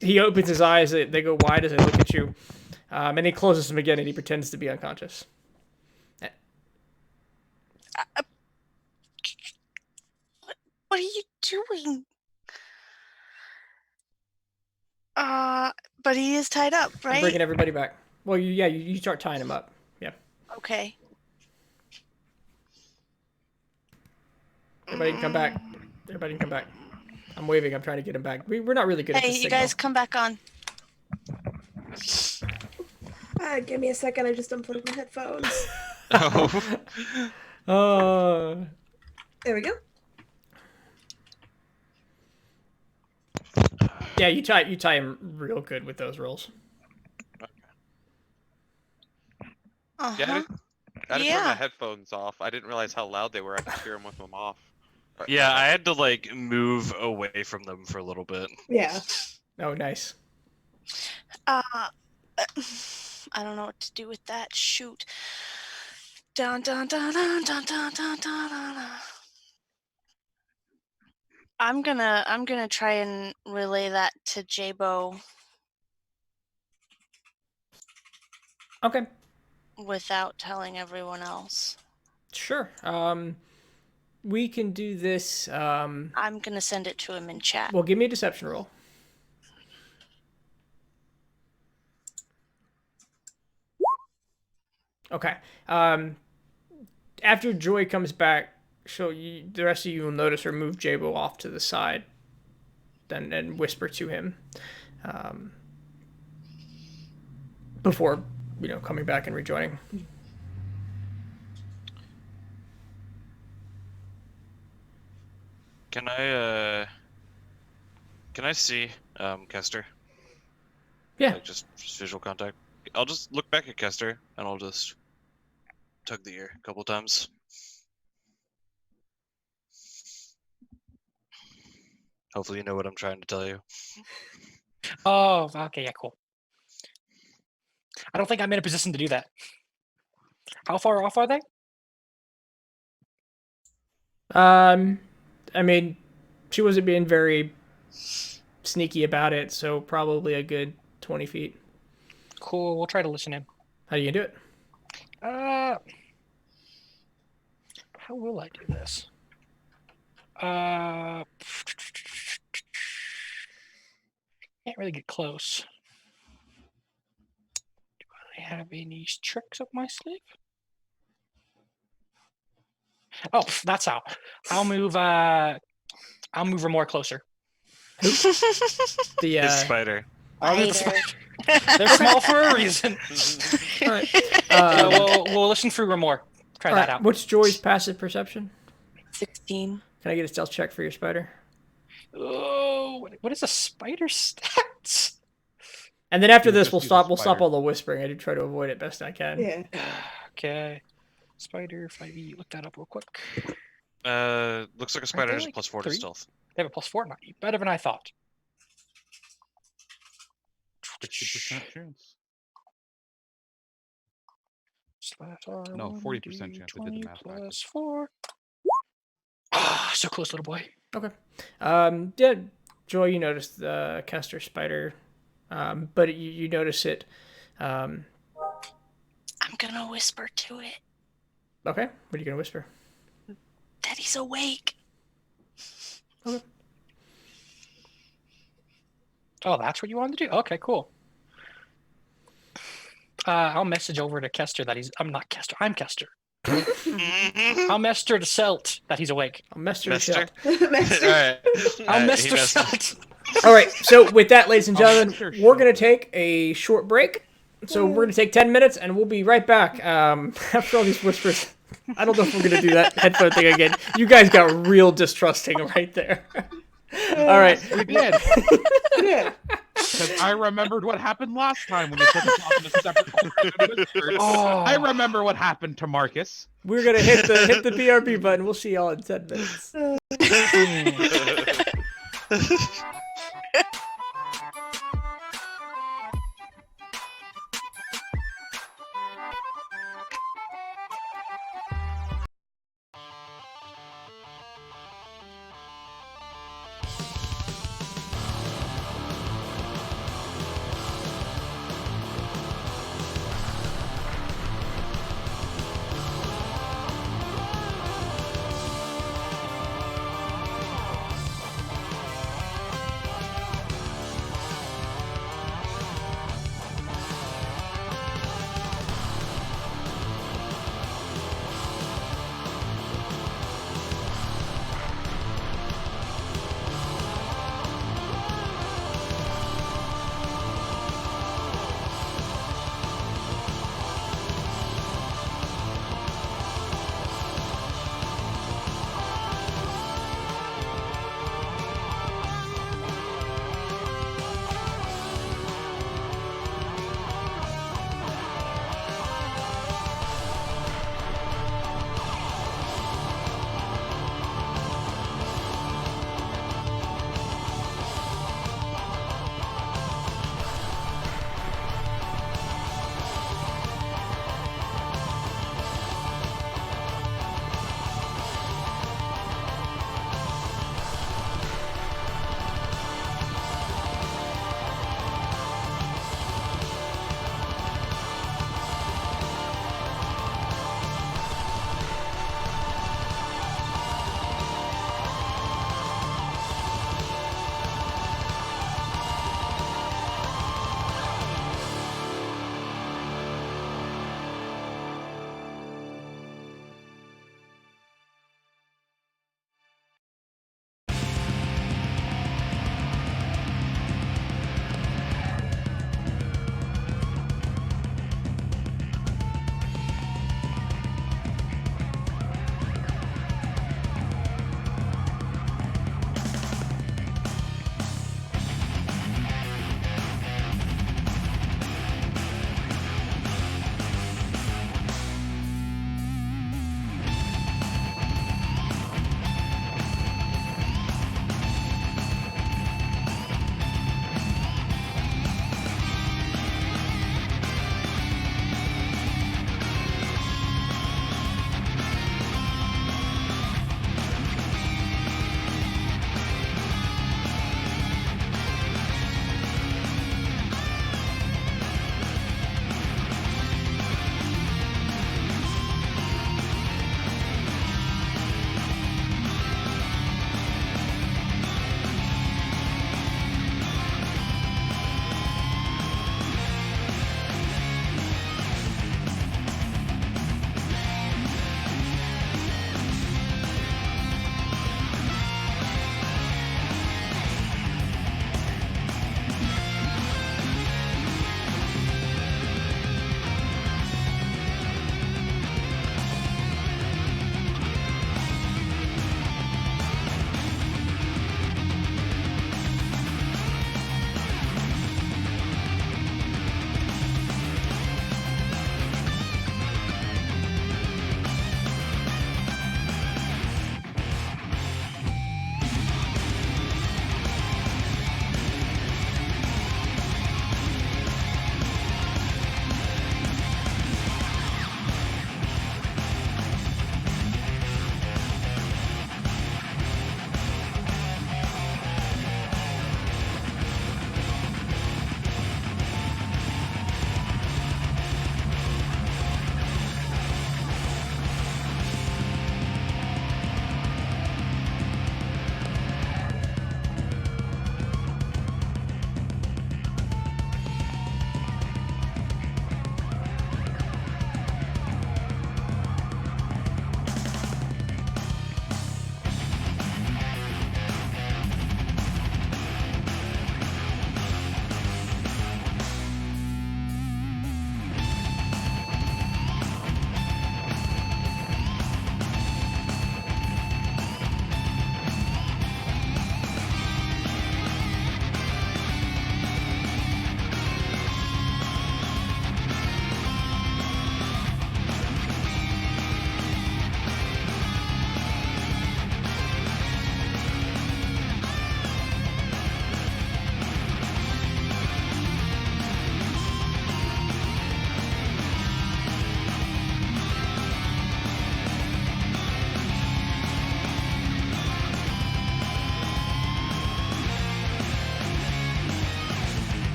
He opens his eyes; they go wide as they look at you, and he closes them again, and he pretends to be unconscious. What are you doing? But he is tied up, I'm right? bringing everybody back. Well, you start tying him up. Yeah, Okay. everybody can come back. Everybody can come back. I'm waving. I'm trying to get him back. We're not really good at Hey, this you signal. guys come back on. Give me a second. I just unplugged my headphones. Oh. There we go. Yeah, you tie him real good with those rolls. Uh-huh. I had to turn my Yeah. headphones off. I didn't realize how loud they were. I could hear them with them off. Yeah, I had to like move away from them for a little bit. Yeah. Oh, nice. I don't know what to do with that. Shoot. Dun dun dun dun dun dun dun dun dun. I'm gonna try and relay that to Jabo. Okay. Without telling everyone else. Sure. We can do this. I'm gonna send it to him in chat. Well, give me a deception roll. Okay. After Joy comes back, the rest of you will notice her move Jabo off to the side, and whisper to him, before coming back and rejoining. Can I see Kester? Yeah. Like just visual contact. I'll just look back at Kester and I'll just tug the ear a couple times. Hopefully you know what I'm trying to tell you. Oh, okay, yeah, cool. I don't think I'm in a position to do that. How far off are they? I mean, she wasn't being very sneaky about it, so probably a good 20 feet. Cool, we'll try to listen in. How do you do it? How will I do this? Can't really get close. Do I have any tricks up my sleeve? Oh, that's how. I'll move her more closer. The spider. They're small for a reason. All right. We'll listen through Ramor. Try that out. What's Joy's passive perception? 16. Can I get a stealth check for your spider? Oh, what is a spider stats? And then after You this, just we'll use a stop. We'll stop spider. all the whispering. I do try to avoid it best I can. Yeah. Okay. Spider 5e. Look that up real quick. Looks like a spider they has a like +4 to 3? stealth. They have a +4. Not better than I thought. 60% chance. No, 40% chance. I did the math backwards. +4. Ah, so close, little boy. Okay. Yeah, Joy, you noticed the Kester spider, but you notice it. I'm gonna whisper to it Okay. What are you gonna whisper? that he's awake. Okay. Oh, that's what you wanted to do? Okay, cool. I'll message over to Kester that I'm not Kester. I'm Kester. I'll message to Selt that he's awake. I'll mess Mister? Master. I'll he message messed- Selt. All right. So with that, ladies and I'll gentlemen, mess your we're shit. gonna take a short break. So we're gonna take 10 minutes, and we'll be right back. After all these whispers, I don't know if we're gonna do that headphone thing again. You guys got real distrusting right there. All right. We did. Yeah. Because I remembered what happened last time when they put us off in a separate whispers. I remember what happened to Marcus. We're gonna hit the BRB button. We'll see y'all in 10 minutes.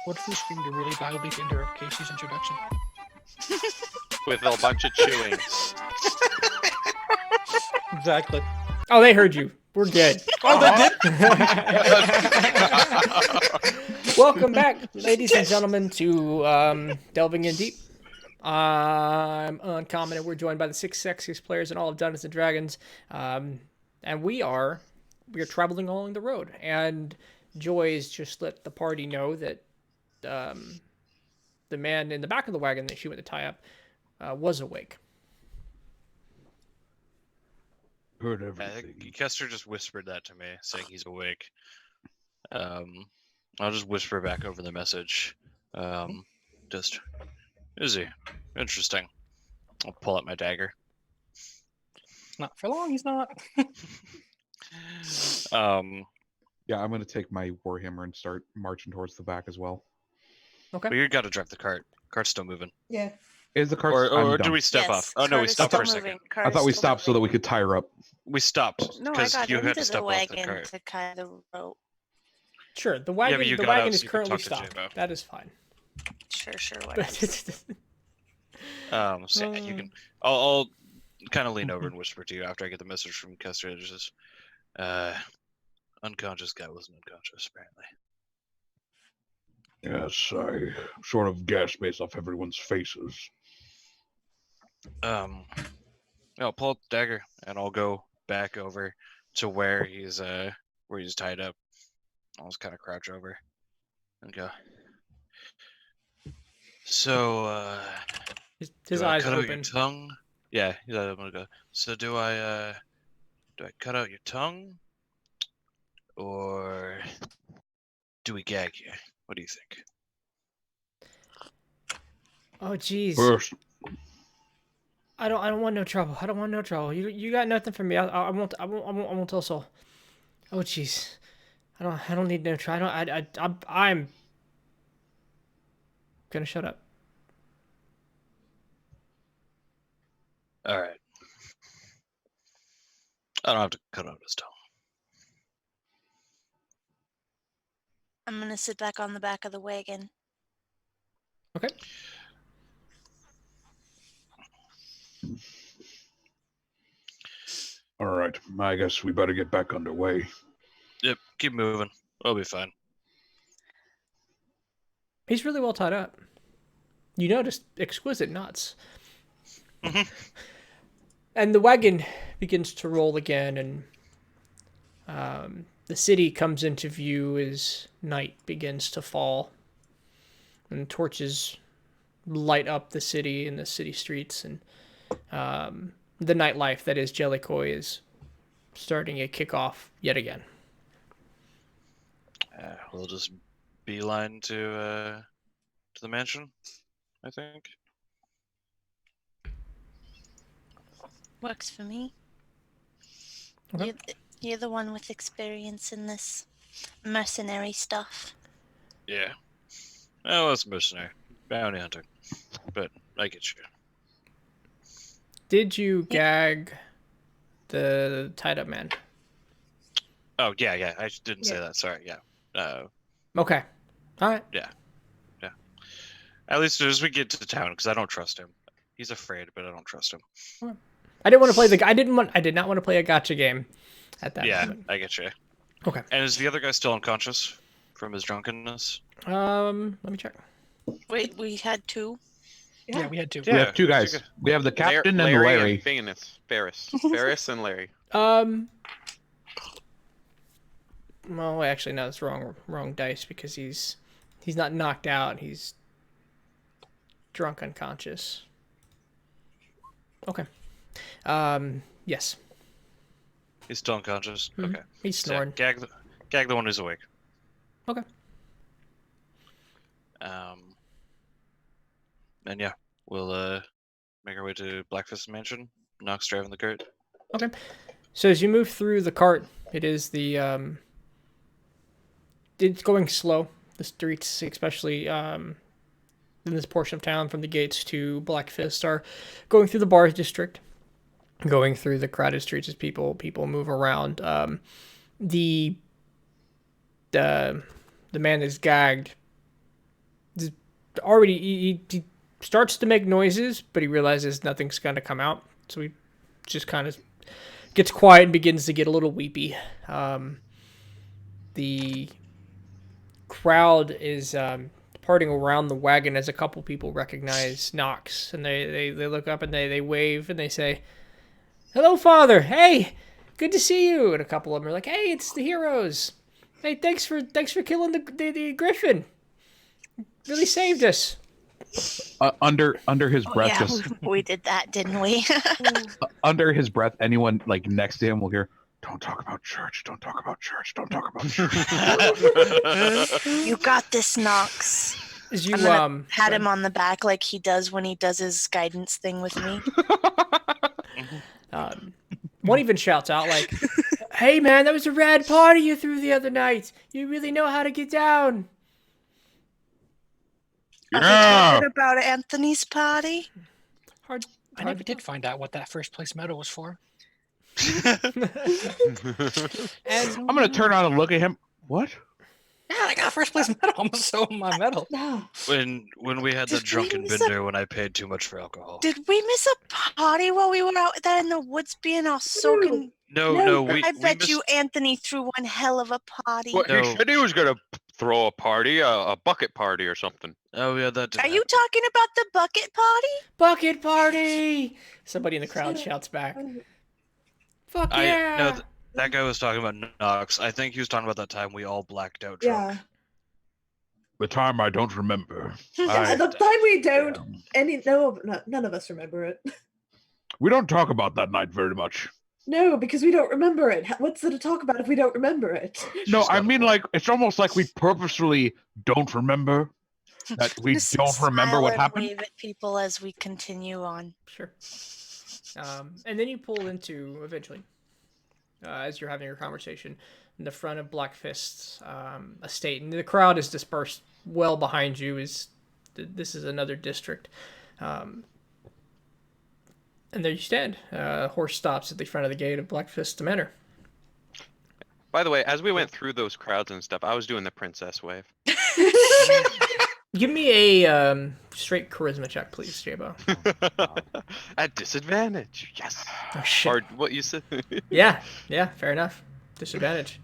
What if we screamed a really loudly to interrupt Casey's introduction? With a bunch of chewing. Exactly. Oh, they heard you. We're good. Oh, they did? Welcome back, ladies and gentlemen, to Delving in Deep. I'm Uncommon, and we're joined by the 6 sexiest players in all of Dungeons and Dragons. And we are traveling along the road. And Joy's just let the party know that the man in the back of the wagon that she went to tie up was awake. Heard everything. Kester just whispered that to me, saying he's awake. I'll just whisper back over the message. Just, is he? Interesting. I'll pull out my dagger. Not for long, he's not. Yeah, I'm gonna take my warhammer and start marching towards the back as well. Okay. But you got to drive the cart. Cart's still moving. Yeah. Is the cart? Or do we step Yes, off? Oh no, cart we is stopped for a still second. moving. Cart I is thought we still stopped so that moving. we could tie her up. We stopped No, I because got you had into to the step off the wagon cart. to tie the rope. Sure, the wagon, but you the got wagon out is so you could currently talk to stopped. J-Bo. That is fine. Sure, whatever. So yeah, you can. I'll kind of lean over and whisper to you after I get the message from Kester. It just unconscious guy wasn't unconscious apparently. Yes, I sort of guessed based off everyone's faces. I'll pull out the dagger and I'll go back over to where he's tied up. I'll just kind of crouch over and go. So His do I eyes cut out your open. tongue? Yeah, I'm gonna go. So do I cut out your tongue, or do we gag you? What do you think? Oh, jeez. First, I don't want no trouble. I don't want no trouble. You got nothing for me. I won't tell a soul. Oh, jeez. I don't need no trouble. I'm gonna shut up. All right. I don't have to cut out his tongue. I'm gonna sit back on the back of the wagon. Okay. all right, I guess we better get back underway. Yep, keep moving. I'll be fine. He's really well tied up. You noticed exquisite knots. And the wagon begins to roll again, and the city comes into view as night begins to fall, and torches light up the city and the city streets, and the nightlife that is Jellicoe is starting a kickoff yet again. We'll just beeline to the mansion, I think. Works for me. Okay. You're the one with experience in this mercenary stuff. Yeah. Oh, that's mercenary. Bounty hunter. But I get you. Did you gag the tied up man? Oh, yeah. I didn't say that. Sorry, yeah. Okay. All right. Yeah. At least as we get to town, because I don't trust him. He's afraid, but I don't trust him. Okay. I didn't want to play I did not want to play a gotcha game at that moment. I get you. Okay. And is the other guy still unconscious from his drunkenness? Let me check. Wait, we had two? Yeah, we had two. We have two guys. We have the captain and Larry. Larry. And Ferris and Larry. Well, actually, no, it's wrong dice because he's not knocked out. He's drunk unconscious. Okay. Yes. He's still unconscious? Mhm. Okay. He's So, snoring. gag the one who's awake. Okay. And yeah, we'll make our way to Blackfist Mansion. Nox driving the cart. Okay. So as you move through the cart, it is it's going slow. The streets, especially in this portion of town from the gates to Blackfist, are going through the bar district, going through the crowded streets as people move around. The man is gagged already he starts to make noises, but he realizes nothing's going to come out. So he just kind of gets quiet and begins to get a little weepy. The crowd is parting around the wagon as a couple people recognize Knox, and they look up and they wave and they say, "Hello, Father. Hey, good to see you." And a couple of them are like, "Hey, it's the heroes. Hey, thanks for killing the griffin. Really saved us." Under his breath, Yeah, just we did that, didn't we? under his breath, anyone like next to him will hear, "Don't talk about church. Don't talk about church. Don't talk about church." You got this, Knox. As you I'm gonna pat him on the back like he does when he does his guidance thing with me. one even shouts out like, "Hey man, that was a rad party you threw the other night. You really know how to get down." Are we talking about Anthony's party? I never did find out what that first place medal was for. And I'm gonna turn around and look at him. What? Yeah, I got a first place medal. I'm so my medal. No. When we had the Did we drunken miss bender when I paid too much for alcohol. Did we miss a party while we were out there in the woods being all soaking? No, I we bet missed, you Anthony threw one hell of a party. Well, No. he said he was gonna throw a party, a bucket party or something. Oh yeah, that didn't Are you happen. talking about the bucket party? bucket party! Somebody in the crowd shouts back. Fuck yeah! No, that guy was talking about Knox. I think he was talking about that time we all blacked out drunk. Yeah. The time I don't remember. Yeah, the time we don't. None of us remember it. We don't talk about that night very much. No, because we don't remember it. What's there to talk about if we don't remember it? No, I mean, like, it's almost like we purposefully don't remember. That we Just don't remember smile what and happened. Wave at people as we continue on. Sure. And then you pull into, eventually, as you're having your conversation, in the front of Black Fist's estate. And the crowd is dispersed well behind you. This is another district. And there you stand. Horse stops at the front of the gate of Black Fist Manor. By the way, as we went through those crowds and stuff, I was doing the princess wave. Give me a straight charisma check, please, Jabo. At disadvantage. Yes. Oh, shit. Or what you said. Yeah, fair enough. Disadvantage.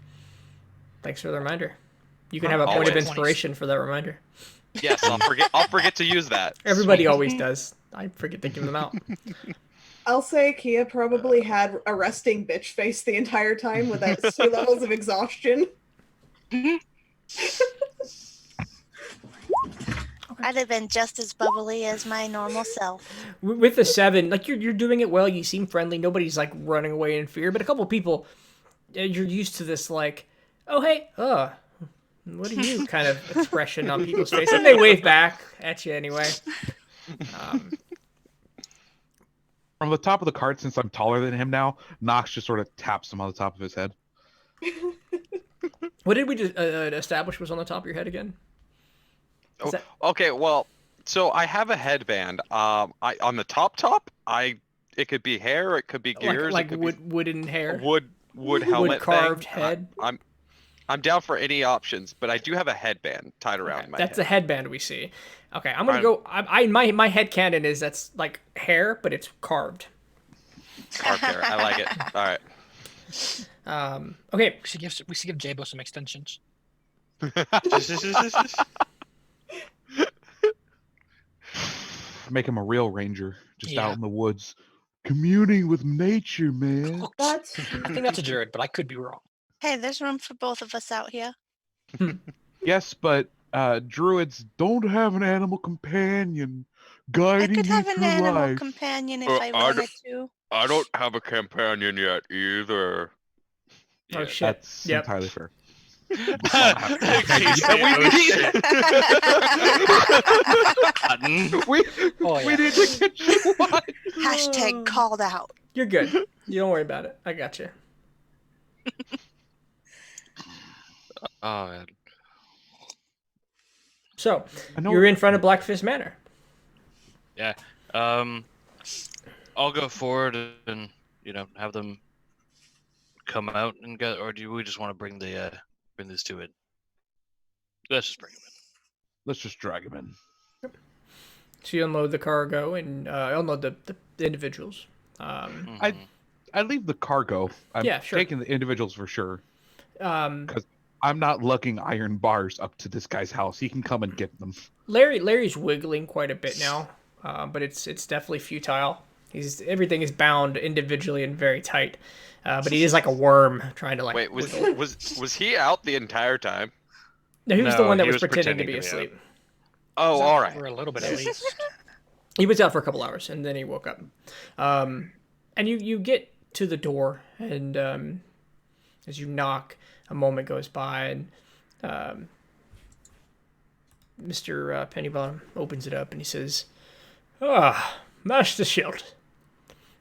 Thanks for the reminder. You can have a point of Always. inspiration for that reminder. Yes, I'll forget to use that. Everybody always does. I forget to give them out. I'll say Kia probably had a resting bitch face the entire time without 2 levels of exhaustion. I'd have been just as bubbly as my normal self. With the 7, like you're doing it well. You seem friendly. Nobody's like running away in fear. But a couple people, you're used to this like, "Oh hey, what are you?" kind of expression on people's face, and they wave back at you anyway. From the top of the cart, since I'm taller than him now, Knox just sort of taps him on the top of his head. What did we just establish was on the top of your head again? Is that- Okay, well, so I have a headband. On the top, it could be hair, it could be gears, like it could wooden hair, be wood helmet carved thing. head. I'm down for any options, but I do have a headband tied around my That's the head. headband we see. Okay, I'm gonna go. My head canon is that's like hair, but it's carved. Carved hair. I like it. All right. Okay. We should give Jabo some extensions. Make him a real ranger, just Yeah. out in the woods, communing with nature, man. That's I think that's a Jared, but I could be wrong. Hey, there's room for both of us out here. Yes, but druids don't have an animal companion I guiding could you have an through animal life. companion if Well, I I wanted don't- to. I don't have a companion yet either. Oh Yeah. shit. That's Yep. entirely fair. We Oh yeah. need to get you one. Hashtag called out. You're good. You don't worry about it. I got you. Oh man. So I know- you're in front of Black Fist Manor. Yeah. I'll go forward and have them come out and get, or do we just want to bring these two in? Let's just bring them in. Let's just drag him in. So you unload the cargo and unload the individuals. Mhm. I leave the cargo. I'm Yeah, sure. taking the individuals for sure. Um, Because I'm not lugging iron bars up to this guy's house. He can come and get them. Larry's wiggling quite a bit now, but it's definitely futile. Everything is bound individually and very tight, but he is like a worm trying to like. Wait, was wiggle. was he out the entire time? No, he was the No, one that he was was pretending to pretending be to be asleep. Oh, He's out all right. For a little bit at least. He was out for a couple hours and then he woke up. And you get to the door and as you knock, a moment goes by and Mr. Pennybottom opens it up and he says, "Ah, Master Schild,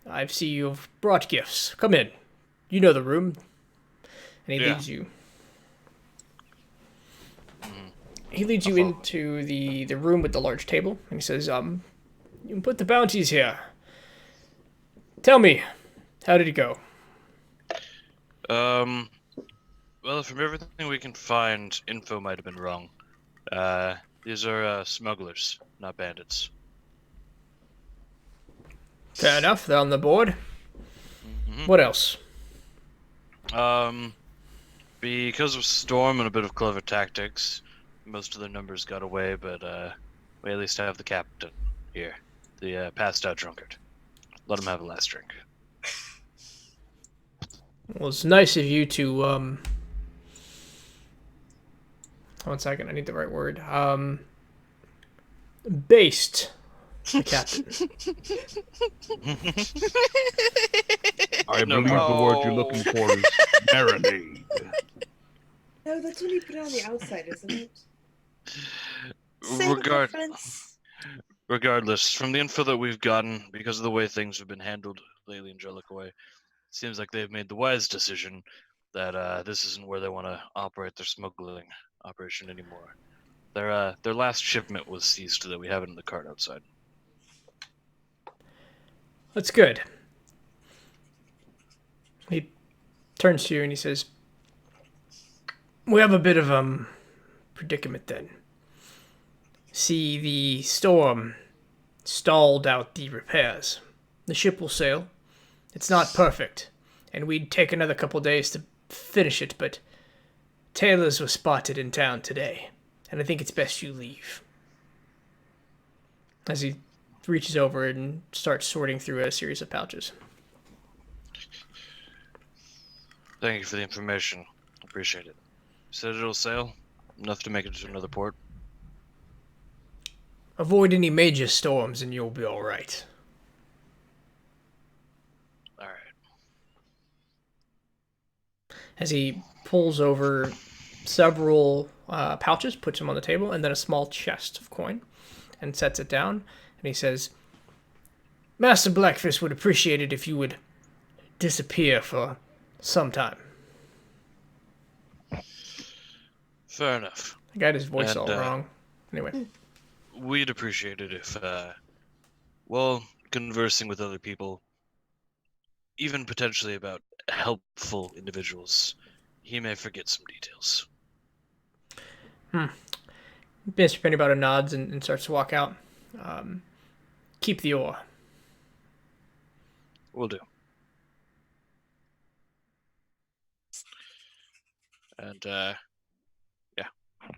I see you've brought gifts. Come in. You know the room." And he Yeah. leads you. He leads you into the room with the large table, and he says, "You can put the bounties here. Tell me, how did it go?" Well, from everything we can find, info might have been wrong. These are smugglers, not bandits. Fair enough. They're on the board. Mhm. What else? Because of Storm and a bit of clever tactics, most of their numbers got away, but we at least have the captain here, the passed out drunkard. Let him have a last drink. Well, it's nice of you to 1 second. I need the right word. Based the captain. I No believe the word you're looking for is marinade. No, that's when you put it on the outside, isn't it? Same Regard- difference. Regardless, from the info that we've gotten, because of the way things have been handled lately in Jellicoe, it seems like they've made the wise decision that this isn't where they want to operate their smuggling operation anymore. Their last shipment was seized that we have it in the cart outside. That's good. He turns to you and he says, "We have a bit of predicament then. See, the storm stalled out the repairs. The ship will sail. It's not perfect, and we'd take another couple days to finish it, but tailors were spotted in town today, and I think it's best you leave." As he reaches over and starts sorting through a series of pouches. Thank you for the information. Appreciate it. Said it'll sail? Enough to make it to another port? Avoid any major storms and you'll be alright. Alright. As he pulls over several pouches, puts them on the table, and then a small chest of coin, and sets it down. And he says, "Master Blackfist would appreciate it if you would disappear for some time." Fair enough. I got his voice And, all wrong. Anyway. We'd appreciate it if, well, conversing with other people, even potentially about helpful individuals, he may forget some details. Mr. Pennybottom nods and starts to walk out. Keep the oar. Will do. And, yeah,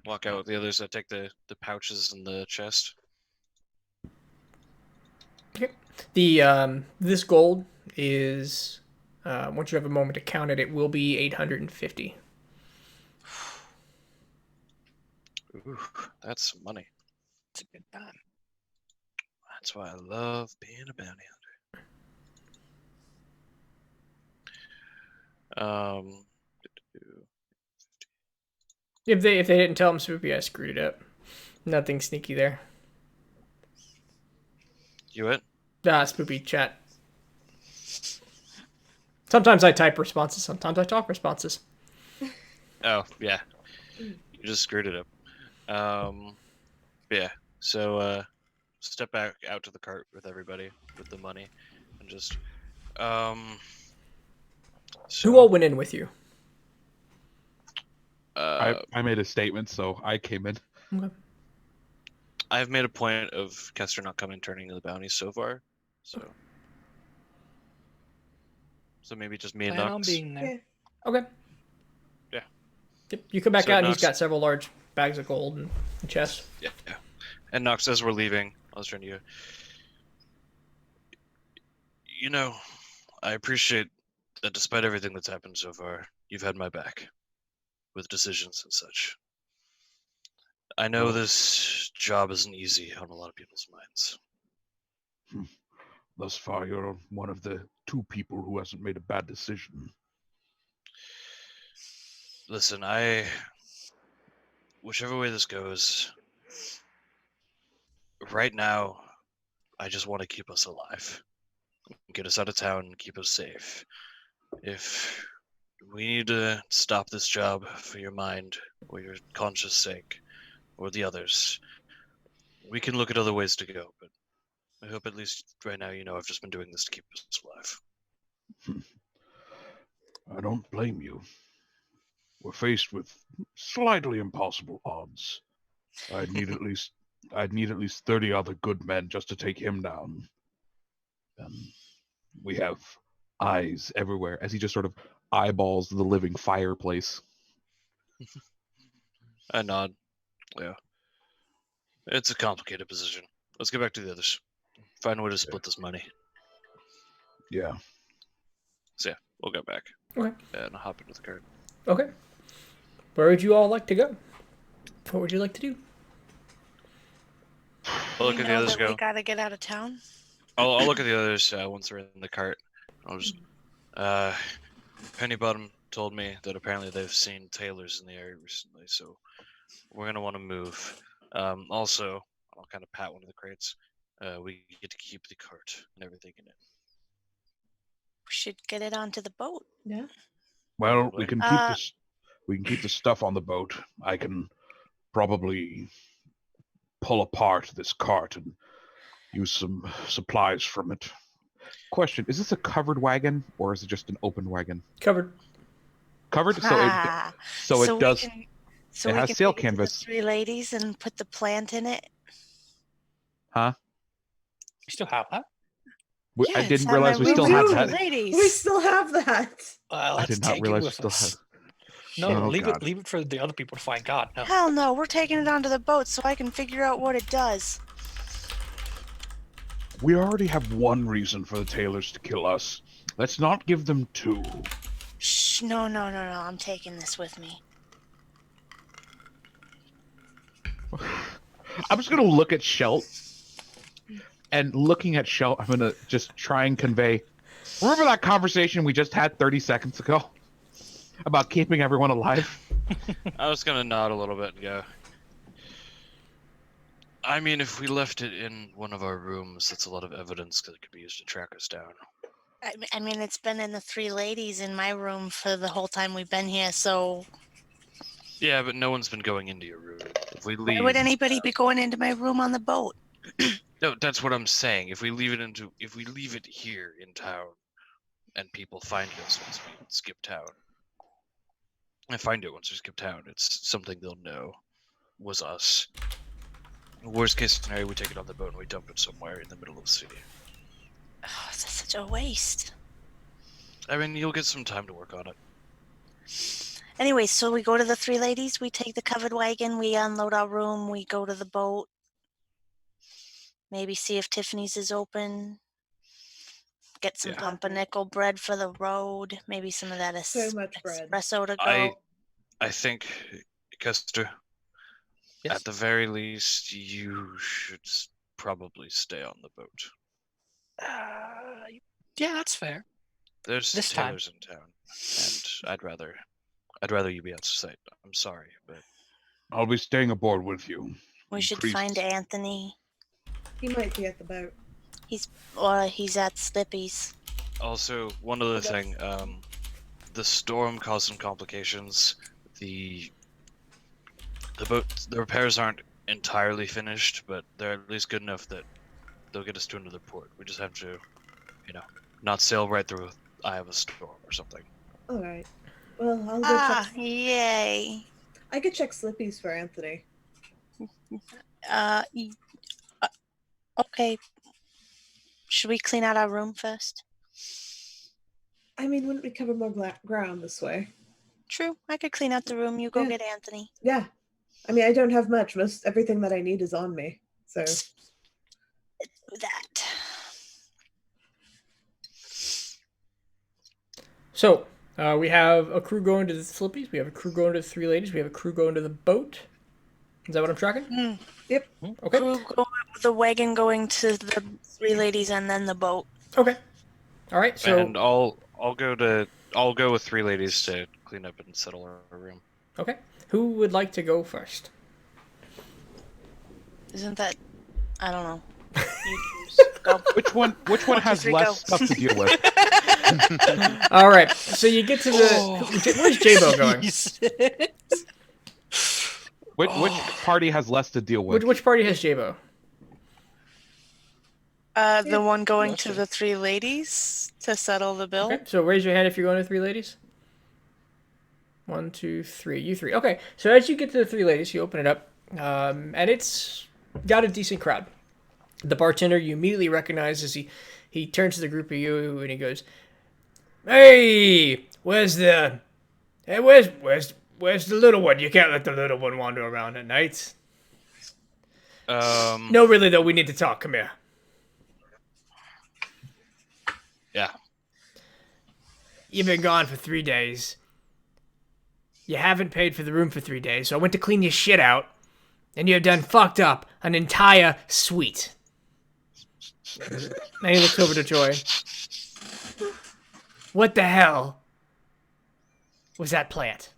walk out with the others. I take the pouches and the chest. Okay. The this gold is once you have a moment to count it, it will be 850. Ooh, that's some money. It's a good time. That's why I love being a bounty hunter. If they didn't tell him Swoopy, I screwed it up. Nothing sneaky there. You it? Spoopy chat. Sometimes I type responses, sometimes I talk responses. Oh, yeah. You just screwed it up. Yeah. So, step back out to the cart with everybody with the money and just, Who all went in with you? I made a statement, so I came in. Okay. I've made a point of Kester not coming turning to the bounties so far. So maybe just me and Plan on Nux. being there. Okay. Yeah. Yep. You come back So out, and he's Nux- got several large bags of gold and chests. Yeah. And Nux, as we're leaving, I was trying to. You know, I appreciate that despite everything that's happened so far, you've had my back with decisions and such. I know Well- this job isn't easy on a lot of people's minds. Thus far, you're one of the 2 people who hasn't made a bad decision. Listen, whichever way this goes, right now, I just want to keep us alive. Get us out of town and keep us safe. If we need to stop this job for your mind or your conscience sake or the others, we can look at other ways to go, but I hope at least right now you know I've just been doing this to keep us alive. I don't blame you. We're faced with slightly impossible odds. I'd need at least 30 other good men just to take him down. We have eyes everywhere as he just sort of eyeballs the living fireplace. I nod. Yeah. It's a complicated position. Let's get back to the others. Find a way to split this money. Yeah. So yeah, we'll go back. Okay. And hop into the cart. Okay. Where would you all like to go? What would you like to do? I'll look at the others. We Go. gotta get out of town. I'll look at the others once we're in the cart. I'll just. Penny Bottom told me that apparently they've seen tailors in the area recently, so we're gonna want to move. Also, I'll kind of pat one of the crates. We get to keep the cart and everything in it. We should get it onto the boat. Yeah. Well, Probably. we can keep the stuff on the boat. I can probably pull apart this cart and use some supplies from it. Question, is this a covered wagon or is it just an open wagon? Covered. Covered? So it does. It has sail canvas. 3 ladies and put the plant in it. Huh? You still have that? Yeah, I it's didn't on realize my we still room have with that. the ladies. We still have that. Let's I did not take it realize we with still us. have. No, Oh, leave God. it for the other people to find God. No. Hell no, we're taking it onto the boat so I can figure out what it does. We already have one reason for the tailors to kill us. Let's not give them 2. Shh, no, I'm taking this with me. I'm just gonna look at Shelt, and looking at Shelt, I'm gonna just try and convey. Remember that conversation we just had 30 seconds ago about keeping everyone alive? I was gonna nod a little bit and go. I mean, if we left it in one of our rooms, that's a lot of evidence that could be used to track us down. I mean, it's been in the 3 ladies in my room for the whole time we've been here, so Yeah, but no one's been going into your room. If we leave, why would anybody be going into my room on the boat? No, that's what I'm saying. If we leave it here in town, and people find us once we skip town, it's something they'll know was us. Worst case scenario, we take it on the boat and we dump it somewhere in the middle of the city. Oh, that's such a waste. I mean, you'll get some time to work on it. Anyway, so we go to the 3 ladies, we take the covered wagon, we unload our room, we go to the boat. Maybe see if Tiffany's is open. Get some pumpernickel bread for the road. Maybe some of that So much bread. espresso to go. I think, Kester, Yes. at the very least, you should probably stay on the boat. Yeah, that's fair. There's This time. tailors in town, and I'd rather you be out of sight. I'm sorry, but I'll be staying aboard with you. We should Please. find Anthony. He might be at the boat. He's at Slippy's. also one other thing. The storm caused some complications. The repairs aren't entirely finished, but they're at least good enough that they'll get us to another port. We just have to, not sail right through the eye of a storm or something. All right. Well, I'll go check. Yay! I could check Slippy's for Anthony. y- okay. Should we clean out our room first? I mean, wouldn't we cover more ground this way? True. I could clean out the room. You go Yeah. get Anthony. Yeah. I mean, I don't have much. Most everything that I need is on me. So Do that. So, we have a crew going to the Slippies. We have a crew going to the Three Ladies. We have a crew going to the boat. Is that what I'm tracking? Yep. Okay. The wagon going to the Three Ladies and then the boat. Okay. All right. So And I'll go with Three Ladies to clean up and settle our room. okay. Who would like to go first? Isn't that? I don't know. You choose. Go. Which one has three, less go. stuff to deal with? All right. So you get to the. Where's J-Bo going? Which party has less to deal with? Which party has J-Bo? The one going to the Three Ladies to settle the bill. Okay. So raise your hand if you're going to Three Ladies. 1, 2, 3. You three. Okay. So as you get to the Three Ladies, you open it up, and it's got a decent crowd. The bartender you immediately recognize as he turns to the group of you and he goes, "Hey, where's the little one? You can't let the little one wander around at night." No, really though, we need to talk. Come here. Yeah. You've been gone for 3 days. You haven't paid for the room for 3 days, so I went to clean your shit out, and you have done fucked up an entire suite. And he looks over to Joy. What the hell was that plant?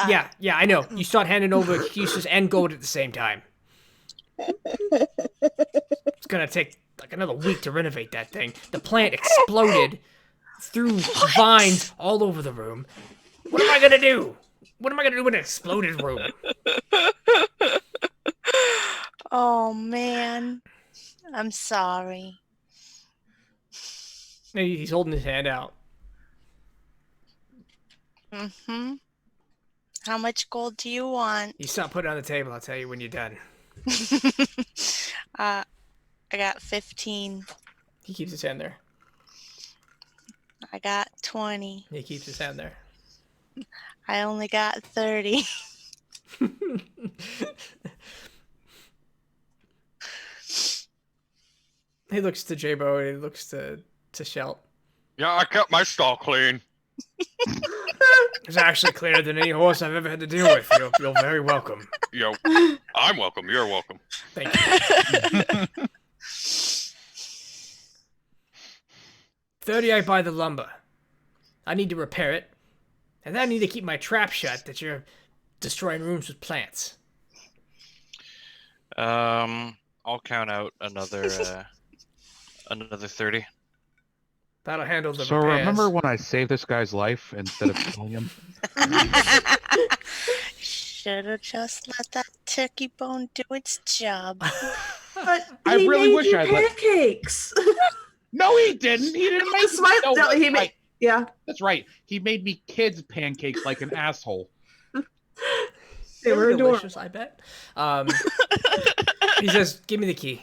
Yeah, I know. You start handing over excuses and gold at the same time. It's gonna take like another week to renovate that thing. The plant exploded through vines all over the room. What am I gonna do? What am I gonna do with an exploded room? Oh man, I'm sorry. He's holding his hand out. Mm-hmm. How much gold do you want? You stop putting it on the table. I'll tell you when you're done. I got 15. He keeps his hand there. I got 20. He keeps his hand there. I only got 30. He looks to J-Bo and he looks to Shelt. Yeah, I kept my stall clean. It's actually cleaner than any horse I've ever had to deal with. You're very welcome. Yo, I'm welcome. You're welcome. Thank you. 30, I buy the lumber. I need to repair it. And then I need to keep my trap shut that you're destroying rooms with plants. I'll count out another 30. That'll handle the So repairs. remember when I saved this guy's life instead of killing him? Should have just let that turkey bone do its job. But I he really made wish you I'd let- pancakes. No, he didn't. He didn't make That's right. no, No, he that's made. right. Yeah, That's right. He made me kids pancakes like an asshole. they were adorable. delicious, I bet. He says, "Give me the key."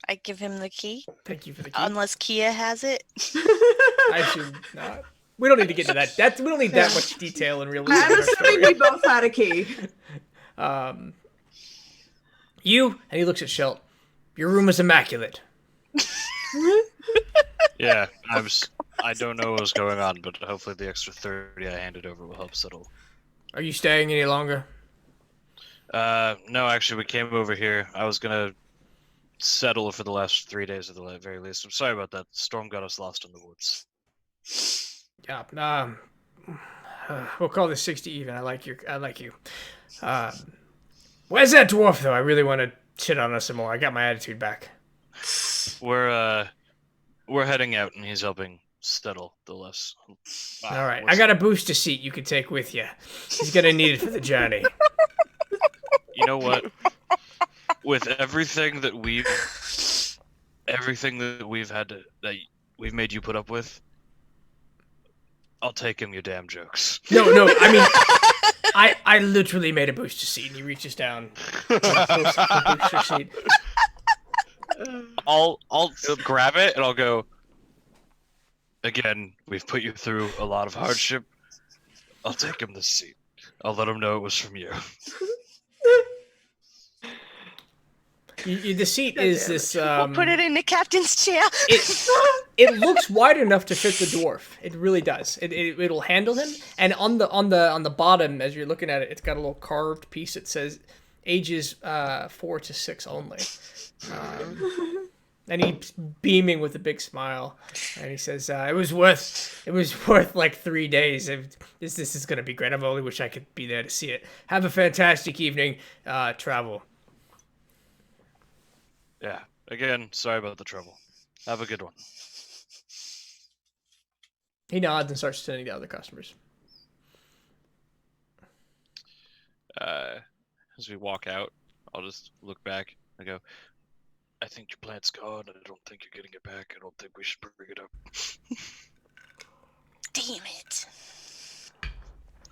I give him the key, Thank you for the key. unless Kia has it. I should not. We don't need to get into that. We don't need that much detail and realism. I'm in our assuming story. we both had a key. You, and he looks at Shelt. Your room is immaculate. Yeah, I don't know what's going on, but hopefully the extra 30 I handed over will help settle. Are you staying any longer? No, actually, we came over here. I was gonna settle for the last 3 days at the very least. I'm sorry about that. The storm got us lost in the woods. Yeah. We'll call this 60 even. I like you. Where's that dwarf though? I really want to shit on us some more. I got my attitude back. We're heading out, and he's helping settle the less. All right. I got a booster seat you can take with you. He's gonna need it for the journey. You know what? With everything that we've had that we've made you put up with, I'll take him, you damn jokes. No, I mean, I literally made a booster seat, and he reaches down and pulls the booster seat. I'll grab it and I'll go. Again, we've put you through a lot of hardship. I'll take him this seat. I'll let him know it was from you. The seat is this. We'll put it in the captain's chair. It looks wide enough to fit the dwarf. It really does. It'll handle him. And on the bottom, as you're looking at it, it's got a little carved piece that says ages 4 to 6 only. And he's beaming with a big smile, and he says, "It was worth like 3 days. This is gonna be great. I only wish I could be there to see it. Have a fantastic evening. Travel." Yeah. Again, sorry about the trouble. Have a good one. He nods and starts sending to other customers. As we walk out, I'll just look back and go, I think your plant's gone, and I don't think you're getting it back. I don't think we should bring it up. Damn it.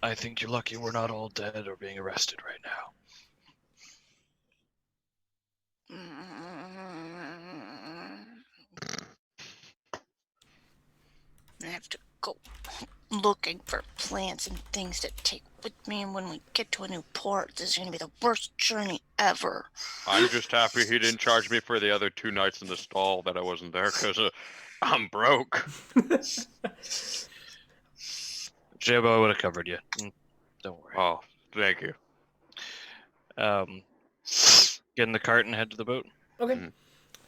I think you're lucky we're not all dead or being arrested right now. I have to go looking for plants and things to take with me, and when we get to a new port, this is going to be the worst journey ever. I'm just happy he didn't charge me for the other 2 nights in the stall that I wasn't there, because I'm broke. Jabo would have covered you. Don't worry. Oh, thank you. Get in the cart and head to the boat. Okay.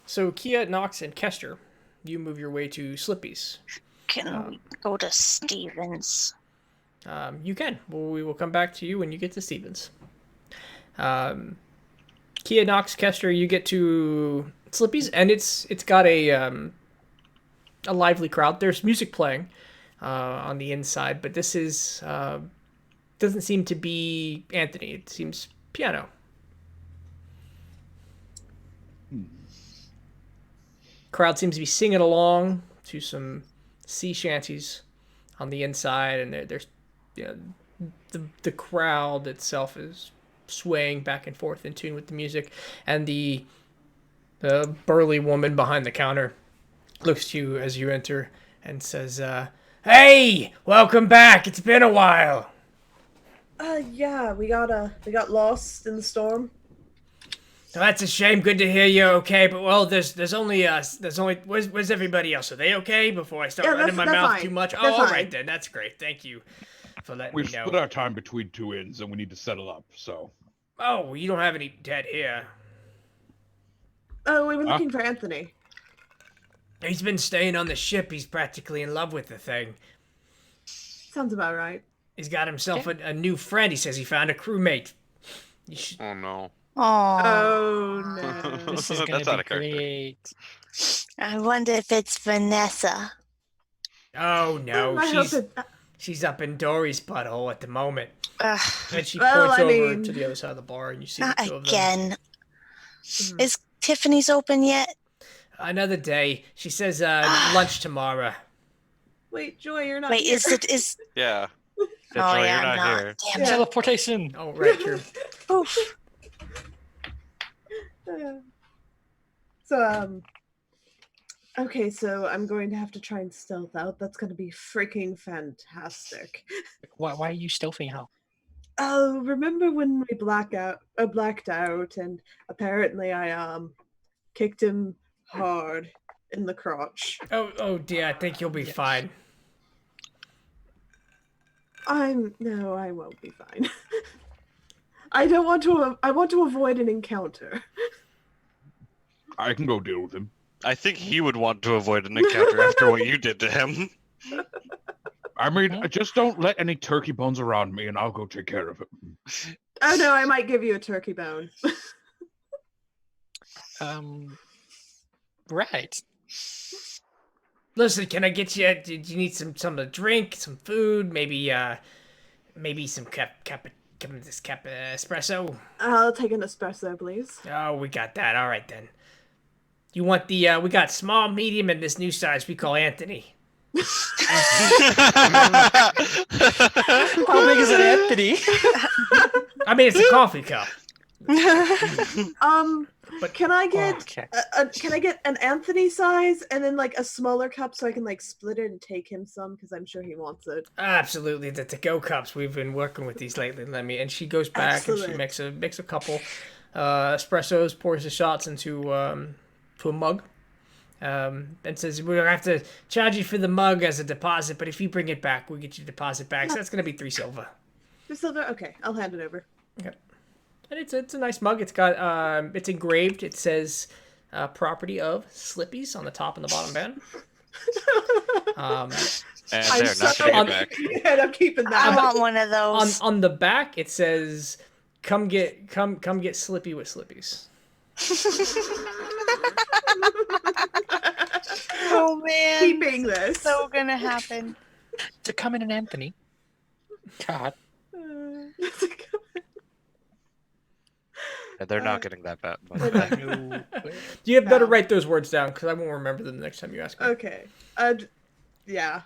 So Kia, Knox, and Kester, you move your way to Slippy's. Can we go to Stevens? You can. We will come back to you when you get to Stevens. Kia, Knox, Kester, you get to Slippy's, and it's got a lively crowd. There's music playing on the inside, but this is doesn't seem to be Anthony. It seems piano. Crowd seems to be singing along to some sea shanties on the inside, and there's the crowd itself is swaying back and forth in tune with the music, and the burly woman behind the counter looks to you as you enter and says, "Hey, welcome back. It's been a while." Yeah, we got lost in the storm. Oh, that's a shame. Good to hear you're okay. But well, there's only us. Where's everybody else? Are they okay? Before I start running my mouth too much. Oh, all right then. That's great. Thank you for letting me know. We've split our time between 2 inns, and we need to settle up. So. Oh, well, you don't have any dead here. Oh, we were looking for Anthony. He's been staying on the ship. He's practically in love with the thing. Sounds about right. He's got himself a new friend. He says he found a crewmate. Oh no. Oh no. This is gonna be great. I wonder if it's Vanessa. Oh no, I hope she's up in Dory's butthole at the moment. And she Well, points I over mean, to the other side of the bar, and you see Not the two of them. again. Is Tiffany's open yet? Another day. She says lunch tomorrow. Wait, Joy, you're not. Wait, here. is Yeah. oh Joy, yeah, you're I'm not not. here. Damn it. Teleportation. Oh, right, true. Oof. So okay, so I'm going to have to try and stealth out. That's going to be freaking fantastic. Why are you stealthing out? Oh, remember when we blacked out, and apparently I kicked him hard in the crotch. Oh dear, I think you'll be fine. No, I won't be fine. I want to avoid an encounter. I can go deal with him. I think he would want to avoid an encounter after what you did to him. I mean, just don't let any turkey bones around me, and I'll go take care of it. Oh no, I might give you a turkey bone. Right. Listen, can I get you? Did you need something to drink, some food, maybe some espresso? I'll take an espresso, please. Oh, we got that. All right then. You want the? We got small, medium, and this new size we call Anthony. How big is an Anthony? I mean, it's a coffee cup. But can I get Okay. can I get an Anthony size and then like a smaller cup so I can like split it and take him some because I'm sure he wants it. Absolutely, the to-go cups. We've been working with these lately, Lemmy. And she goes back and she Excellent. makes a couple espressos, pours the shots into to a mug, and says we're gonna have to charge you for the mug as a deposit, but if you bring it back, we'll get you deposit back. So that's gonna be 3 silver. 3 silver? Okay, I'll hand it over. Okay. And it's a nice mug. It's got it's engraved. It says property of Slippies on the top and the bottom band. And I'm they're so not gonna get back. and I'm keeping I that. want one of those. On the back it says come get Slippy with Slippies. Oh man, Keeping this. so gonna happen. To come in an Anthony. God. And they're not getting that bad. You have better No. write those words down because I won't remember them the next time you ask me. Okay. Yeah.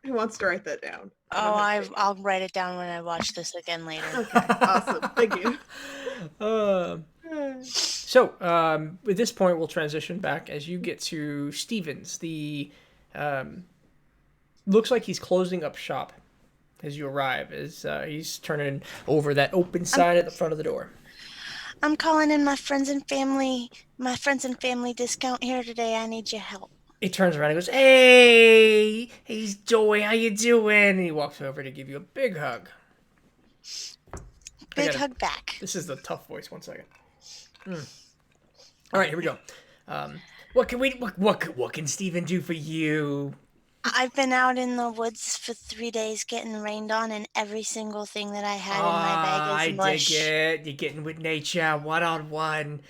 Who wants to write that down? Oh, I'll write it down when I watch this again later. Okay, awesome. Thank you. So, at this point, we'll transition back as you get to Stevens. The looks like he's closing up shop as you arrive. As he's turning over that open sign at the front of the door. I'm calling in my friends and family discount here today. I need your help. He turns around and goes, "Hey, Joey, how you doing?" And he walks over to give you a big hug. Big hug back. This is the tough voice. 1 second. All right, here we go. What can Steven do for you? I've been out in the woods for 3 days getting rained on, and every single thing that I had in my bag is mush. I dig it. You're getting with nature, 1-on-1.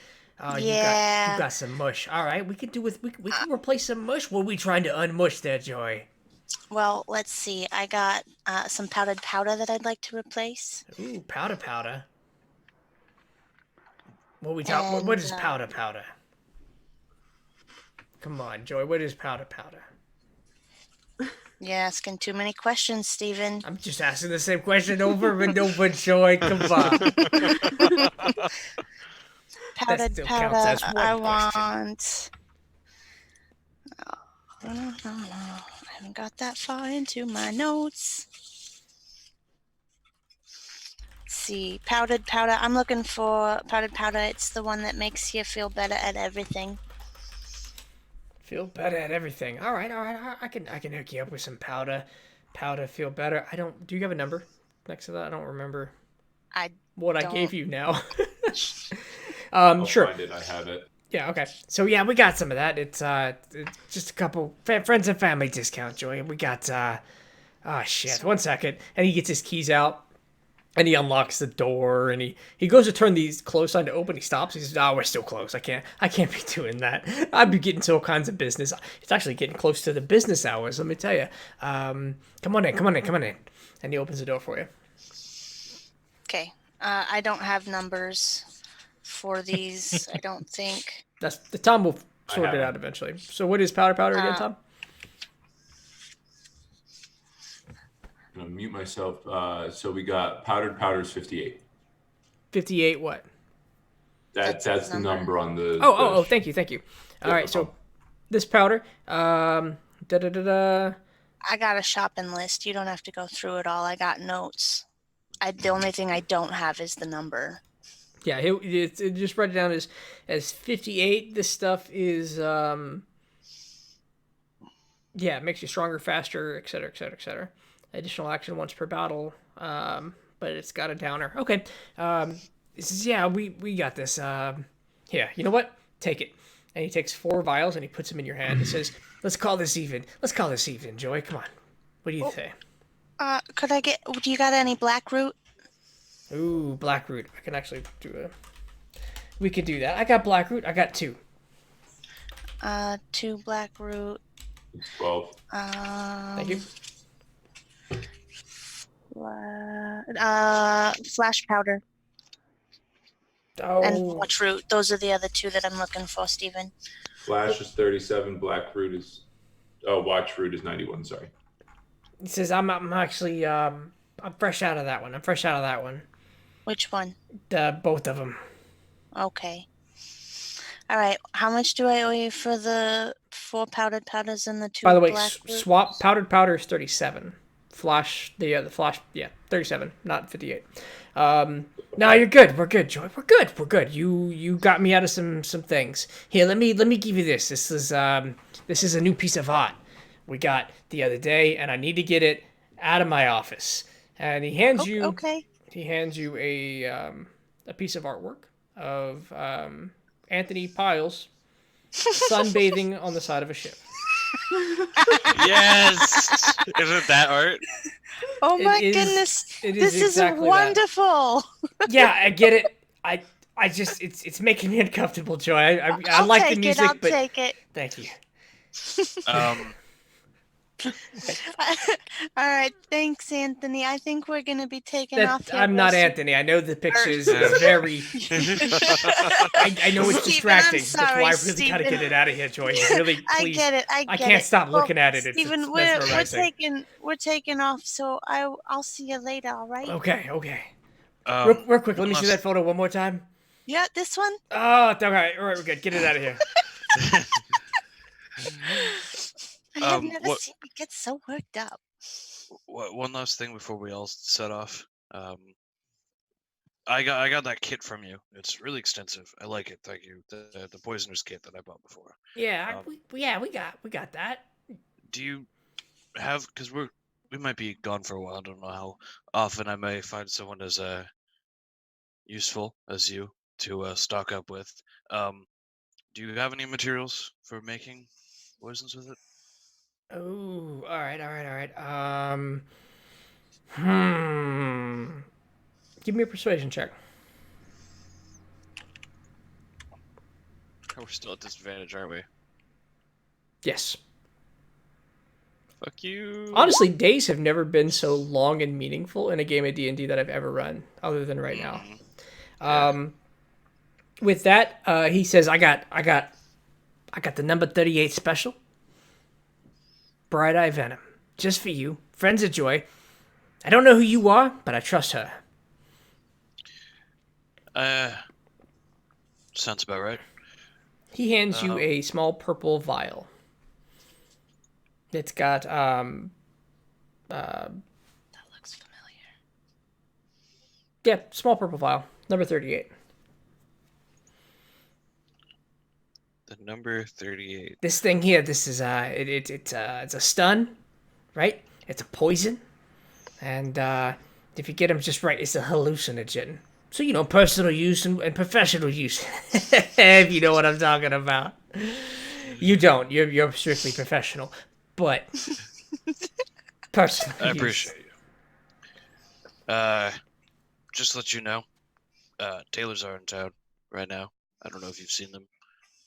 Yeah. You got some mush. All right, we can replace some mush. What are we trying to unmush there, Joy? Well, let's see. I got some powdered powder that I'd like to replace. Ooh, powder. What is powder? Come on, Joy. What is powder? You're asking too many questions, Steven. I'm just asking the same question over and over, Joy. Come on. Powdered still powder. counts as one I question. want. No. I haven't got that far into my notes. Let's see, powdered powder. I'm looking for powdered powder. It's the one that makes you feel better at everything. Feel better at everything. All right. I can hook you up with some powder. Powder, feel better. Do you have a number next to that? I don't remember I I gave you now. I'll Sure. find it. I have it. Yeah. Okay. So yeah, we got some of that. It's just a couple friends and family discount, Joy. We got oh shit. 1 second. And he gets his keys out. And he unlocks the door, and he goes to turn the close sign to open. He stops. He says, "Oh, we're still closed. I can't be doing that. I'd be getting to all kinds of business. It's actually getting close to the business hours. Let me tell you. Come on in." And he opens the door for you. Okay. I don't have numbers for these. I don't think. That's the Tom will sort it out eventually. So what is powder again, Tom? I'm gonna mute myself. So we got powdered powders 58. 58 what? That's the number on the. Oh, thank you. All right, no so problem. this powder, I got a shopping list. You don't have to go through it all. I got notes. The only thing I don't have is the number. Yeah, it just write it down as 58. This stuff is it makes you stronger, faster, etc. Additional action once per battle, but it's got a downer. Okay, this is, we got this. Yeah, you know what? Take it. And he takes 4 vials and he puts them in your hand. He says, "Let's call this even, Joy. Come on. What do you say?" Do you got any black root? Ooh, black root. I can actually we could do that. I got black root. I got 2. 2 black root. 12. Thank you. Flash powder Oh, and watch root. Those are the other 2 that I'm looking for, Steven. Flash is 37. Black root is watch route is 91. Sorry. He says, I'm actually, I'm fresh out of that one. I'm fresh out of that one. Which one? Both of them. Okay. All right. How much do I owe you for the 4 powdered powders and the 2 By the way, black swap powdered powder is 37. Flash, the flash, 37, not 58. No, you're good. We're good, Joy. We're good. You got me out of some things. Here, let me give you this. This is a new piece of art we got the other day, and I need to get it out of my office. And he hands you a piece of artwork of Anthony Piles sunbathing on the side of a ship. Yes! Isn't that art? Oh my goodness! This is exactly wonderful. Yeah, I get it. I just it's making me uncomfortable, Joy. I like the music, but I'll take it. Thank you. All right, thanks, Anthony. I think we're gonna be taking off here. I'm not Anthony. I know the pictures is very. I know it's distracting. Sorry, That's why I really gotta get it out of here, Joy. Really, please. I get it. I can't stop looking at it. It's Steven, mesmerizing. we're taking off. So I'll see you later. All right. Okay. Real quick, let me see that photo one more time. Yeah, this one. Oh, okay. All right, we're good. Get it out of here. I have never seen me get so worked up. One last thing before we all set off. I got that kit from you. It's really extensive. I like it. Thank you. The poisoner's kit that I bought before. Yeah, we got that. Do you have? Because we might be gone for a while. I don't know how often I may find someone as useful as you to stock up with. Do you have any materials for making poisons with it? Oh, all right. Give me a persuasion check. We're still at disadvantage, aren't we? Yes. Fuck you. Honestly, days have never been so long and meaningful in a game of D&D that I've ever run, other than right now. With that, he says, I got the number 38 special. Bright Eye Venom. Just for you. Friends of Joy. I don't know who you are, but I trust her. Sounds about right. He hands you a small purple vial. It's got, that looks familiar. Yeah, small purple vial. Number 38. The number 38. This thing here, this is it's a stun, right? It's a poison, and if you get them just right, it's a hallucinogen. So personal use and professional use, if you know what I'm talking about. You don't. You're strictly professional, but personal. I appreciate you. Just to let you know, Taylors are in town right now. I don't know if you've seen them.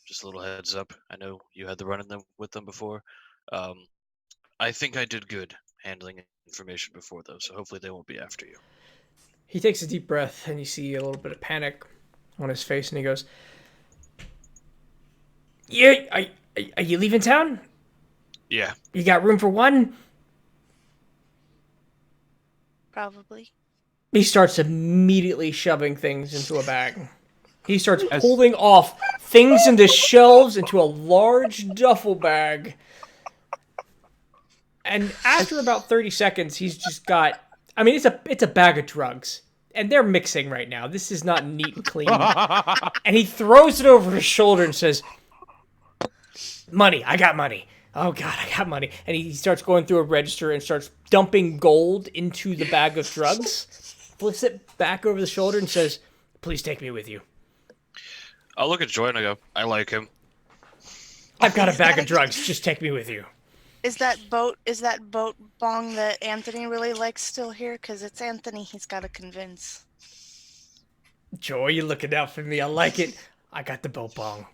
Just a little heads up. I know you had the run in them with them before. I think I did good handling information before, though, so hopefully they won't be after you. He takes a deep breath, and you see a little bit of panic on his face, and he goes, "Yeah, are you leaving town? Yeah. You got room for one?" Probably. He starts immediately shoving things into a bag. He starts pulling off things into shelves into a large duffel bag. And after about 30 seconds, he's just got... I mean, it's a bag of drugs. And they're mixing right now. This is not neat and clean. And he throws it over his shoulder and says, "Money. I got money. Oh, God, I got money." And he starts going through a register and starts dumping gold into the bag of drugs. Flips it back over the shoulder and says, "Please take me with you." I'll look at Joy and I go, "I like him." "I've got a bag of drugs. Just take me with you." Is that boat bong that Anthony really likes still here? Because it's Anthony he's got to convince. "Joy, you're looking out for me. I like it. I got the boat bong."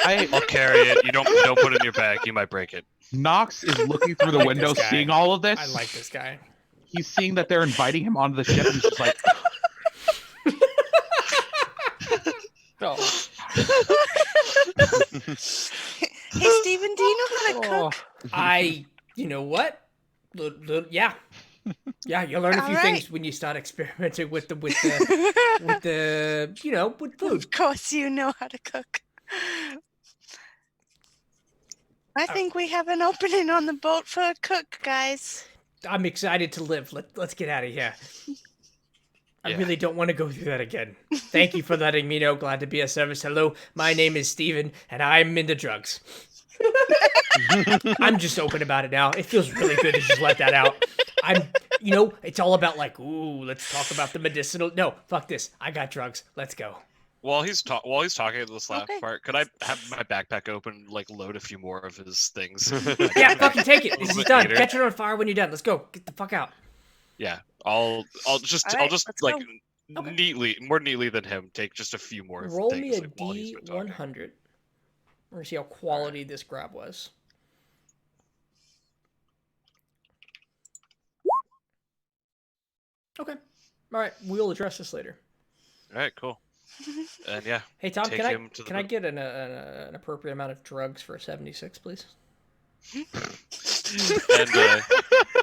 I'll carry it. You don't put it in your bag. You might break it. Knox is looking through the window, seeing all of this. I like this guy. He's seeing that they're inviting him onto the ship, and he's just like... Hey, Steven, do you know how to cook? You know what? Yeah. Yeah, you'll learn a few things when you start experimenting with with food. Of course you know how to cook. I think we have an opening on the boat for a cook, guys. I'm excited to live. Let's get out of here. I really don't want to go through that again. Thank you for letting me know. Glad to be of service. Hello, my name is Steven, and I'm into drugs. I'm just open about it now. It feels really good to just let that out. It's all about like, ooh, let's talk about the medicinal. No, fuck this. I got drugs. Let's go. While he's talking this last part, could I have my backpack open, like load a few more of his things? Yeah, fucking take it. This is done. Catch it on fire when you're done. Let's go. Get the fuck out. Yeah, I'll just like more neatly than him. Take just a few more. Roll things, me a like, while he's been talking. D100. We're gonna see how quality this grab was. Okay. All right. We'll address this later. All right. Cool. And yeah. Hey Tom, can I get an appropriate amount of drugs for a 76, please? And,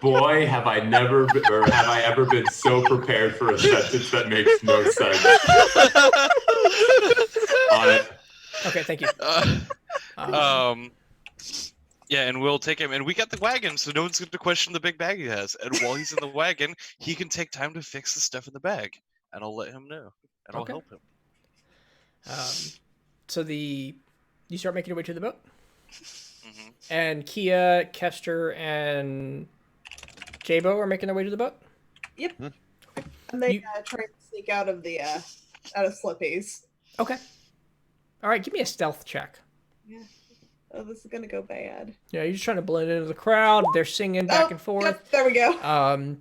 boy, have I ever been so prepared for a sentence that makes no sense. On it. Okay, thank you. Yeah, and we'll take him, and we got the wagon, so no one's going to question the big bag he has. And while he's in the wagon, he can take time to fix the stuff in the bag, and I'll let him know, and I'll help him. So you start making your way to the boat, and Kia, Kester, and Jabo are making their way to the boat. Yep. And they try to sneak out of Slippy's. Okay. All right, give me a stealth check. Yeah. Oh, this is gonna go bad. Yeah, you're just trying to blend into the crowd. They're singing back and forth. Yep, there we go.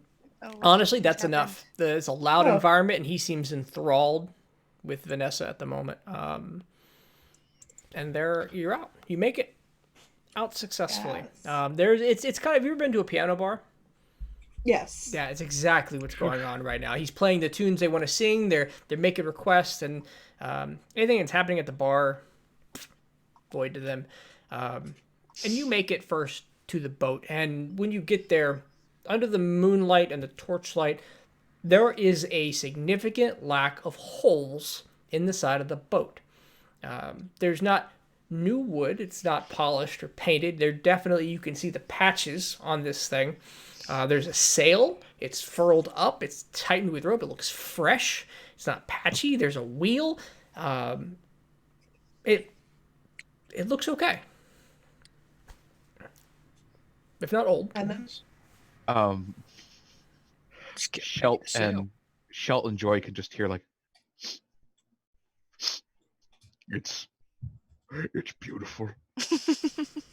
Honestly, that's enough. It's a loud environment, and he seems enthralled with Vanessa at the moment. And you're out. You make it out successfully. Yes. It's kind of. Have you ever been to a piano bar? Yes. Yeah, it's exactly what's going on right now. He's playing the tunes they want to sing. They're making requests, and anything that's happening at the bar, void to them. And you make it first to the boat, and when you get there, under the moonlight and the torchlight, there is a significant lack of holes in the side of the boat. There's not new wood. It's not polished or painted. You can see the patches on this thing. There's a sail. It's furled up. It's tightened with rope. It looks fresh. It's not patchy. There's a wheel. It looks okay. If not old. And then Shelt and Joy could just hear like, It's beautiful.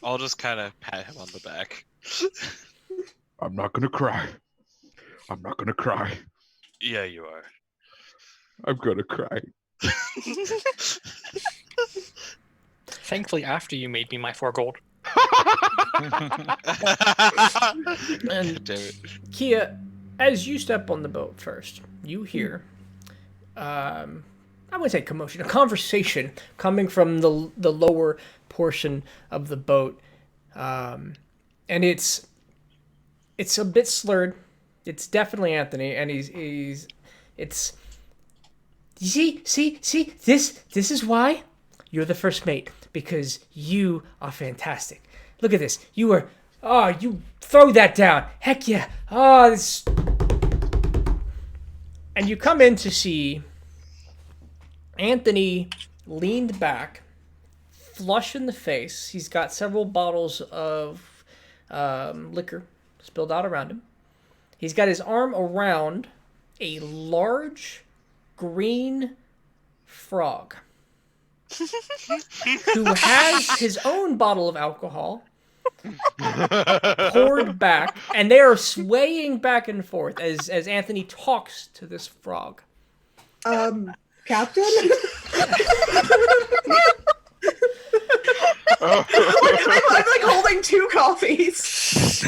I'll just kind of pat him on the back. I'm not gonna cry. Yeah, you are. I'm gonna cry. Thankfully, after you made me my 4 gold. And Kia, as you step on the boat first, you hear, I wouldn't say commotion, a conversation coming from the lower portion of the boat, and it's a bit slurred. It's definitely Anthony, and you see, this is why you're the first mate, because you are fantastic. Look at this. You throw that down. Heck yeah. This. And you come in to see Anthony leaned back, flush in the face. He's got several bottles of liquor spilled out around him. He's got his arm around a large green frog who has his own bottle of alcohol poured back, and they are swaying back and forth as Anthony talks to this frog. Captain? I'm like holding 2 coffees.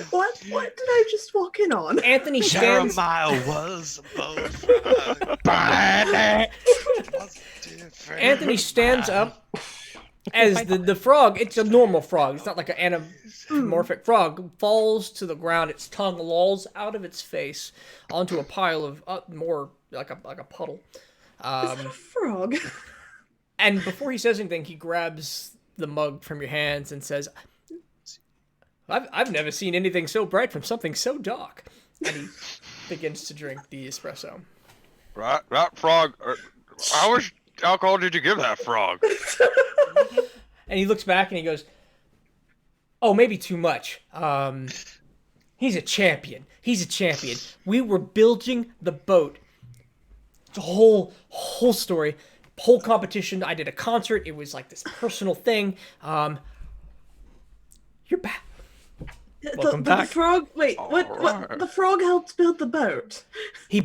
What? What did I just walk in on? Anthony stands. Jeremiah was above. Anthony stands up as the frog. It's a normal frog. It's not like an anamorphic frog. Falls to the ground. Its tongue lolls out of its face onto a pile of more like a puddle. Is that a frog? And before he says anything, he grabs the mug from your hands and says, I've never seen anything so bright from something so dark. And he begins to drink the espresso. Right, that frog. How much alcohol did you give that frog? And he looks back and he goes, oh, maybe too much. He's a champion. He's a champion. We were building the boat. The whole story, whole competition. I did a concert. It was like this personal thing. You're back. Welcome back. The frog. Wait, what? The frog helped build the boat. You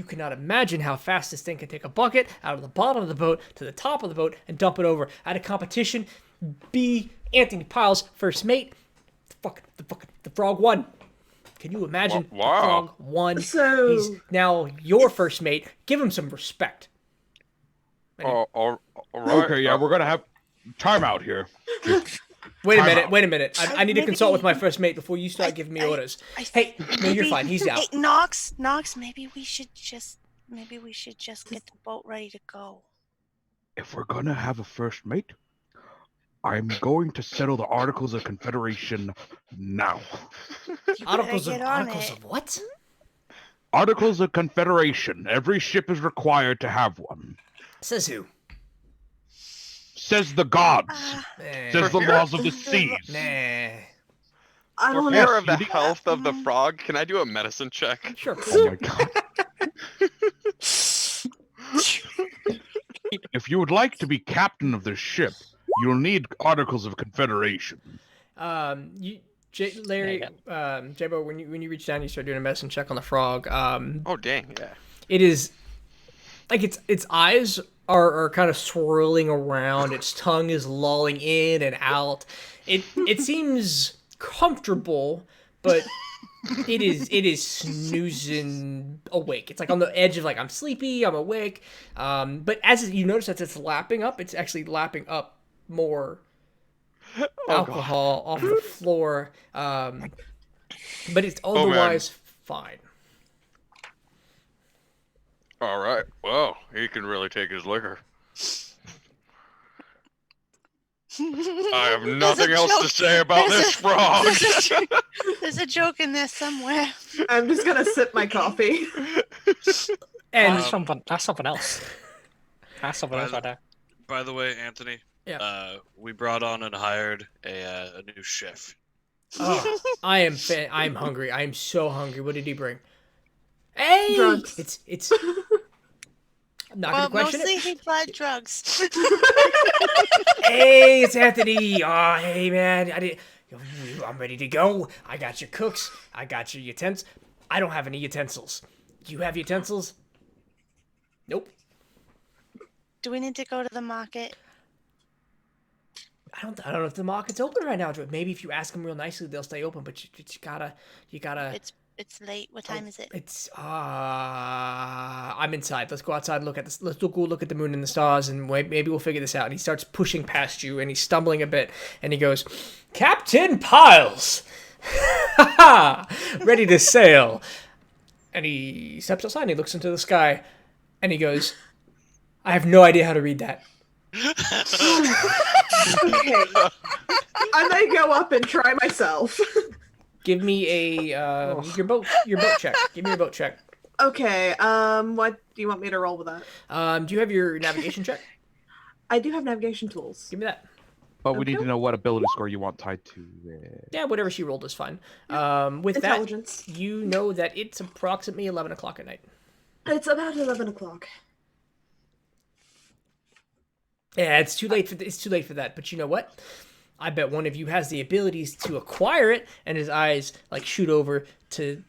cannot imagine how fast this thing can take a bucket out of the bottom of the boat to the top of the boat and dump it over. At a competition, be Anthony Pyle's first mate. The frog won. Can you imagine? Wow. The frog won. So he's now your first mate. Give him some respect. All right. Okay, yeah, we're gonna have time out here. Wait a Time minute. I need to consult with my first mate before you start giving me orders. Hey, no, you're fine. He's out. Hey, Knox, maybe we should just get the boat ready to go. If we're gonna have a first mate, I'm going to settle the Articles of Confederation now. Articles get of on it. what? Articles of Confederation. Every ship is required to have one. Says who? Says the gods. Says the laws of the seas. Nah. I For don't fear know. of the health of the frog, can I do a medicine check? Sure. Oh my god. If you would like to be captain of this ship, you'll need Articles of Confederation. Larry, J-Bo, when you reach down, you start doing a medicine check on the frog. Oh dang, yeah. It is like its eyes are kind of swirling around. Its tongue is lolling in and out. It seems comfortable, but it is snoozing awake. It's like on the edge of like, I'm sleepy, I'm awake. But as you notice that it's lapping up, it's actually lapping up more alcohol off the floor. But it's otherwise fine. All right. Well, he can really take his liquor. I have nothing else to say about this frog. There's a joke in there somewhere. I'm just gonna sip my coffee. And That's something else. That's something else right there. By the way, Anthony, we brought on and hired a new chef. I'm hungry. I am so hungry. What did he bring? Hey, Drugs. It's. I'm not gonna question mostly it. he brought drugs. Hey, it's Anthony. Oh, hey man, I'm ready to go. I got your cooks. I got your utensils. I don't have any utensils. Do you have utensils? Nope. Do we need to go to the market? I don't know if the market's open right now. Maybe if you ask them real nicely, they'll stay open. But you gotta. It's late. What time is it? It's I'm inside. Let's go outside and look at this. Let's go look at the moon and the stars, and maybe we'll figure this out. And he starts pushing past you, and he's stumbling a bit, and he goes, "Captain Piles, ready to sail." And he steps outside and he looks into the sky, and he goes, "I have no idea how to read that." Okay. I may go up and try myself. Give me a your boat check. Give me your boat check. Okay. What do you want me to roll with that? Do you have your navigation check? I do have navigation tools. Give me that. But we need to know what ability score you want tied to it. Yeah, whatever she rolled is fine. With Intelligence. that, you know that it's approximately 11 o'clock at night. It's about 11 o'clock. Yeah, it's too late for that. But you know what? I bet one of you has the abilities to acquire it, and his eyes like shoot over to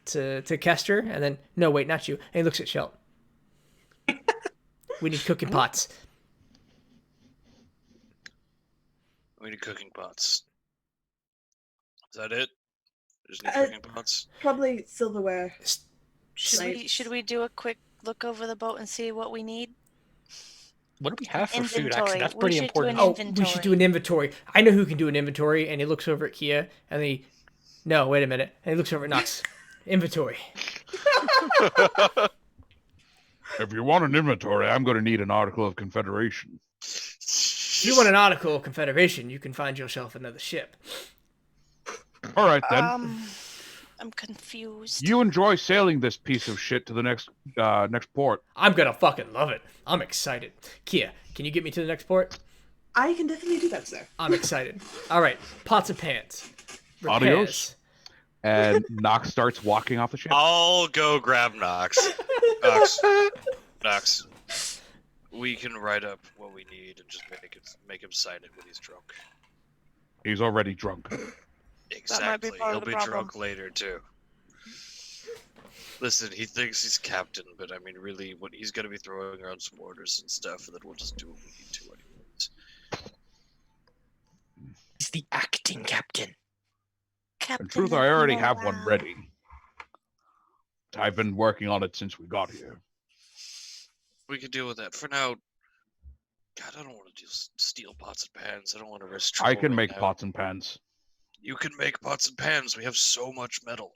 Kester, and then no, wait, not you. And he looks at Shelt. We need cooking pots. We need cooking pots. Is that it? Just need cooking pots. Probably silverware. Should we do a quick look over the boat and see what we need? What do we have for food? Inventory. Actually, that's We pretty should do an important. Oh, we should do an inventory. I know who can do an inventory, and he looks over at Kia, and he... No, wait a minute. And he looks over at Nox. Inventory. If you want an inventory, I'm going to need an article of confederation. If you want an article of confederation, you can find yourself another ship. All right, then. I'm confused. You enjoy sailing this piece of shit to the next port. I'm gonna fucking love it. I'm excited. Kia, can you get me to the next port? I can definitely do that, sir. I'm excited. All right, pots and pans. Repairs. Adios. And Nox starts walking off the ship. I'll go grab Nox. Nox. We can write up what we need and just make him sign it when he's drunk. He's already drunk. Exactly. part He'll of the be problem. drunk later too. Listen, he thinks he's captain, but I mean, really, what he's gonna be throwing around some orders and stuff, and then we'll just do what we need to anyways. He's the acting captain. Captain In truth, I already have one ready. I've been working on it since we got here. We could deal with that for now. God, I don't want to just steal pots and pans. I don't want to risk trouble. I can right make now. pots and pans. You can make pots and pans. We have so much metal.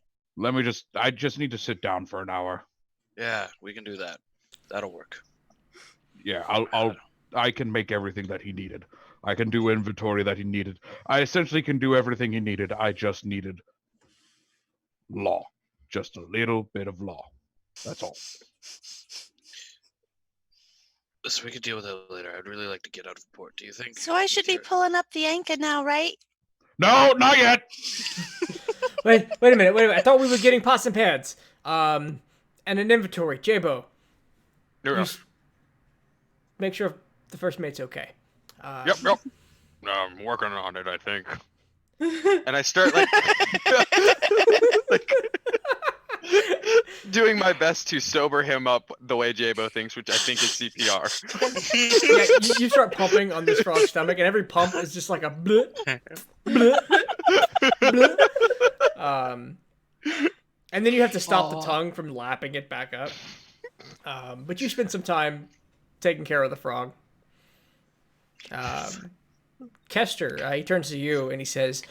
I just need to sit down for an hour. Yeah, we can do that. That'll work. Yeah, I can make everything that he needed. I can do inventory that he needed. I essentially can do everything he needed. I just needed law. Just a little bit of law. That's all. So we could deal with that later. I'd really like to get out of port. Do you think? So I should be pulling up the anchor now, right? No, not yet. Wait a minute. I thought we were getting pots and pans. And an inventory. Jabo. Just make sure the first mate's okay. Yep. No, I'm working on it, I think. And I start like doing my best to sober him up the way Jabo thinks, which I think is CPR. Yeah, you start pumping on this frog's stomach, and every pump is just like a bleh, bleh, bleh. And then you have to stop the tongue from lapping it back up. But you spend some time taking care of the frog. Kester, he turns to you and he says,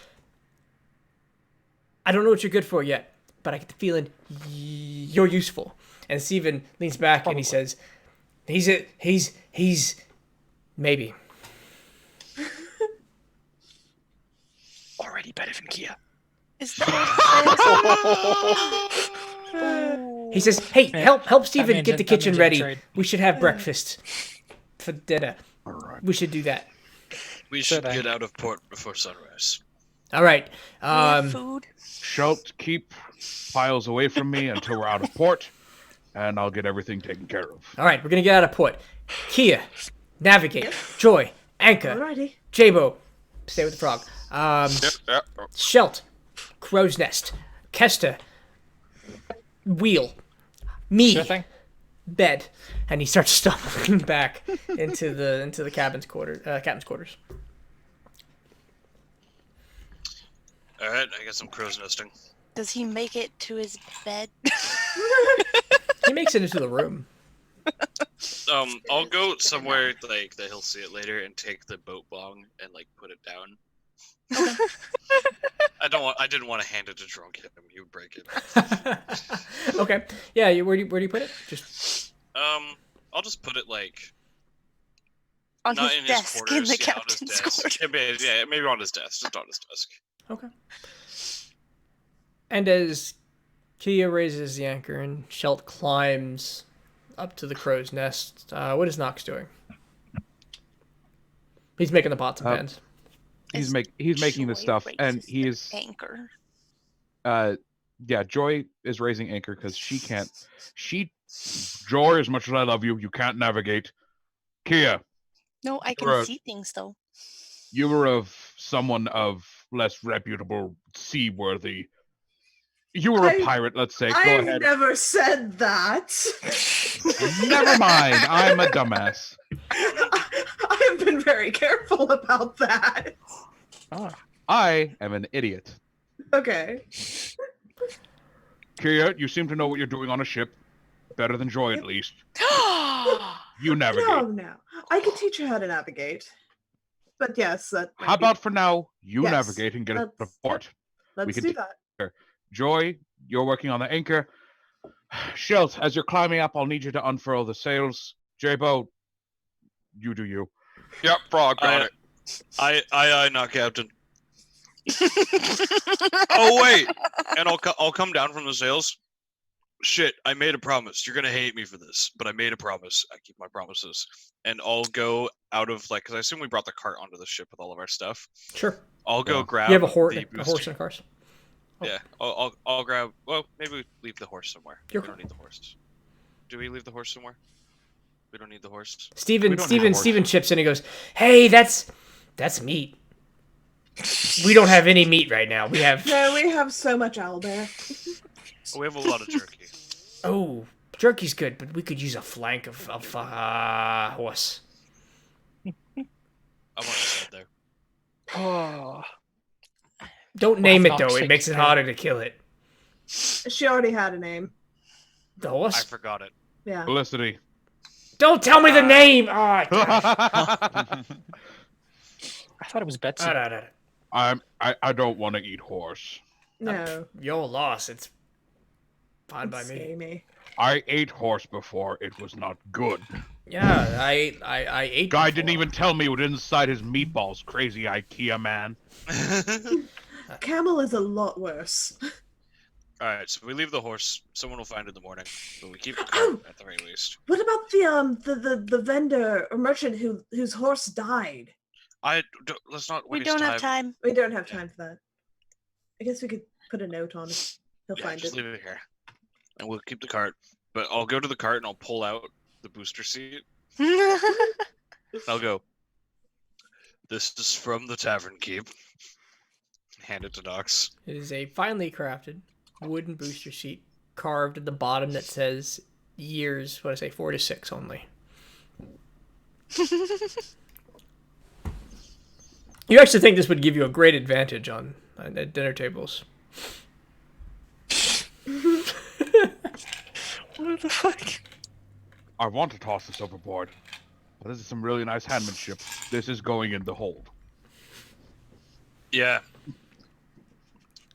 I don't know what you're good for yet, but I get the feeling you're useful. And Steven leans back and he says, he's maybe. Already better than Kia. Is that He says, hey, help Steven means get the that kitchen means ready. trade. We should have breakfast for dinner. All right. We should do that. We Sure should thing. get out of port before sunrise. All right. food? Schultz, keep files away from me until we're out of port, and I'll get everything taken care of. All right, we're going to get out of port. Kia, navigate. Joy, anchor. Alrighty. Jabo, stay with the frog. Yep. Shelt, crow's nest. Kester, wheel. Me, Sure thing. bed. And he starts stumbling back into the captain's quarters. All right, I got some crow's nesting. Does he make it to his bed? He makes it into the room. I'll go somewhere like that he'll see it later and take the boat bong and like put it down. I didn't want to hand it to drunk him. He would break it. Okay. Yeah. Where do you put it? Just. I'll just put it like On not his in desk his in quarters. the Yeah, on his captain's desk. quarters. Yeah, maybe on his desk. Just on his desk. Okay. And as Kia raises the anchor and Shelt climbs up to the crow's nest, what is Nox doing? He's making the pots and pans. He's making the Joy stuff, and raises he the is anchor. Joy is raising anchor because she can't. Joy, as much as I love you, you can't navigate. Kia, No, I You're can see things though. you were of someone of less reputable, seaworthy. You were a pirate, let's say. Go I've ahead. never said that. Never mind. I'm a dumbass. I have been very careful about that. I am an idiot. Okay. Kia, you seem to know what you're doing on a ship. Better than Joy, at least. You navigate. No. I can teach you how to navigate. But yes, that. How about for now, you Yes, navigate and get us to port. Let's do that. Joy, you're working on the anchor. Shelt, as you're climbing up, I'll need you to unfurl the sails. J-Bo, you do you. Yep, Frog got it. I not captain. Oh wait, and I'll come down from the sails. Shit, I made a promise. You're gonna hate me for this, but I made a promise. I keep my promises, and I'll go out of because I assume we brought the cart onto the ship with all of our stuff. Sure. I'll go grab. You have a horse the and cars. Oh. Yeah, I'll grab. Well, maybe we leave the horse somewhere. We don't need the horse. Do we leave the horse somewhere? We don't need the horse. Steven chips in and goes, "Hey, that's meat. We don't have any meat right now. We have so much owlbear. We have a lot of jerky. Oh, jerky's good, but we could use a flank of horse. I want to there. Oh. Don't name it though. It makes it harder to kill it. She already had a name. The horse? I forgot it. Yeah. Felicity. Don't tell me the name. Oh, I thought it was Betsy. I don't want to eat horse. No. Your loss. It's fine by me. I ate horse before. It was not good. Yeah, I ate. Guy didn't even tell me what inside his meatballs. Crazy IKEA man. Camel is a lot worse. All right, so we leave the horse. Someone will find it in the morning, but we keep the cart at the very least. What about the vendor or merchant whose horse died? Let's not. We don't have time. We don't have time for that. I guess we could put a note on it. He'll find just it. Leave it here, and we'll keep the cart. But I'll go to the cart and I'll pull out the booster seat. I'll go. This is from the tavern keep. Hand it to Docs. It is a finely crafted wooden booster seat carved at the bottom that says years, 4 to 6 only. You actually think this would give you a great advantage on at dinner tables. What the fuck? I want to toss this overboard, but this is some really nice handmanship. This is going in the hold. Yeah.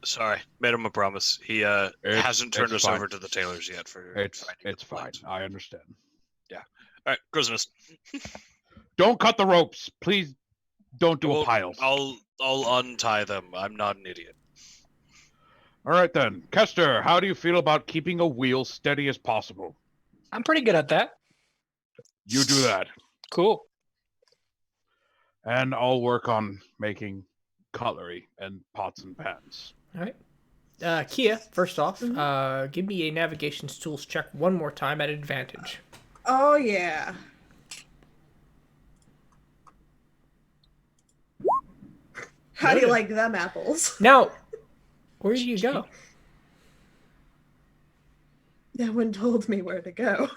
Sorry, made him a promise. He hasn't turned us over to the tailors yet for. It's fine. I understand. Yeah. All right, Christmas. Don't cut the ropes, please. Don't do a pile. I'll untie them. I'm not an idiot. All right then, Kester. How do you feel about keeping a wheel steady as possible? I'm pretty good at that. You do that. Cool. And I'll work on making cutlery and pots and pans. All right. Kia, first off, give me a navigation tools check one more time at advantage. Oh, yeah. How do you like them apples? Now, where do you go? No one told me where to go.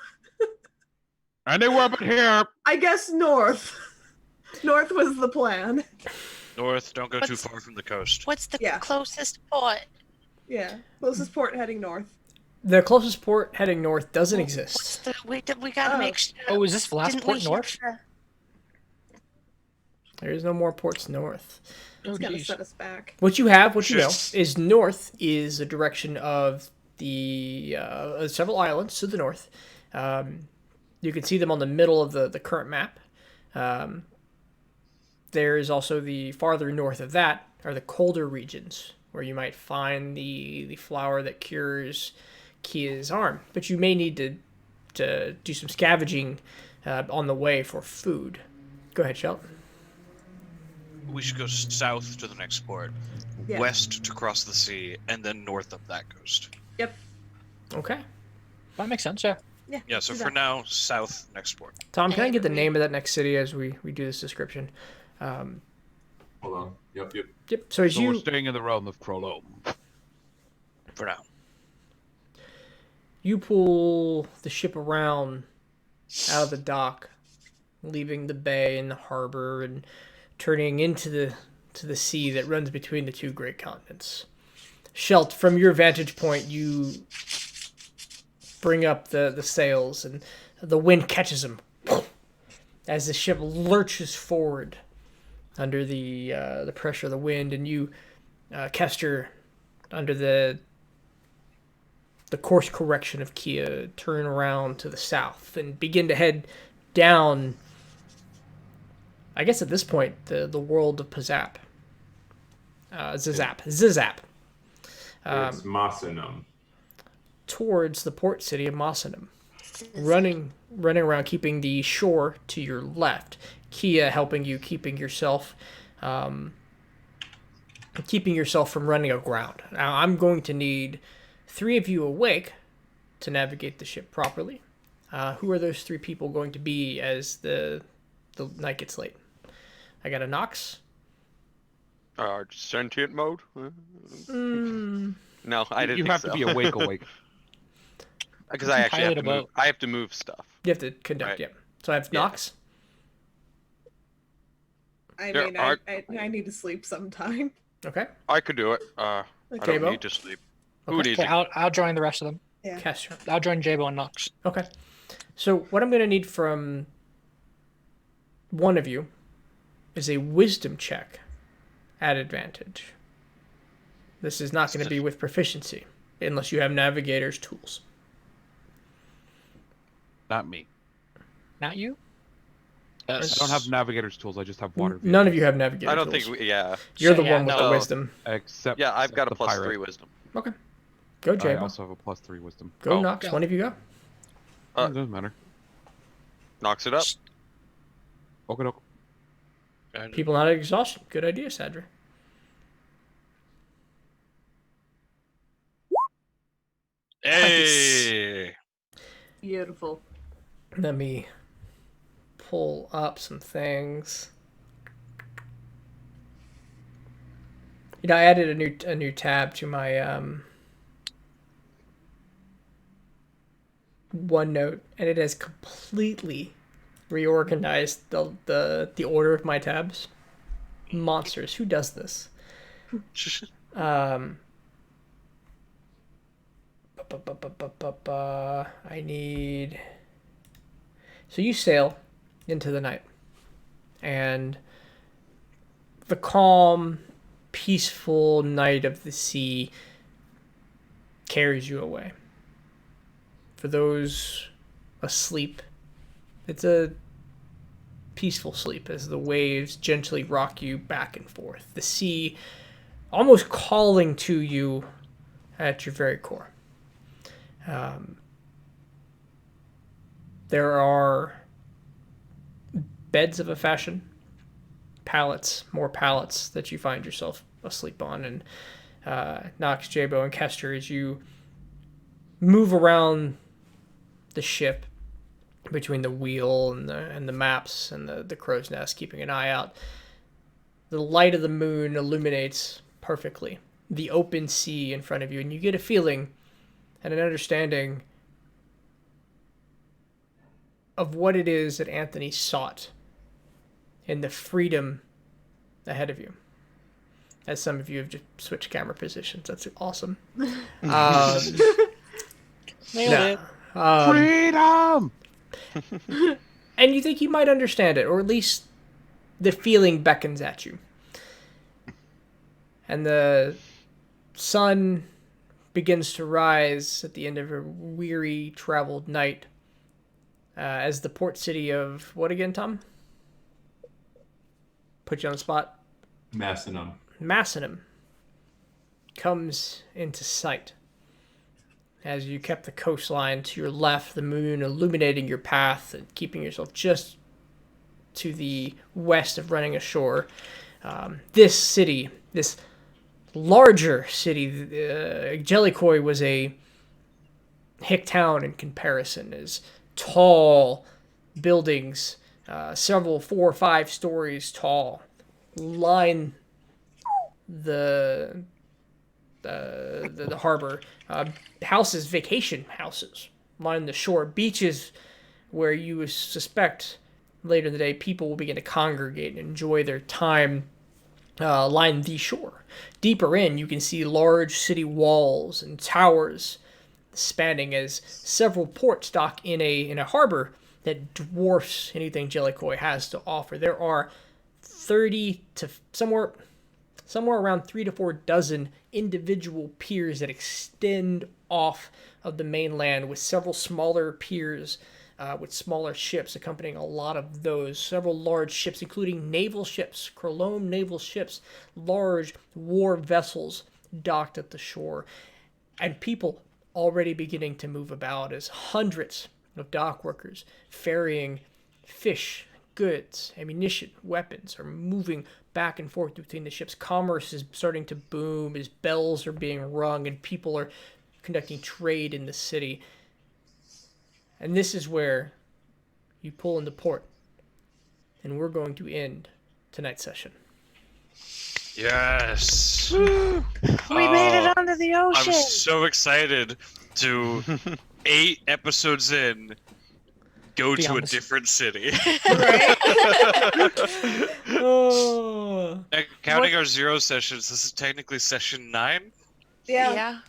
Anywhere but here. I guess north. North was the plan. North, don't go too far from the coast. What's the closest port? Yeah, closest port heading north. The closest port heading north doesn't exist. We gotta make sure. Oh, is this the last port north? There is no more ports north. It's gonna set us back. What you know, is north is the direction of the several islands to the north. You can see them on the middle of the current map. There is also the farther north of that are the colder regions where you might find the flower that cures Kia's arm. But you may need to do some scavenging on the way for food. Go ahead, Shelton. We should go south to the next port, west to cross the sea, and then north up that coast. Yep. Okay. That makes sense, yeah. Yeah, so for now, south, next port. Tom, can I get the name of that next city as we do this description? Hold on. Yep. So we're staying in the realm of Chrolome. For now. You pull the ship around out of the dock, leaving the bay and the harbor and turning into the sea that runs between the two great continents. Shelt, from your vantage point, you bring up the sails, and the wind catches them as the ship lurches forward under the pressure of the wind, and you, Kester, under the course correction of Kia, turn around to the south and begin to head down. I guess at this point, the world of Zezzap. Zezzap. It's Masanum. Towards the port city of Masanum. Running around, keeping the shore to your left. Kia helping you, keeping yourself from running aground. Now, I'm going to need 3 of you awake to navigate the ship properly. Who are those 3 people going to be as the night gets late? I got a Nox. Sentient mode? No, I didn't You think have so. to be awake. Because I actually have Pilot to a move. boat. I have to move stuff. You have to conduct, Right. yeah. So I have Yeah. Nox. I Yeah, mean, I need to sleep sometime. Okay. I could do it. I Okay, don't Bo. need to sleep. Who Okay. needs Okay, it? I'll join the rest of them. Yeah. Kester. I'll join Jabo and Nox. Okay. So what I'm going to need from one of you is a wisdom check at advantage. This is not going to be with proficiency unless you have navigator's tools. Not me. Not you? I don't have navigator's tools. I just have water. None of you have navigator's I don't tools. think. Yeah. You're So, the yeah, one with the no. wisdom. Except Yeah, I've got a the plus pirate. 3 wisdom. Okay. Go, I Jabo. also have a +3 wisdom. Go, Oh. Nox. One of you go. It doesn't matter. Knocks it up. Okay, doke. People not at exhaustion. Good idea, Sadra. Hey! Beautiful. Let me pull up some things. You know, I added a new tab to my OneNote, and it has completely reorganized the order of my tabs. Monsters. Who does this? I need. So you sail into the night, and the calm, peaceful night of the sea carries you away. For those asleep, it's a peaceful sleep as the waves gently rock you back and forth. The sea almost calling to you at your very core. There are beds of a fashion, more pallets that you find yourself asleep on, and Nox, Jabo, and Kester, as you move around the ship between the wheel and the maps and the crow's nest, keeping an eye out. The light of the moon illuminates perfectly the open sea in front of you, and you get a feeling and an understanding of what it is that Anthony sought in the freedom ahead of you. As some of you have just switched camera positions. That's awesome. Nailed it. Freedom! And you think you might understand it, or at least the feeling beckons at you. And the sun begins to rise at the end of a weary, traveled night as the port city of, what again, Tom? Put you on the spot. Masanum comes into sight. As you kept the coastline to your left, the moon illuminating your path and keeping yourself just to the west of running ashore. This city, this larger city, Jellicoy was a hick town in comparison, as tall buildings, several 4 or 5 stories tall, line the harbor. Houses, vacation houses, line the shore. Beaches where you would suspect later in the day people will begin to congregate and enjoy their time line the shore. Deeper in, you can see large city walls and towers spanning as several ports dock in a harbor that dwarfs anything Jellicoe has to offer. There are 30 to somewhere around 3 to 4 dozen individual piers that extend off of the mainland, with several smaller piers with smaller ships accompanying a lot of those. Several large ships, including naval ships, Chrolome naval ships, large war vessels docked at the shore, and people already beginning to move about as hundreds of dock workers ferrying fish, goods, ammunition, weapons are moving back and forth between the ships. Commerce is starting to boom as bells are being rung and people are conducting trade in the city. And this is where you pull into port. And we're going to end tonight's session. Yes. We made it onto the ocean. I'm so excited to 8 episodes in go to a different city. Oh. Counting our 0 sessions, this is technically session 9. Yeah.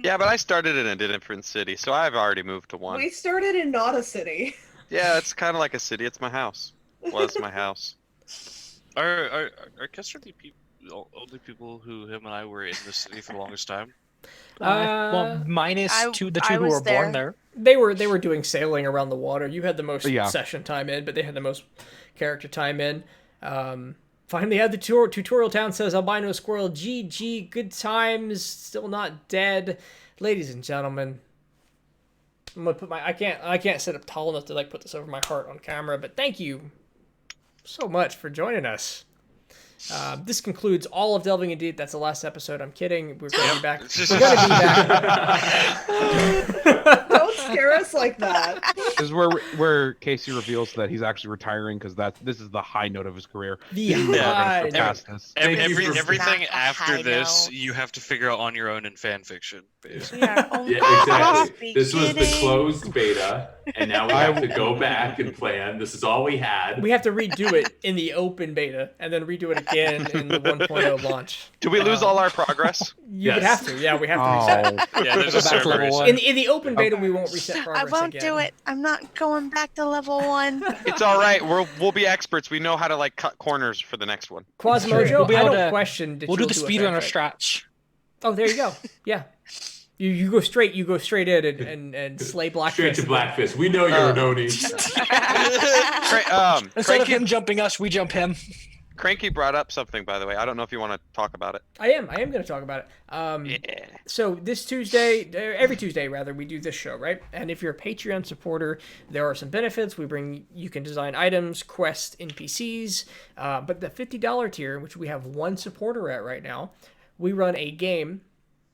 Yeah, but I started in a different city, so I've already moved to one. We started in not a city. Yeah, it's kind of like a city. It's my house. Well, it's my house. Are Kester the only people who him and I were in the city for the longest time? Well, minus the two who were born there. They were doing sailing around the water. You had the most session time in, but they had the most character time in. Finally had the tutorial town says albino squirrel GG, good times, still not dead. Ladies and gentlemen, I'm gonna put I can't sit up tall enough to put this over my heart on camera, but thank you so much for joining us. This concludes all of Delving in Deep. That's the last episode. I'm kidding. We're going to be back. We're going to be back. Don't scare us like that. This is where Casey reveals that he's actually retiring because this is the high note of his career. Everything after this, you have to figure out on your own in fan fiction. Yeah, exactly. This was the closed beta, and now we have to go back and plan. This is all we had. We have to redo it in the open beta, and then redo it again in the 1.0 launch. Do we lose all our progress? You would have to. Yeah, we have to reset. Yeah, there's a server issue. In the open beta, we won't reset progress I won't do it. I'm not going back to level 1. It's all right. We'll be experts. We know how to cut corners for the next one. Quasimojo, I don't question. We'll do the speedrunner stretch. Oh, there you go. Yeah. You go straight in and slay Blackfist. Straight to Blackfist. We know you're an Oni. Instead of him jumping us, we jump him. Cranky brought up something, by the way. I don't know if you want to talk about it. I am going to talk about it. So this Tuesday, every Tuesday rather, we do this show, right? And if you're a Patreon supporter, there are some benefits. You can design items, quest NPCs, but the $50 tier, which we have one supporter at right now, we run a game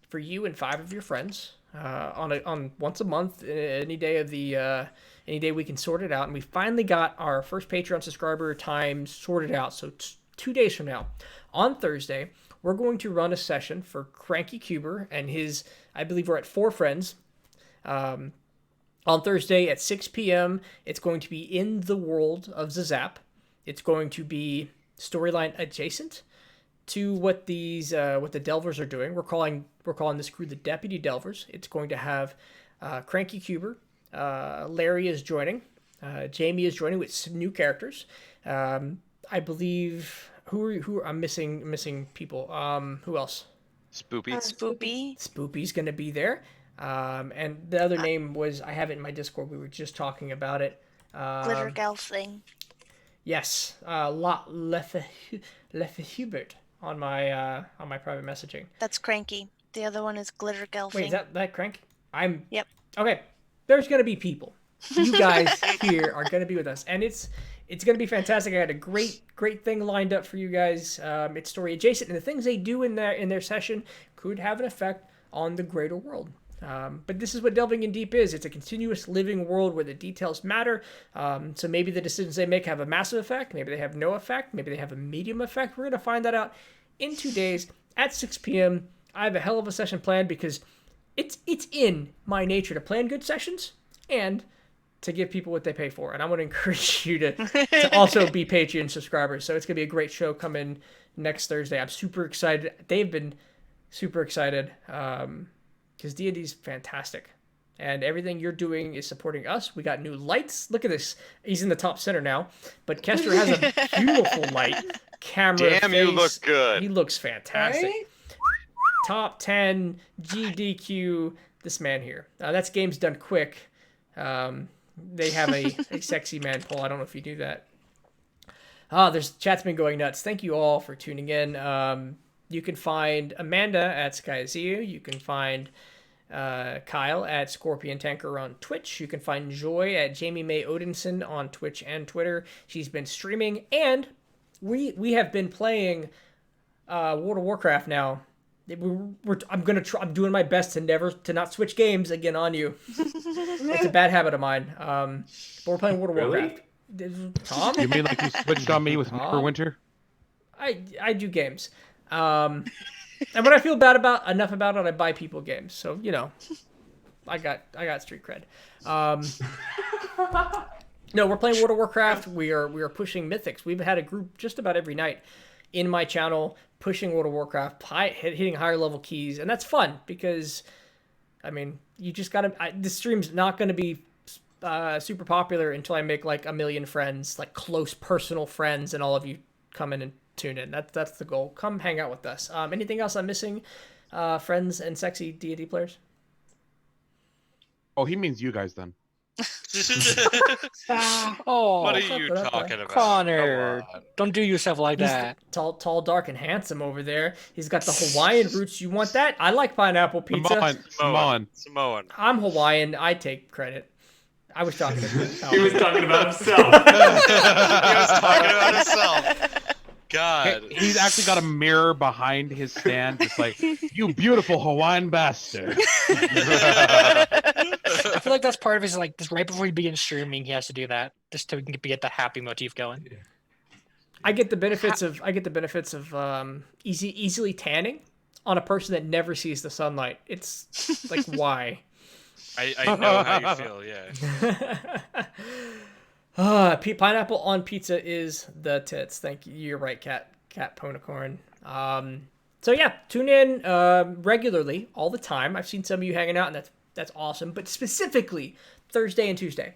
for you and 5 of your friends on once a month, any day we can sort it out. And we finally got our first Patreon subscriber time sorted out. So 2 days from now, on Thursday, we're going to run a session for Cranky Cuber and I believe we're at 4 friends. On Thursday at 6 p.m., it's going to be in the world of Zezzap. It's going to be storyline adjacent to what the Delvers are doing. We're calling this crew the Deputy Delvers. It's going to have Cranky Cuber. Larry is joining. Jamie is joining with some new characters. I believe who I'm missing people. Who else? Spoopy. Spoopy's going to be there. And the other name was, I have it in my Discord. We were just talking about it. Glitter Gelfling. Yes. Hubert on my private messaging. That's Cranky. The other one is Glitter Gelfling. Wait, is that Crank? Yep. Okay. There's gonna be people. You guys here are gonna be with us, and it's gonna be fantastic. I had a great thing lined up for you guys. It's story adjacent, and the things they do in their session could have an effect on the greater world. But this is what Delving in Deep is. It's a continuous living world where the details matter. So maybe the decisions they make have a massive effect. Maybe they have no effect. Maybe they have a medium effect. We're going to find that out in 2 days at 6 p.m. I have a hell of a session planned because it's in my nature to plan good sessions and to give people what they pay for. And I want to encourage you to also be Patreon subscribers. So it's going to be a great show coming next Thursday. I'm super excited. They've been super excited because D&D's fantastic. And everything you're doing is supporting us. We got new lights. Look at this. He's in the top center now. But Kester has a beautiful light. Camera Damn, face. you look good. He looks fantastic. Right? Top 10 GDQ. This man here. That's Games Done Quick. They have a sexy man poll. I don't know if you knew that. There's chat's been going nuts. Thank you all for tuning in. You can find Amanda at SkyZU. You can find Kyle at Scorpion Tanker on Twitch. You can find Joy at Jamie May Odinson on Twitch and Twitter. She's been streaming, and we have been playing World of Warcraft now. I'm doing my best to not switch games again on you. It's a bad habit of mine. But we're playing World of Warcraft. Tom? You mean like you switched on me with Neverwinter? I do games. And when I feel bad enough about it, I buy people games. So, I got street cred. No, we're playing World of Warcraft. We are pushing Mythics. We've had a group just about every night in my channel pushing World of Warcraft, hitting higher level keys, and that's fun because, I mean, you just gotta. This stream's not gonna be super popular until I make like 1 million friends, like close personal friends, and all of you come in and tune in. That's the goal. Come hang out with us. Anything else I'm missing? Friends and sexy D&D players? Oh, he means you guys then. Oh, what are you talking about? Connor, don't do yourself like He's that. Tall, dark, and handsome over there. He's got the Hawaiian roots. You want that? I like pineapple pizza. Samoan. I'm Hawaiian. I take credit. I was talking about He was talking about himself. He was talking about himself. God. He's actually got a mirror behind his stand. It's like, you beautiful Hawaiian bastard. I feel like that's part of his like just right before he begins streaming, he has to do that just to get the happy motif going. I get the benefits of easily tanning on a person that never sees the sunlight. It's like why? I know how you feel, yeah. Pineapple on pizza is the tits. Thank you. You're right, Cat Ponicorn. So yeah, tune in regularly all the time. I've seen some of you hanging out, and that's awesome. But specifically Thursday and Tuesday.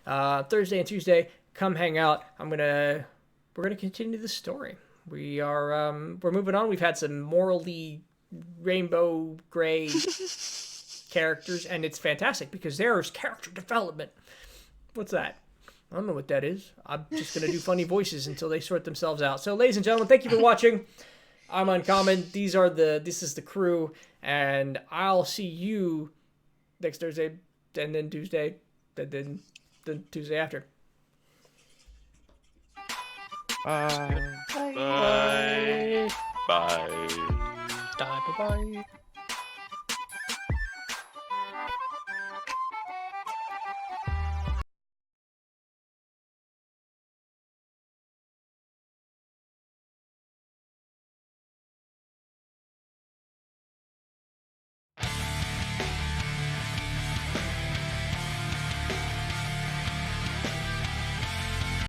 Thursday and Tuesday, come hang out. We're gonna continue the story. We're moving on. We've had some morally rainbow gray characters, and it's fantastic because there's character development. What's that? I don't know what that is. I'm just going to do funny voices until they sort themselves out. So, ladies and gentlemen, thank you for watching. I'm Uncommon. This is the crew, and I'll see you next Thursday, and then Tuesday, then Tuesday after. Bye. Bye. Bye. Bye.